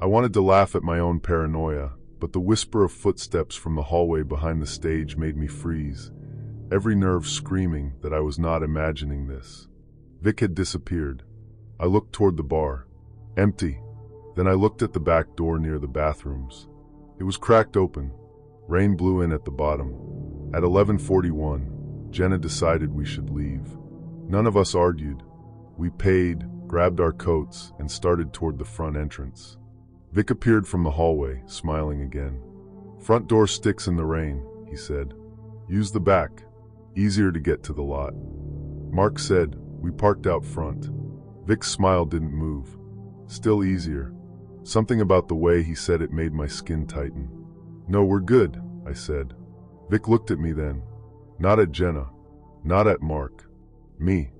I wanted to laugh at my own paranoia, but the whisper of footsteps from the hallway behind the stage made me freeze, every nerve screaming that I was not imagining this. Vic had disappeared. I looked toward the bar. Empty. Then I looked at the back door near the bathrooms. It was cracked open. Rain blew in at the bottom. At 11:41, Jenna decided we should leave. None of us argued. We paid, grabbed our coats, and started toward the front entrance. Vic appeared from the hallway, smiling again. "Front door sticks in the rain," he said. "Use the back. Easier to get to the lot." Mark said. We parked out front. Vic's smile didn't move. "Still easier." Something about the way he said it made my skin tighten. "No, we're good," I said. Vic looked at me then. Not at Jenna. Not at Mark. Me.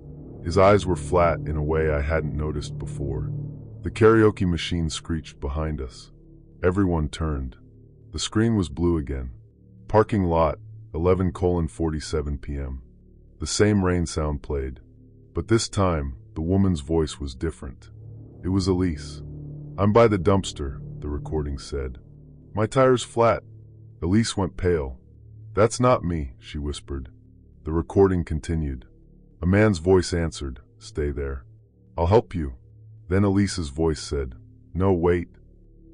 His eyes were flat in a way I hadn't noticed before. The karaoke machine screeched behind us. Everyone turned. The screen was blue again. Parking lot, 11:47 p.m. The same rain sound played. But this time, the woman's voice was different. It was Elise. "I'm by the dumpster," the recording said. "My tire's flat." Elise went pale. "That's not me," she whispered. The recording continued. A man's voice answered, "Stay there. I'll help you." Then Elise's voice said, "No, wait."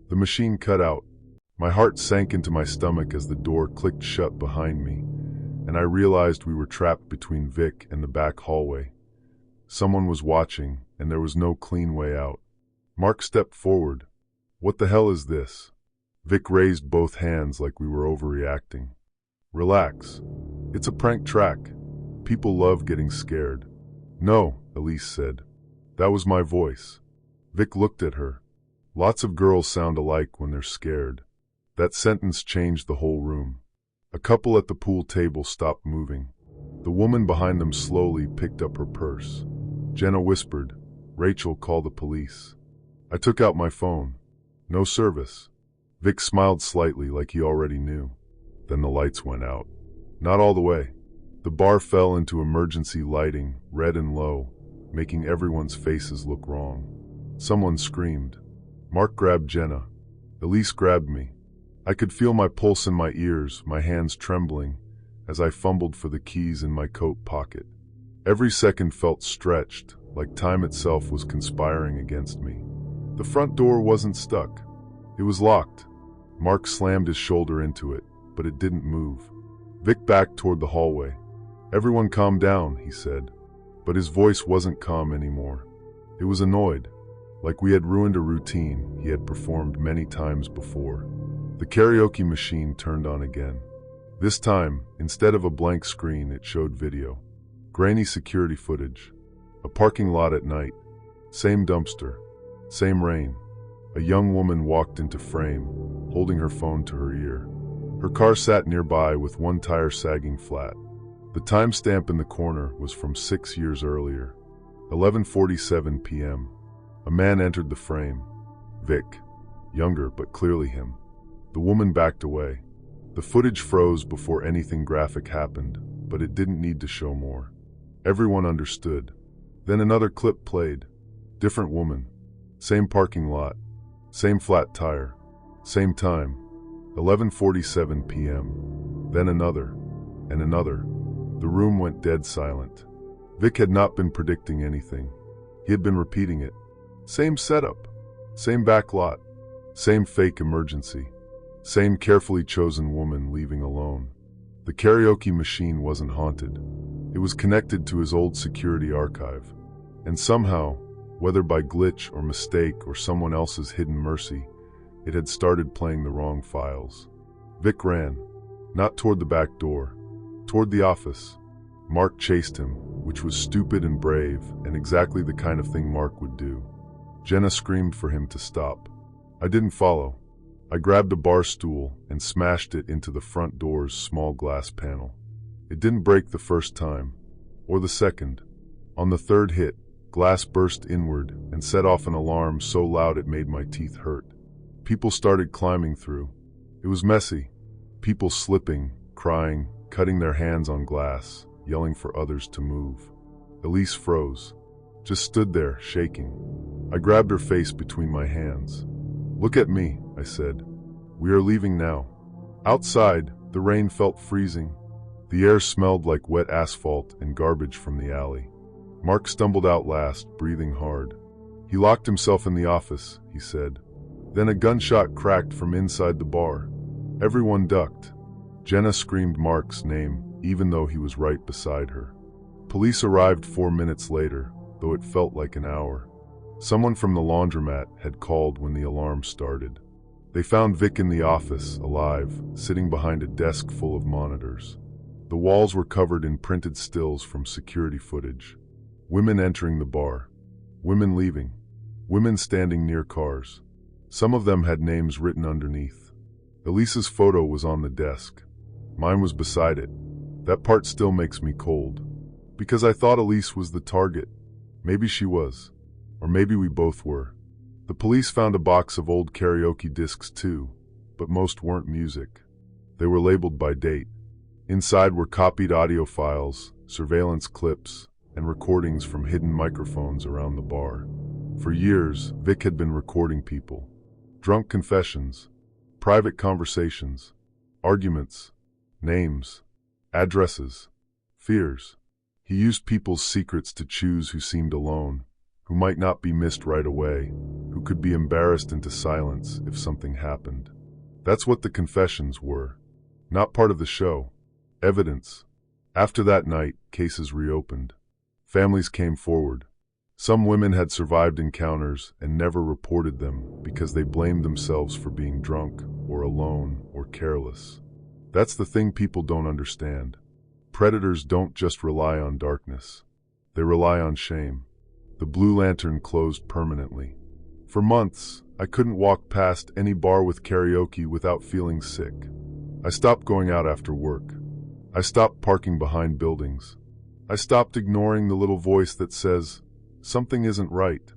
The machine cut out. My heart sank into my stomach as the door clicked shut behind me, and I realized we were trapped between Vic and the back hallway. Someone was watching, and there was no clean way out. Mark stepped forward. "What the hell is this?" Vic raised both hands like we were overreacting. "Relax. It's a prank track. People love getting scared." "No," Elise said. That was my voice. Vic looked at her. "Lots of girls sound alike when they're scared." That sentence changed the whole room. A couple at the pool table stopped moving. The woman behind them slowly picked up her purse. Jenna whispered, "Rachel, call the police." I took out my phone. No service. Vic smiled slightly like he already knew. Then the lights went out. Not all the way. The bar fell into emergency lighting, red and low, making everyone's faces look wrong. Someone screamed. Mark grabbed Jenna. Elise grabbed me. I could feel my pulse in my ears, my hands trembling, as I fumbled for the keys in my coat pocket. Every second felt stretched, like time itself was conspiring against me. The front door wasn't stuck. It was locked. Mark slammed his shoulder into it, but it didn't move. Vic backed toward the hallway. "Everyone calm down," he said. But his voice wasn't calm anymore. It was annoyed, like we had ruined a routine he had performed many times before. The karaoke machine turned on again. This time, instead of a blank screen, it showed video. Grainy security footage. A parking lot at night. Same dumpster. Same rain. A young woman walked into frame, holding her phone to her ear. Her car sat nearby with one tire sagging flat. The timestamp in the corner was from 6 years earlier. 11:47 p.m. A man entered the frame. Vic. Younger, but clearly him. The woman backed away. The footage froze before anything graphic happened, but it didn't need to show more. Everyone understood. Then another clip played. Different woman. Same parking lot. Same flat tire. Same time. 11:47 p.m. Then another. And another. The room went dead silent. Vic had not been predicting anything. He had been repeating it. Same setup. Same back lot. Same fake emergency. Same carefully chosen woman leaving alone. The karaoke machine wasn't haunted. It was connected to his old security archive. And somehow, whether by glitch or mistake or someone else's hidden mercy, it had started playing the wrong files. Vic ran, not toward the back door, toward the office. Mark chased him, which was stupid and brave, and exactly the kind of thing Mark would do. Jenna screamed for him to stop. I didn't follow. I grabbed a bar stool and smashed it into the front door's small glass panel. It didn't break the first time, or the second. On the third hit, glass burst inward and set off an alarm so loud it made my teeth hurt. People started climbing through. It was messy. People slipping, crying, cutting their hands on glass, yelling for others to move. Elise froze, just stood there, shaking. I grabbed her face between my hands. "Look at me," I said. "We are leaving now." Outside, the rain felt freezing. The air smelled like wet asphalt and garbage from the alley. Mark stumbled out last, breathing hard. "He locked himself in the office," he said. Then a gunshot cracked from inside the bar. Everyone ducked. Jenna screamed Mark's name, even though he was right beside her. Police arrived 4 minutes later, though it felt like an hour. Someone from the laundromat had called when the alarm started. They found Vic in the office, alive, sitting behind a desk full of monitors. The walls were covered in printed stills from security footage. Women entering the bar. Women leaving. Women standing near cars. Some of them had names written underneath. Elise's photo was on the desk. Mine was beside it. That part still makes me cold. Because I thought Elise was the target. Maybe she was. Or maybe we both were. The police found a box of old karaoke discs too, but most weren't music. They were labeled by date. Inside were copied audio files, surveillance clips, and recordings from hidden microphones around the bar. For years, Vic had been recording people. Drunk confessions, private conversations, arguments, names, addresses, fears. He used people's secrets to choose who seemed alone, who might not be missed right away, who could be embarrassed into silence if something happened. That's what the confessions were. Not part of the show. Evidence. After that night, cases reopened. Families came forward. Some women had survived encounters and never reported them because they blamed themselves for being drunk or alone or careless. That's the thing people don't understand. Predators don't just rely on darkness. They rely on shame. The Blue Lantern closed permanently. For months, I couldn't walk past any bar with karaoke without feeling sick. I stopped going out after work. I stopped parking behind buildings. I stopped ignoring the little voice that says, something isn't right.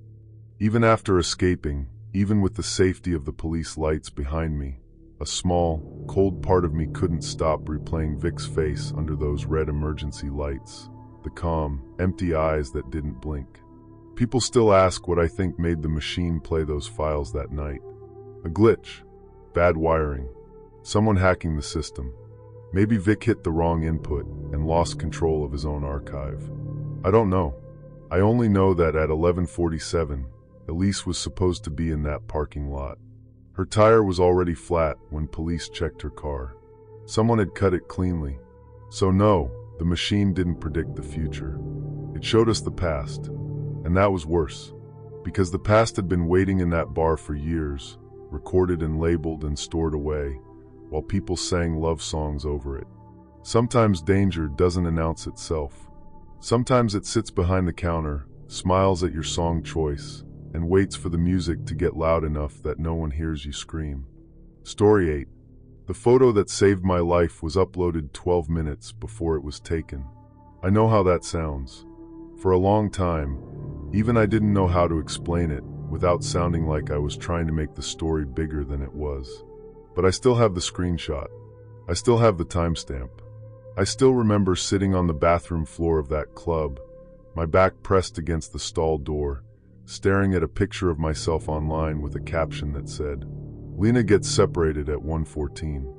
Even after escaping, even with the safety of the police lights behind me, a small, cold part of me couldn't stop replaying Vic's face under those red emergency lights, the calm, empty eyes that didn't blink. People still ask what I think made the machine play those files that night. A glitch, bad wiring, someone hacking the system. Maybe Vic hit the wrong input and lost control of his own archive. I don't know. I only know that at 11:47, Elise was supposed to be in that parking lot. Her tire was already flat when police checked her car. Someone had cut it cleanly. So no, the machine didn't predict the future. It showed us the past. And that was worse, because the past had been waiting in that bar for years, recorded and labeled and stored away, while people sang love songs over it. Sometimes danger doesn't announce itself. Sometimes it sits behind the counter, smiles at your song choice, and waits for the music to get loud enough that no one hears you scream. Story 8. The photo that saved my life was uploaded 12 minutes before it was taken. I know how that sounds. For a long time, even I didn't know how to explain it without sounding like I was trying to make the story bigger than it was. But I still have the screenshot. I still have the timestamp. I still remember sitting on the bathroom floor of that club, my back pressed against the stall door, staring at a picture of myself online with a caption that said, Lena gets separated at 1:14.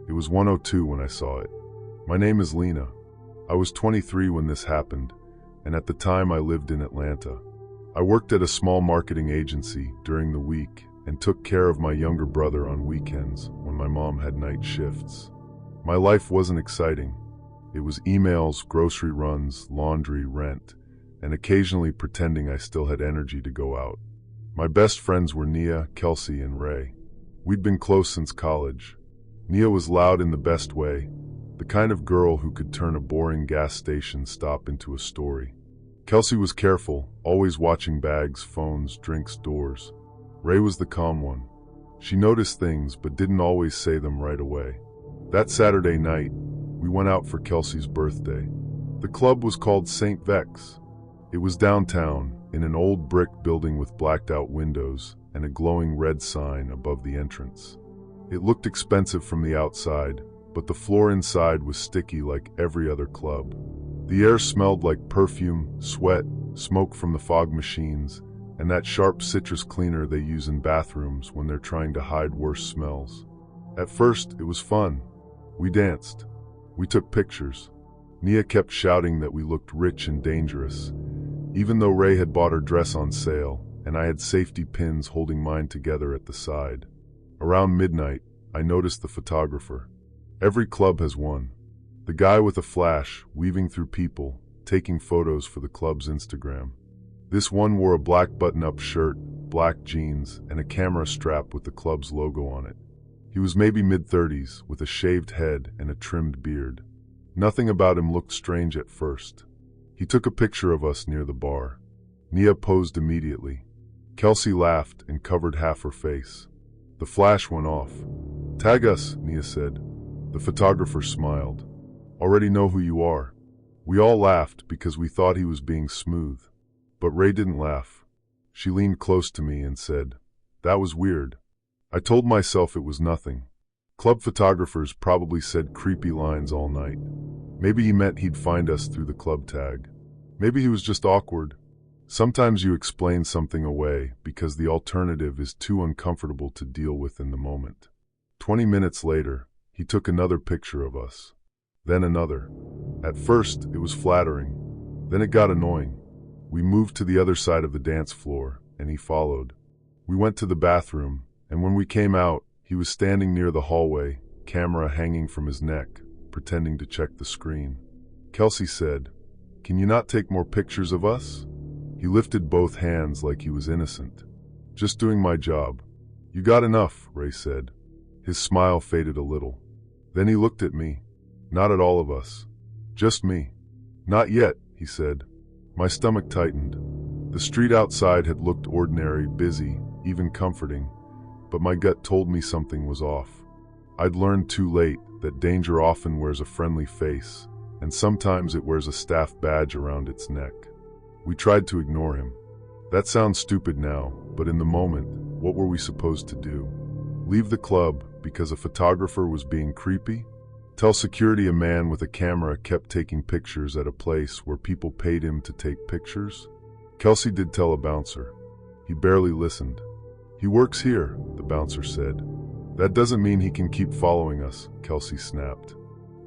It was 1:02 when I saw it. My name is Lena. I was 23 when this happened, and at the time I lived in Atlanta. I worked at a small marketing agency during the week and took care of my younger brother on weekends when my mom had night shifts. My life wasn't exciting. It was emails, grocery runs, laundry, rent, and occasionally pretending I still had energy to go out. My best friends were Nia, Kelsey, and Ray. We'd been close since college. Nia was loud in the best way, the kind of girl who could turn a boring gas station stop into a story. Kelsey was careful, always watching bags, phones, drinks, doors. Ray was the calm one. She noticed things but didn't always say them right away. That Saturday night, we went out for Kelsey's birthday. The club was called St. Vex. It was downtown, in an old brick building with blacked-out windows and a glowing red sign above the entrance. It looked expensive from the outside, but the floor inside was sticky like every other club. The air smelled like perfume, sweat, smoke from the fog machines, and that sharp citrus cleaner they use in bathrooms when they're trying to hide worse smells. At first, it was fun. We danced. We took pictures. Nia kept shouting that we looked rich and dangerous, even though Ray had bought her dress on sale, and I had safety pins holding mine together at the side. Around midnight, I noticed the photographer. Every club has one. The guy with a flash, weaving through people, taking photos for the club's Instagram. This one wore a black button-up shirt, black jeans, and a camera strap with the club's logo on it. He was maybe mid-30s, with a shaved head and a trimmed beard. Nothing about him looked strange at first. He took a picture of us near the bar. Nia posed immediately. Kelsey laughed and covered half her face. The flash went off. "Tag us," Nia said. The photographer smiled. "Already know who you are." We all laughed because we thought he was being smooth. But Ray didn't laugh. She leaned close to me and said, "That was weird." I told myself it was nothing. Club photographers probably said creepy lines all night. Maybe he meant he'd find us through the club tag. Maybe he was just awkward. Sometimes you explain something away because the alternative is too uncomfortable to deal with in the moment. 20 minutes later, he took another picture of us. Then another. At first, it was flattering. Then it got annoying. We moved to the other side of the dance floor, and he followed. We went to the bathroom, and when we came out, he was standing near the hallway, camera hanging from his neck, pretending to check the screen. Kelsey said, "Can you not take more pictures of us?" He lifted both hands like he was innocent. "Just doing my job." "You got enough," Ray said. His smile faded a little. Then he looked at me. "Not at all of us. Just me." "Not yet," he said. My stomach tightened. The street outside had looked ordinary, busy, even comforting, but my gut told me something was off. I'd learned too late that danger often wears a friendly face, and sometimes it wears a staff badge around its neck. We tried to ignore him. That sounds stupid now, but in the moment, what were we supposed to do? Leave the club because a photographer was being creepy? Tell security a man with a camera kept taking pictures at a place where people paid him to take pictures? Kelsey did tell a bouncer. He barely listened. "He works here," the bouncer said. "That doesn't mean he can keep following us," Kelsey snapped.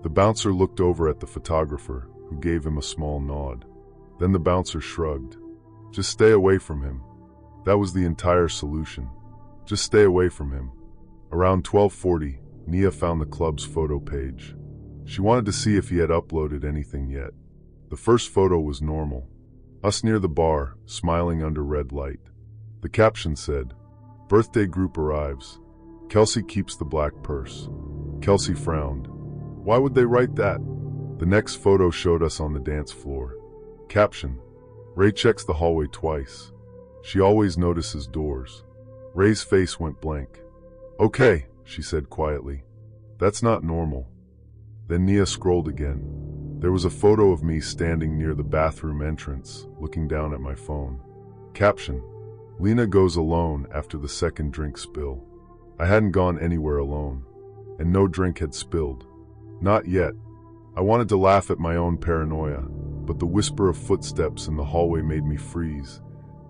The bouncer looked over at the photographer, who gave him a small nod. Then the bouncer shrugged. "Just stay away from him." That was the entire solution. Just stay away from him. Around 12:40, Nia found the club's photo page. She wanted to see if he had uploaded anything yet. The first photo was normal. Us near the bar, smiling under red light. The caption said, "Birthday group arrives. Kelsey keeps the black purse." Kelsey frowned. Why would they write that? The next photo showed us on the dance floor. Caption, "Ray checks the hallway twice. She always notices doors." Ray's face went blank. "Okay," she said quietly. "That's not normal." Then Nia scrolled again. There was a photo of me standing near the bathroom entrance, looking down at my phone. Caption, "Lena goes alone after the second drink spill." I hadn't gone anywhere alone, and no drink had spilled. Not yet. I wanted to laugh at my own paranoia, but the whisper of footsteps in the hallway made me freeze,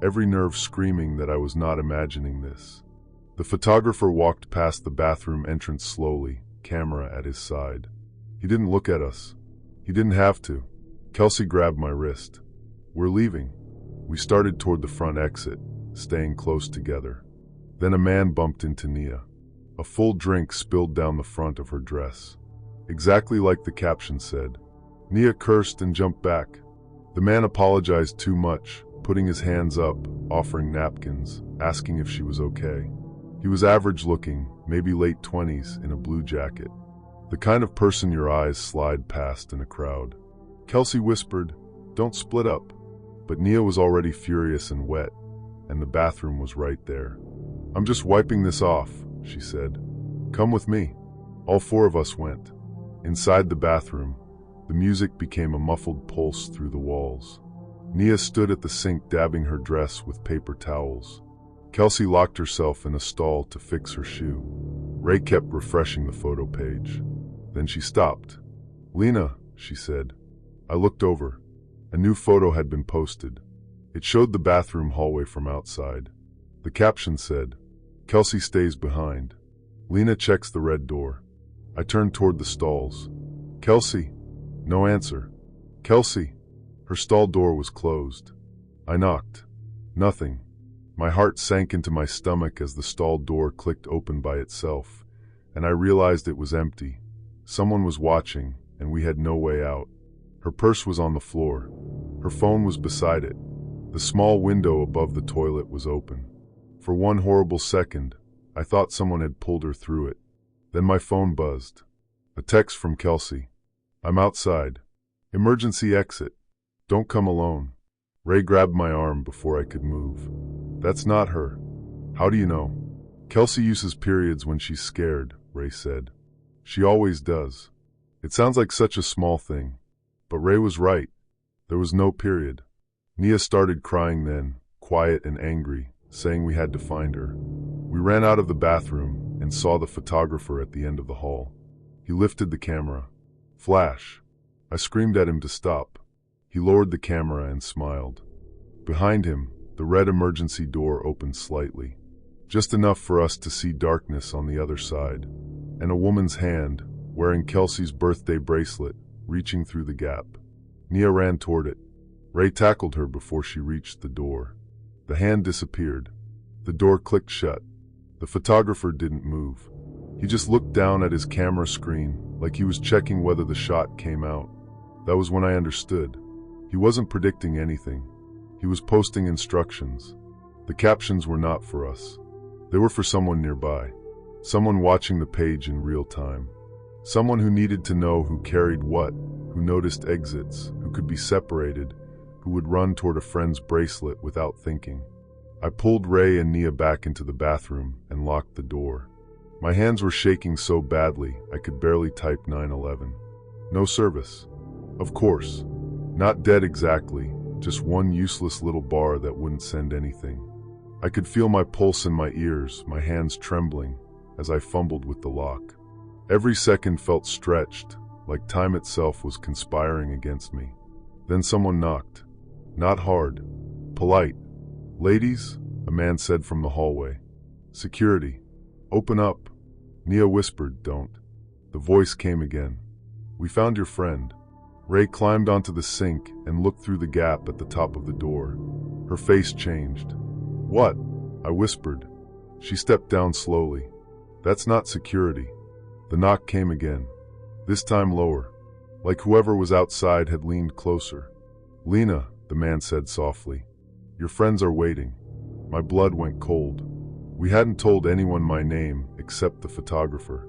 every nerve screaming that I was not imagining this. The photographer walked past the bathroom entrance slowly, camera at his side. He didn't look at us. He didn't have to. Kelsey grabbed my wrist. "We're leaving." We started toward the front exit, staying close together. Then a man bumped into Nia. A full drink spilled down the front of her dress. Exactly like the caption said. Nia cursed and jumped back. The man apologized too much, putting his hands up, offering napkins, asking if she was okay. He was average looking, maybe late 20s, in a blue jacket. The kind of person your eyes slide past in a crowd. Kelsey whispered, "Don't split up." But Nia was already furious and wet, and the bathroom was right there. "I'm just wiping this off," she said. "Come with me." All four of us went. Inside the bathroom, the music became a muffled pulse through the walls. Nia stood at the sink dabbing her dress with paper towels. Kelsey locked herself in a stall to fix her shoe. Ray kept refreshing the photo page. Then she stopped. "Lena," she said. I looked over. A new photo had been posted. It showed the bathroom hallway from outside. The caption said, "Kelsey stays behind. Lena checks the red door." I turned toward the stalls. "Kelsey?" No answer. "Kelsey?" Her stall door was closed. I knocked. Nothing. My heart sank into my stomach as the stall door clicked open by itself, and I realized it was empty. Someone was watching, and we had no way out. Her purse was on the floor. Her phone was beside it. The small window above the toilet was open. For one horrible second, I thought someone had pulled her through it. Then my phone buzzed. A text from Kelsey. "I'm outside. Emergency exit. Don't come alone." Ray grabbed my arm before I could move. "That's not her." "How do you know?" "Kelsey uses periods when she's scared," Ray said. "She always does." It sounds like such a small thing. But Ray was right. There was no period. Nia started crying then, quiet and angry, saying we had to find her. We ran out of the bathroom and saw the photographer at the end of the hall. He lifted the camera. Flash. I screamed at him to stop. He lowered the camera and smiled. Behind him, the red emergency door opened slightly, just enough for us to see darkness on the other side, and a woman's hand, wearing Kelsey's birthday bracelet, reaching through the gap. Nia ran toward it. Ray tackled her before she reached the door. The hand disappeared. The door clicked shut. The photographer didn't move. He just looked down at his camera screen like he was checking whether the shot came out. That was when I understood. He wasn't predicting anything. He was posting instructions. The captions were not for us. They were for someone nearby. Someone watching the page in real time. Someone who needed to know who carried what, who noticed exits, who could be separated, who would run toward a friend's bracelet without thinking. I pulled Ray and Nia back into the bathroom and locked the door. My hands were shaking so badly I could barely type 911. No service. Of course. Not dead exactly, just one useless little bar that wouldn't send anything. I could feel my pulse in my ears, my hands trembling, as I fumbled with the lock. Every second felt stretched, like time itself was conspiring against me. Then someone knocked. Not hard. Polite. "Ladies," a man said from the hallway. "Security. Open up." Nia whispered, "Don't." The voice came again. "We found your friend." Ray climbed onto the sink and looked through the gap at the top of the door. Her face changed. "What?" I whispered. She stepped down slowly. "That's not security." The knock came again. This time lower. Like whoever was outside had leaned closer. "Lena," the man said softly. "Your friends are waiting." My blood went cold. We hadn't told anyone my name except the photographer.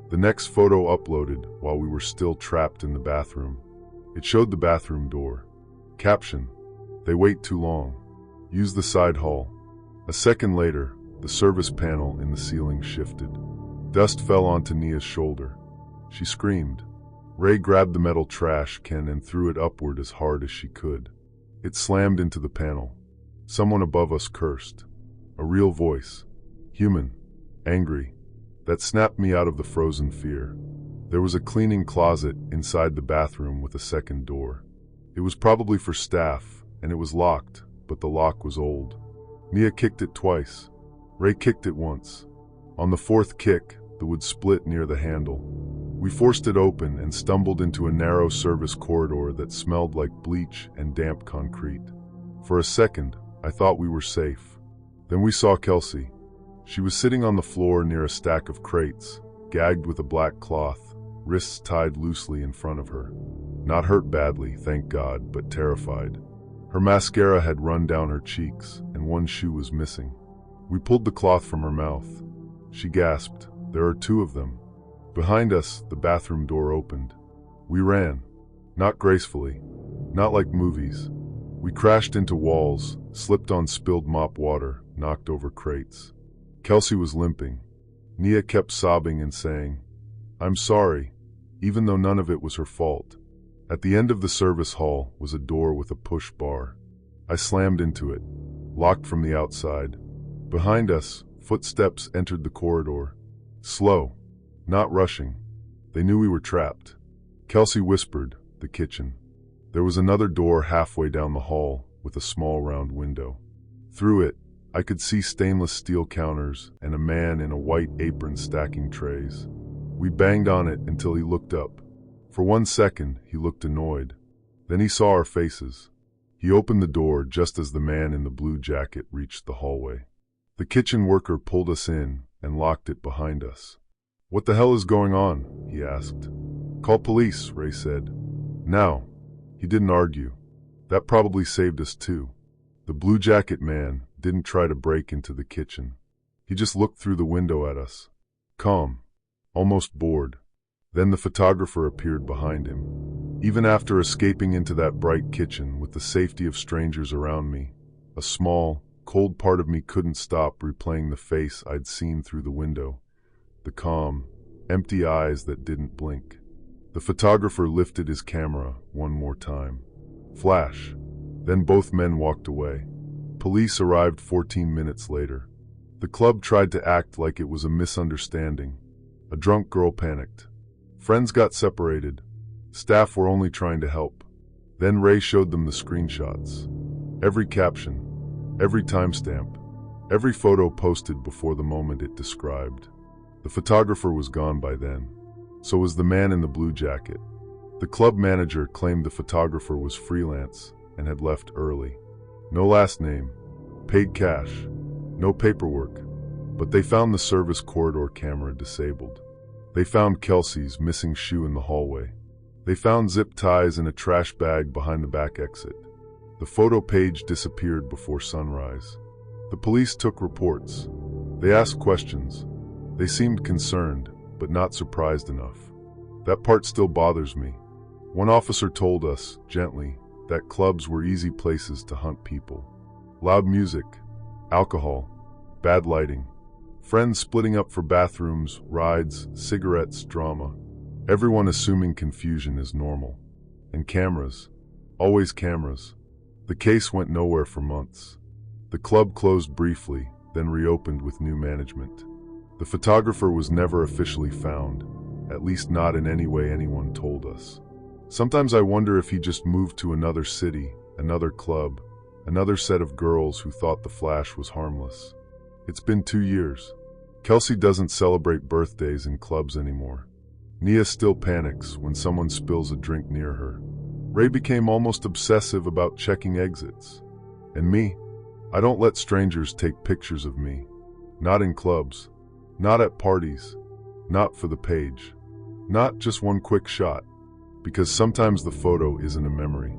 The next photo uploaded while we were still trapped in the bathroom. It showed the bathroom door. Caption: "They wait too long. Use the side hall." A second later, the service panel in the ceiling shifted. Dust fell onto Nia's shoulder. She screamed. Ray grabbed the metal trash can and threw it upward as hard as she could. It slammed into the panel. Someone above us cursed. A real voice. Human. Angry. That snapped me out of the frozen fear. There was a cleaning closet inside the bathroom with a second door. It was probably for staff, and it was locked, but the lock was old. Nia kicked it twice. Ray kicked it once. On the fourth kick, the wood split near the handle. We forced it open and stumbled into a narrow service corridor that smelled like bleach and damp concrete. For a second, I thought we were safe. Then we saw Kelsey. She was sitting on the floor near a stack of crates, gagged with a black cloth, wrists tied loosely in front of her. Not hurt badly, thank God, but terrified. Her mascara had run down her cheeks, and one shoe was missing. We pulled the cloth from her mouth. She gasped, "There are two of them." Behind us, the bathroom door opened. We ran. Not gracefully. Not like movies. We crashed into walls, slipped on spilled mop water, knocked over crates. Kelsey was limping. Nia kept sobbing and saying, "I'm sorry," even though none of it was her fault. At the end of the service hall was a door with a push bar. I slammed into it, locked from the outside. Behind us, footsteps entered the corridor. Slow, not rushing. They knew we were trapped. Kelsey whispered, "The kitchen." There was another door halfway down the hall with a small round window. Through it, I could see stainless steel counters and a man in a white apron stacking trays. We banged on it until he looked up. For 1 second, he looked annoyed. Then he saw our faces. He opened the door just as the man in the blue jacket reached the hallway. The kitchen worker pulled us in and locked it behind us. "What the hell is going on?" he asked. "Call police," Ray said. "Now." He didn't argue. That probably saved us too. The blue jacket man didn't try to break into the kitchen. He just looked through the window at us. Calm. Almost bored. Then the photographer appeared behind him. Even after escaping into that bright kitchen with the safety of strangers around me, a small, cold part of me couldn't stop replaying the face I'd seen through the window. The calm, empty eyes that didn't blink. The photographer lifted his camera one more time. Flash. Then both men walked away. Police arrived 14 minutes later. The club tried to act like it was a misunderstanding. A drunk girl panicked. Friends got separated. Staff were only trying to help. Then Ray showed them the screenshots. Every caption, every timestamp, every photo posted before the moment it described. The photographer was gone by then. So was the man in the blue jacket. The club manager claimed the photographer was freelance and had left early. No last name, paid cash, no paperwork, but they found the service corridor camera disabled. They found Kelsey's missing shoe in the hallway. They found zip ties in a trash bag behind the back exit. The photo page disappeared before sunrise. The police took reports. They asked questions. They seemed concerned, but not surprised enough. That part still bothers me. One officer told us, gently, that clubs were easy places to hunt people. Loud music, alcohol, bad lighting, friends splitting up for bathrooms, rides, cigarettes, drama. Everyone assuming confusion is normal. And cameras. Always cameras. The case went nowhere for months. The club closed briefly, then reopened with new management. The photographer was never officially found, at least not in any way anyone told us. Sometimes I wonder if he just moved to another city, another club, another set of girls who thought the Flash was harmless. It's been 2 years. Kelsey doesn't celebrate birthdays in clubs anymore. Nia still panics when someone spills a drink near her. Ray became almost obsessive about checking exits. And me? I don't let strangers take pictures of me. Not in clubs. Not at parties. Not for the page. Not just one quick shot. Because sometimes the photo isn't a memory.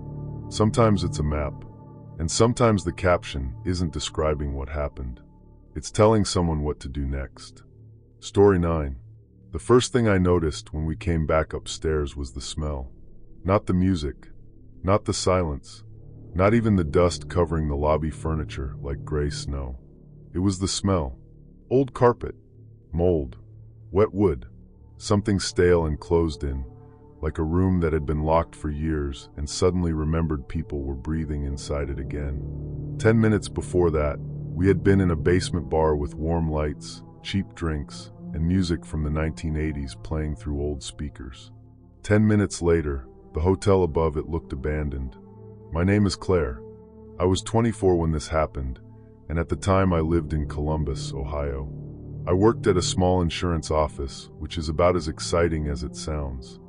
Sometimes it's a map. And sometimes the caption isn't describing what happened. It's telling someone what to do next. Story 9. The first thing I noticed when we came back upstairs was the smell. Not the music. Not the silence. Not even the dust covering the lobby furniture like gray snow. It was the smell. Old carpet. Mold. Wet wood. Something stale and closed in. Like a room that had been locked for years and suddenly remembered people were breathing inside it again. 10 minutes before that, we had been in a basement bar with warm lights, cheap drinks, and music from the 1980s playing through old speakers. 10 minutes later, the hotel above it looked abandoned. My name is Claire. I was 24 when this happened, and at the time I lived in Columbus, Ohio. I worked at a small insurance office, which is about as exciting as it sounds.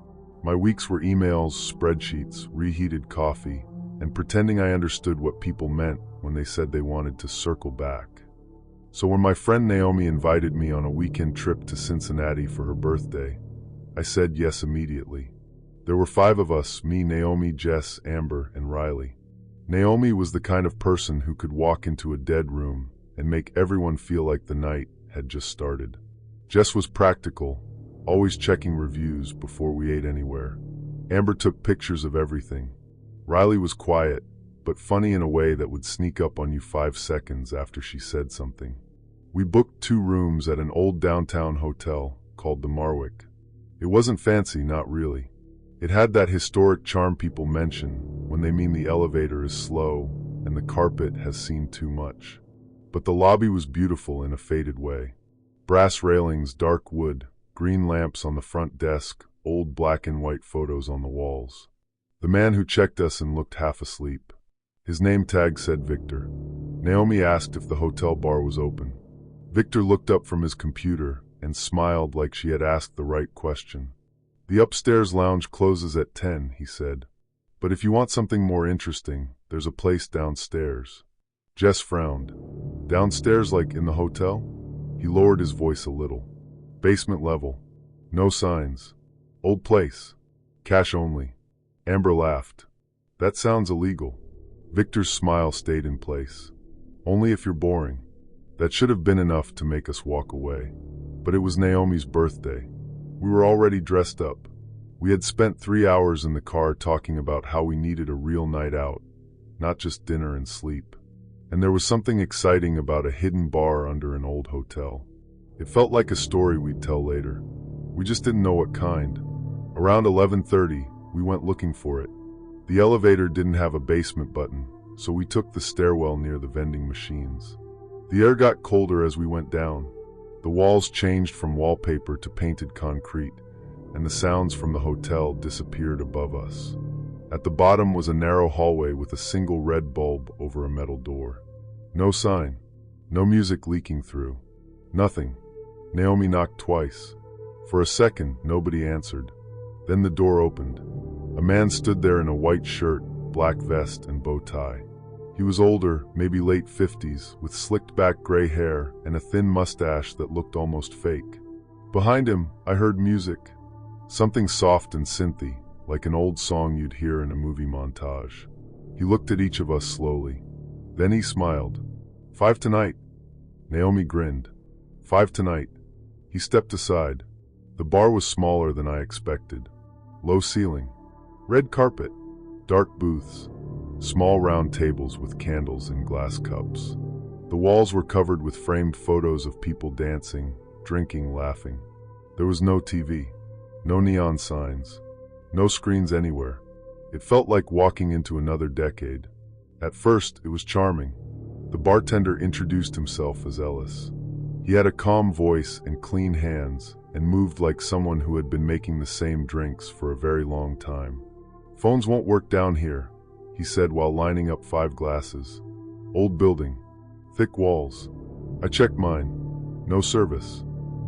My weeks were emails, spreadsheets, reheated coffee, and pretending I understood what people meant when they said they wanted to circle back. So when my friend Naomi invited me on a weekend trip to Cincinnati for her birthday, I said yes immediately. There were 5 of us, me, Naomi, Jess, Amber, and Riley. Naomi was the kind of person who could walk into a dead room and make everyone feel like the night had just started. Jess was practical, always checking reviews before we ate anywhere. Amber took pictures of everything. Riley was quiet, but funny in a way that would sneak up on you 5 seconds after she said something. We booked 2 rooms at an old downtown hotel called the Marwick. It wasn't fancy, not really. It had that historic charm people mention when they mean the elevator is slow and the carpet has seen too much. But the lobby was beautiful in a faded way. Brass railings, dark wood, green lamps on the front desk, old black and white photos on the walls. The man who checked us in looked half asleep. His name tag said Victor. Naomi asked if the hotel bar was open. Victor looked up from his computer and smiled like she had asked the right question. The upstairs lounge closes at 10, he said. But if you want something more interesting, there's a place downstairs. Jess frowned. Downstairs, like in the hotel? He lowered his voice a little. Basement level. No signs. Old place. Cash only. Amber laughed. That sounds illegal. Victor's smile stayed in place. Only if you're boring. That should have been enough to make us walk away. But it was Naomi's birthday. We were already dressed up. We had spent 3 hours in the car talking about how we needed a real night out, not just dinner and sleep. And there was something exciting about a hidden bar under an old hotel. It felt like a story we'd tell later. We just didn't know what kind. Around 11:30, we went looking for it. The elevator didn't have a basement button, so we took the stairwell near the vending machines. The air got colder as we went down. The walls changed from wallpaper to painted concrete, and the sounds from the hotel disappeared above us. At the bottom was a narrow hallway with a single red bulb over a metal door. No sign. No music leaking through. Nothing. Naomi knocked twice. For a second, nobody answered. Then the door opened. A man stood there in a white shirt, black vest, and bow tie. He was older, maybe late 50s, with slicked back gray hair and a thin mustache that looked almost fake. Behind him, I heard music. Something soft and synthy, like an old song you'd hear in a movie montage. He looked at each of us slowly. Then he smiled. 5 tonight. Naomi grinned. 5 tonight. He stepped aside. The bar was smaller than I expected. Low ceiling. Red carpet. Dark booths. Small round tables with candles in glass cups. The walls were covered with framed photos of people dancing, drinking, laughing. There was no TV. No neon signs. No screens anywhere. It felt like walking into another decade. At first, it was charming. The bartender introduced himself as Ellis. He had a calm voice and clean hands, and moved like someone who had been making the same drinks for a very long time. Phones won't work down here, he said while lining up 5 glasses. Old building. Thick walls. I checked mine. No service.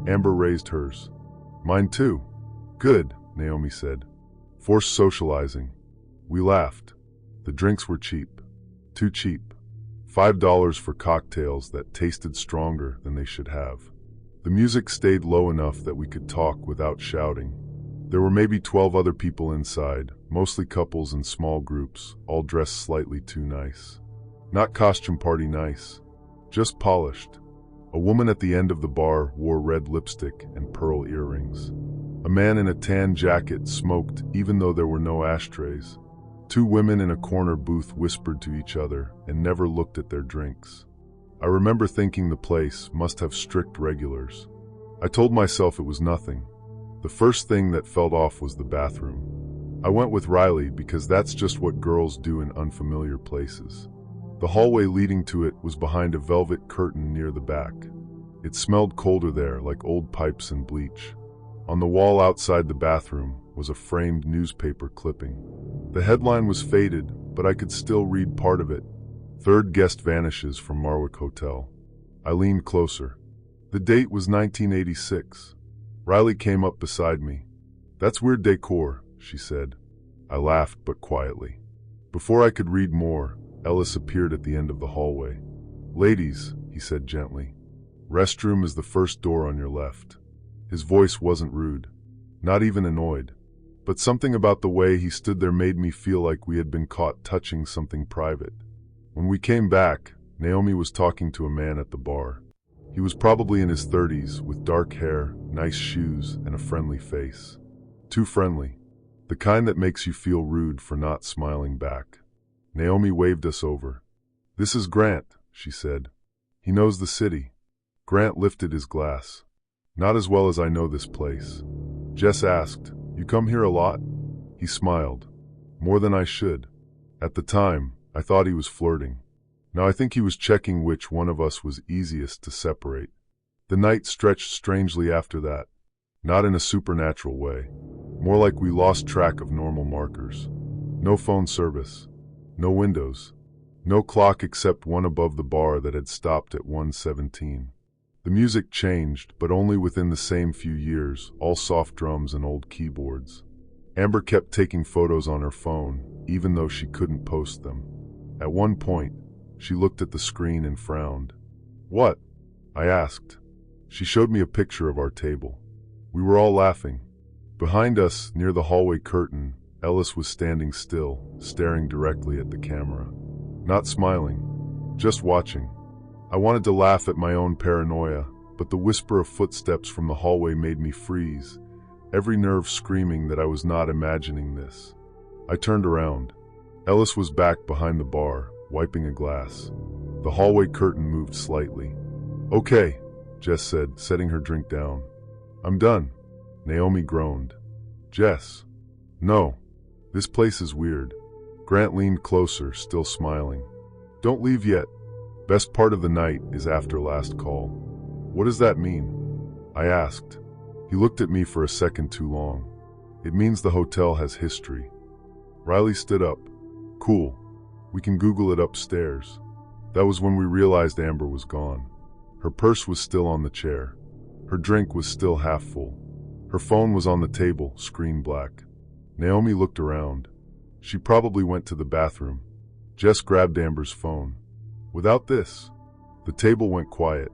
Amber raised hers. Mine too. Good, Naomi said. Forced socializing. We laughed. The drinks were cheap. Too cheap. $5 for cocktails that tasted stronger than they should have. The music stayed low enough that we could talk without shouting. There were maybe 12 other people inside, mostly couples in small groups, all dressed slightly too nice. Not costume party nice, just polished. A woman at the end of the bar wore red lipstick and pearl earrings. A man in a tan jacket smoked even though there were no ashtrays. 2 women in a corner booth whispered to each other and never looked at their drinks. I remember thinking the place must have strict regulars. I told myself it was nothing. The first thing that felt off was the bathroom. I went with Riley because that's just what girls do in unfamiliar places. The hallway leading to it was behind a velvet curtain near the back. It smelled colder there, like old pipes and bleach. On the wall outside the bathroom was a framed newspaper clipping. The headline was faded, but I could still read part of it. 3rd guest vanishes from Marwick Hotel. I leaned closer. The date was 1986. Riley came up beside me. That's weird decor, she said. I laughed, but quietly. Before I could read more, Ellis appeared at the end of the hallway. Ladies, he said gently. Restroom is the first door on your left. His voice wasn't rude. not even annoyed. But something about the way he stood there made me feel like we had been caught touching something private. When we came back, Naomi was talking to a man at the bar. He was probably in his 30s, with dark hair, nice shoes, and a friendly face. Too friendly. The kind that makes you feel rude for not smiling back. Naomi waved us over. "This is Grant," she said. "He knows the city." Grant lifted his glass. "Not as well as I know this place." Jess asked, "You come here a lot?" He smiled. "More than I should." At the time, I thought he was flirting. Now I think he was checking which one of us was easiest to separate. The night stretched strangely after that. Not in a supernatural way. More like we lost track of normal markers. No phone service. No windows. No clock except one above the bar that had stopped at 1:17. The music changed, but only within the same few years, all soft drums and old keyboards. Amber kept taking photos on her phone, even though she couldn't post them. At one point, she looked at the screen and frowned. "What?" I asked. She showed me a picture of our table. We were all laughing. Behind us, near the hallway curtain, Ellis was standing still, staring directly at the camera. Not smiling, just watching. I wanted to laugh at my own paranoia, but the whisper of footsteps from the hallway made me freeze, every nerve screaming that I was not imagining this. I turned around. Ellis was back behind the bar, wiping a glass. The hallway curtain moved slightly. "Okay," Jess said, setting her drink down. "I'm done." Naomi groaned. "Jess." "No. This place is weird." Grant leaned closer, still smiling. "Don't leave yet. Best part of the night is after last call." "What does that mean?" I asked. He looked at me for a second too long. "It means the hotel has history." Riley stood up. "Cool. We can Google it upstairs." That was when we realized Amber was gone. Her purse was still on the chair. Her drink was still half full. Her phone was on the table, screen black. Naomi looked around. She probably went to the bathroom. Jess grabbed Amber's phone. Without this, the table went quiet.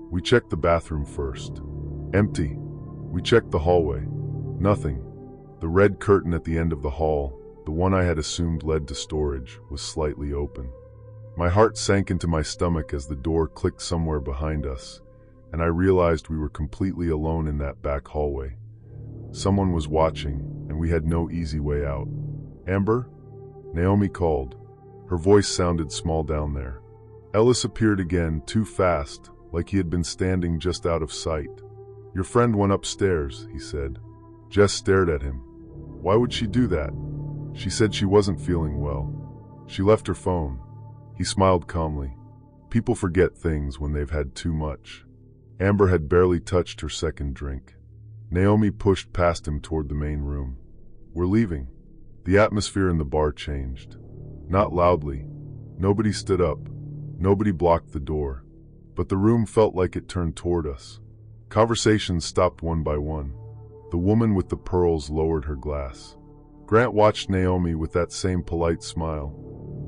We checked the bathroom first. Empty. We checked the hallway. Nothing. The red curtain at the end of the hall, the one I had assumed led to storage, was slightly open. My heart sank into my stomach as the door clicked somewhere behind us, and I realized we were completely alone in that back hallway. Someone was watching, and we had no easy way out. "Amber?" Naomi called. Her voice sounded small down there. Ellis appeared again, too fast, like he had been standing just out of sight. "Your friend went upstairs," he said. Jess stared at him. "Why would she do that?" "She said she wasn't feeling well. She left her phone." He smiled calmly. "People forget things when they've had too much." Amber had barely touched her second drink. Naomi pushed past him toward the main room. "We're leaving." The atmosphere in the bar changed. Not loudly. Nobody stood up. Nobody blocked the door. But the room felt like it turned toward us. Conversations stopped one by one. The woman with the pearls lowered her glass. Grant watched Naomi with that same polite smile.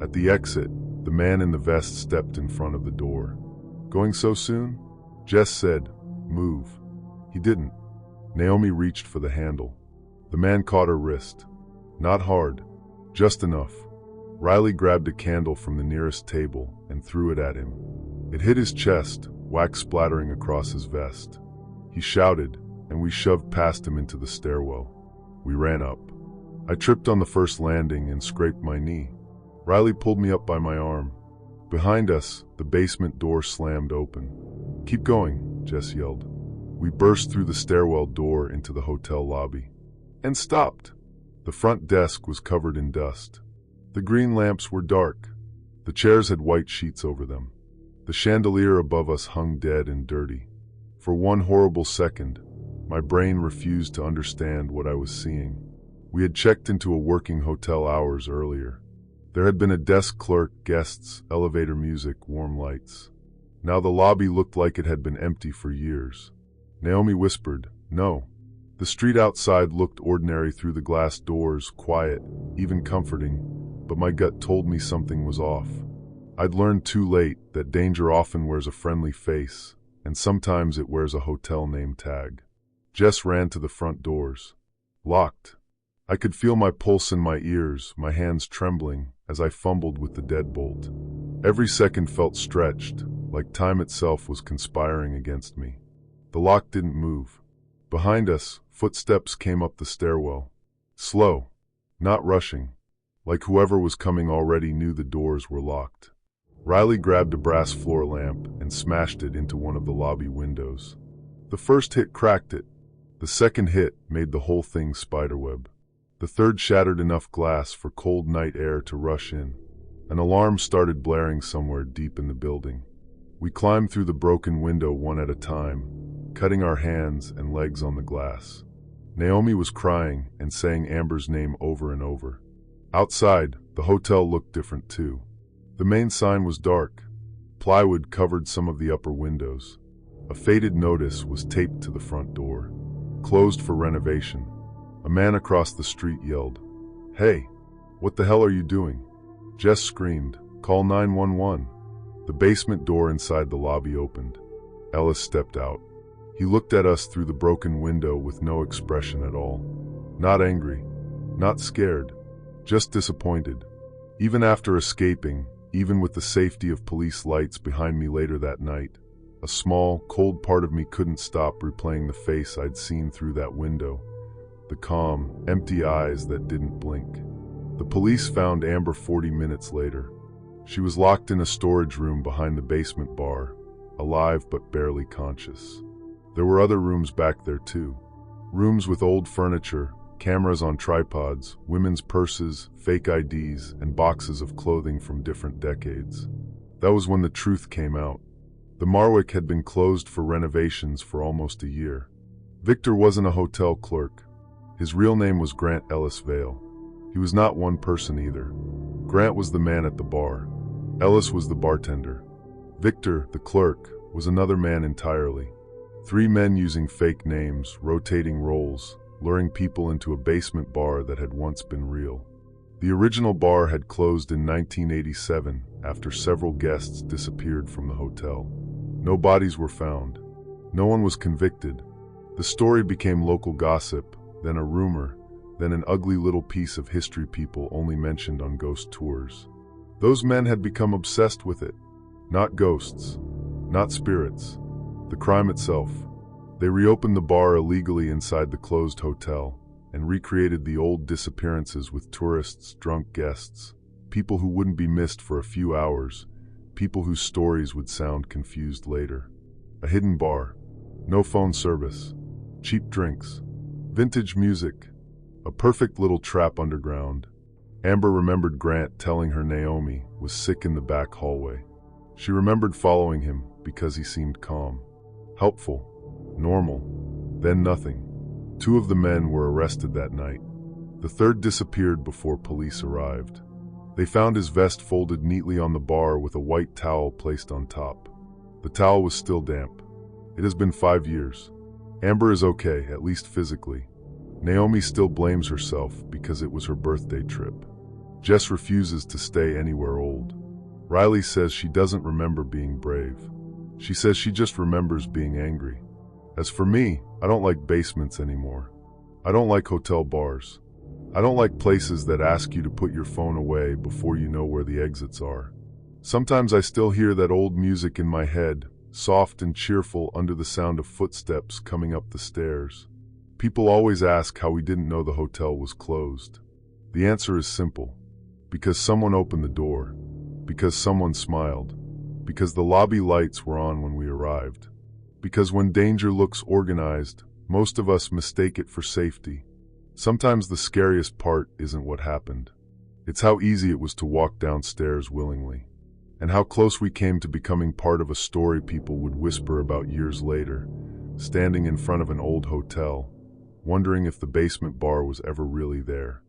At the exit, the man in the vest stepped in front of the door. "Going so soon?" Jess said, "Move." He didn't. Naomi reached for the handle. The man caught her wrist. Not hard, just enough. Riley grabbed a candle from the nearest table and threw it at him. It hit his chest, wax splattering across his vest. He shouted, and we shoved past him into the stairwell. We ran up. I tripped on the first landing and scraped my knee. Riley pulled me up by my arm. Behind us, the basement door slammed open. "Keep going," Jess yelled. We burst through the stairwell door into the hotel lobby. And stopped. The front desk was covered in dust. The green lamps were dark. The chairs had white sheets over them. The chandelier above us hung dead and dirty. For one horrible second, my brain refused to understand what I was seeing. We had checked into a working hotel hours earlier. There had been a desk clerk, guests, elevator music, warm lights. Now the lobby looked like it had been empty for years. Naomi whispered, "No." The street outside looked ordinary through the glass doors, quiet, even comforting, but my gut told me something was off. I'd learned too late that danger often wears a friendly face, and sometimes it wears a hotel name tag. Jess ran to the front doors. Locked. I could feel my pulse in my ears, my hands trembling as I fumbled with the deadbolt. Every second felt stretched, like time itself was conspiring against me. The lock didn't move. Behind us, footsteps came up the stairwell. Slow, not rushing, like whoever was coming already knew the doors were locked. Riley grabbed a brass floor lamp and smashed it into one of the lobby windows. The first hit cracked it. The second hit made the whole thing spiderweb. The third shattered enough glass for cold night air to rush in. An alarm started blaring somewhere deep in the building. We climbed through the broken window one at a time, cutting our hands and legs on the glass. Naomi was crying and saying Amber's name over and over. Outside, the hotel looked different too. The main sign was dark. Plywood covered some of the upper windows. A faded notice was taped to the front door. Closed for renovation. A man across the street yelled, "Hey, what the hell are you doing?" Jess screamed, "Call 911. The basement door inside the lobby opened. Ellis stepped out. He looked at us through the broken window with no expression at all. Not angry, not scared, just disappointed. Even after escaping, even with the safety of police lights behind me later that night, a small, cold part of me couldn't stop replaying the face I'd seen through that window. The calm, empty eyes that didn't blink. The police found Amber 40 minutes later. She was locked in a storage room behind the basement bar, alive but barely conscious. There were other rooms back there too. Rooms with old furniture, cameras on tripods, women's purses, fake IDs, and boxes of clothing from different decades. That was when the truth came out. The Marwick had been closed for renovations for almost a year. Victor wasn't a hotel clerk. His real name was Grant Ellis Vale. He was not one person either. Grant was the man at the bar. Ellis was the bartender. Victor, the clerk, was another man entirely. 3 men using fake names, rotating roles, luring people into a basement bar that had once been real. The original bar had closed in 1987 after several guests disappeared from the hotel. No bodies were found. No one was convicted. The story became local gossip, then a rumor, then an ugly little piece of history people only mentioned on ghost tours. Those men had become obsessed with it. Not ghosts, not spirits, the crime itself. They reopened the bar illegally inside the closed hotel and recreated the old disappearances with tourists, drunk guests, people who wouldn't be missed for a few hours, people whose stories would sound confused later. A hidden bar, no phone service, cheap drinks, vintage music, a perfect little trap underground. Amber remembered Grant telling her Naomi was sick in the back hallway. She remembered following him because he seemed calm, helpful, normal, then nothing. 2 of the men were arrested that night. The third disappeared before police arrived. They found his vest folded neatly on the bar with a white towel placed on top. The towel was still damp. It has been 5 years. Amber is okay, at least physically. Naomi still blames herself because it was her birthday trip. Jess refuses to stay anywhere old. Riley says she doesn't remember being brave. She says she just remembers being angry. As for me, I don't like basements anymore. I don't like hotel bars. I don't like places that ask you to put your phone away before you know where the exits are. Sometimes I still hear that old music in my head, soft and cheerful under the sound of footsteps coming up the stairs. People always ask how we didn't know the hotel was closed. The answer is simple. Because someone opened the door. Because someone smiled. Because the lobby lights were on when we arrived. Because when danger looks organized, most of us mistake it for safety. Sometimes the scariest part isn't what happened. It's how easy it was to walk downstairs willingly. And how close we came to becoming part of a story people would whisper about years later, standing in front of an old hotel, wondering if the basement bar was ever really there.